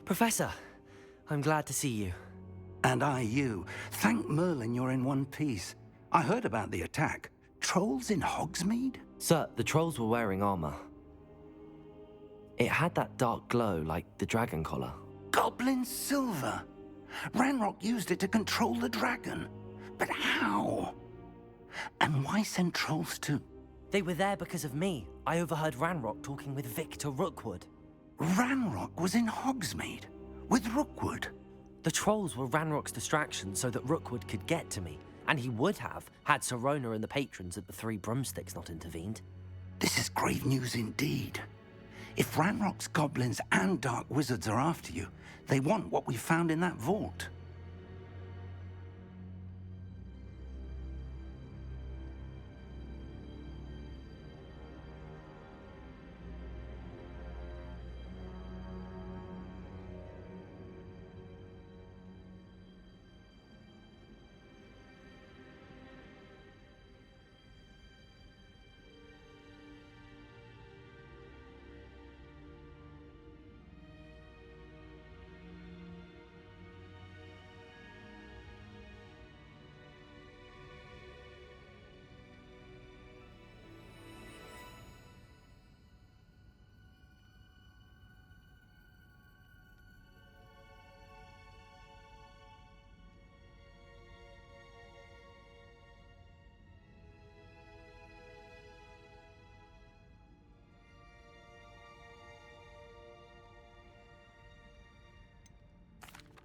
Professor, I'm glad to see you. And I you. Thank Merlin you're in one piece. I heard about the attack. Trolls in Hogsmeade? Sir, the trolls were wearing armor. It had that dark glow like the dragon collar. Goblin silver! Ranrock used it to control the dragon. But how? And why send trolls to... They were there because of me. I overheard Ranrock talking with Victor Rookwood. Ranrock was in Hogsmeade? With Rookwood? The trolls were Ranrock's distraction so that Rookwood could get to me. And he would have, had Sirona and the patrons at the Three Broomsticks not intervened. This is grave news indeed. If Ranrock's goblins and dark wizards are after you, they want what we found in that vault.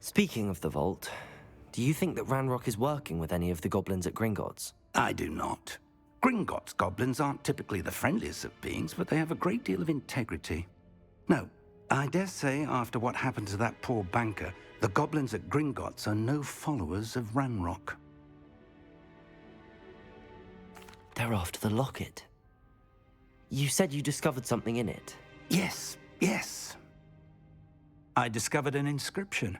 Speaking of the vault, do you think that Ranrock is working with any of the goblins at Gringotts? I do not. Gringotts goblins aren't typically the friendliest of beings, but they have a great deal of integrity. No, I dare say after what happened to that poor banker, the goblins at Gringotts are no followers of Ranrock. They're after the locket. You said you discovered something in it. Yes, yes. I discovered an inscription.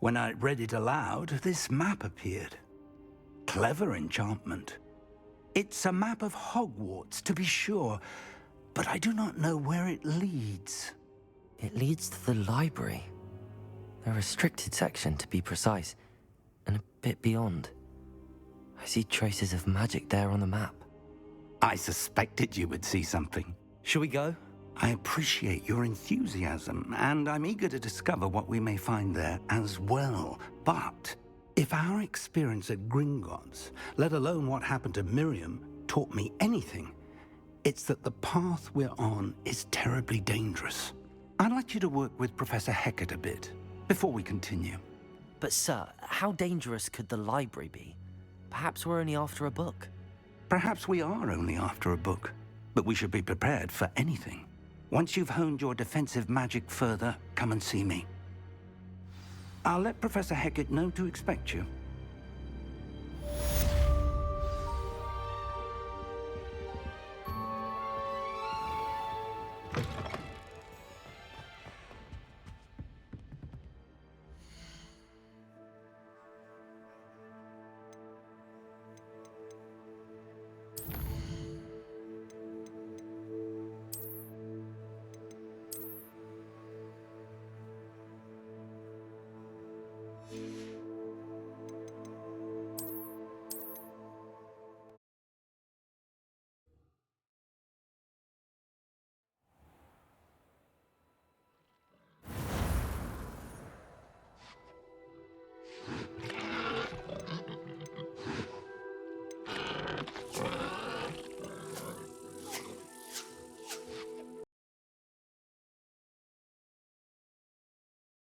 When I read it aloud, this map appeared. Clever enchantment. It's a map of Hogwarts, to be sure, but I do not know where it leads. It leads to the library. A restricted section, to be precise, and a bit beyond. I see traces of magic there on the map. I suspected you would see something. Shall we go? I appreciate your enthusiasm, and I'm eager to discover what we may find there as well. But if our experience at Gringotts, let alone what happened to Miriam, taught me anything, it's that the path we're on is terribly dangerous. I'd like you to work with Professor Hecat a bit before we continue. But sir, how dangerous could the library be? Perhaps we're only after a book. Perhaps we are only after a book, but we should be prepared for anything. Once you've honed your defensive magic further, come and see me. I'll let Professor Hecat know to expect you.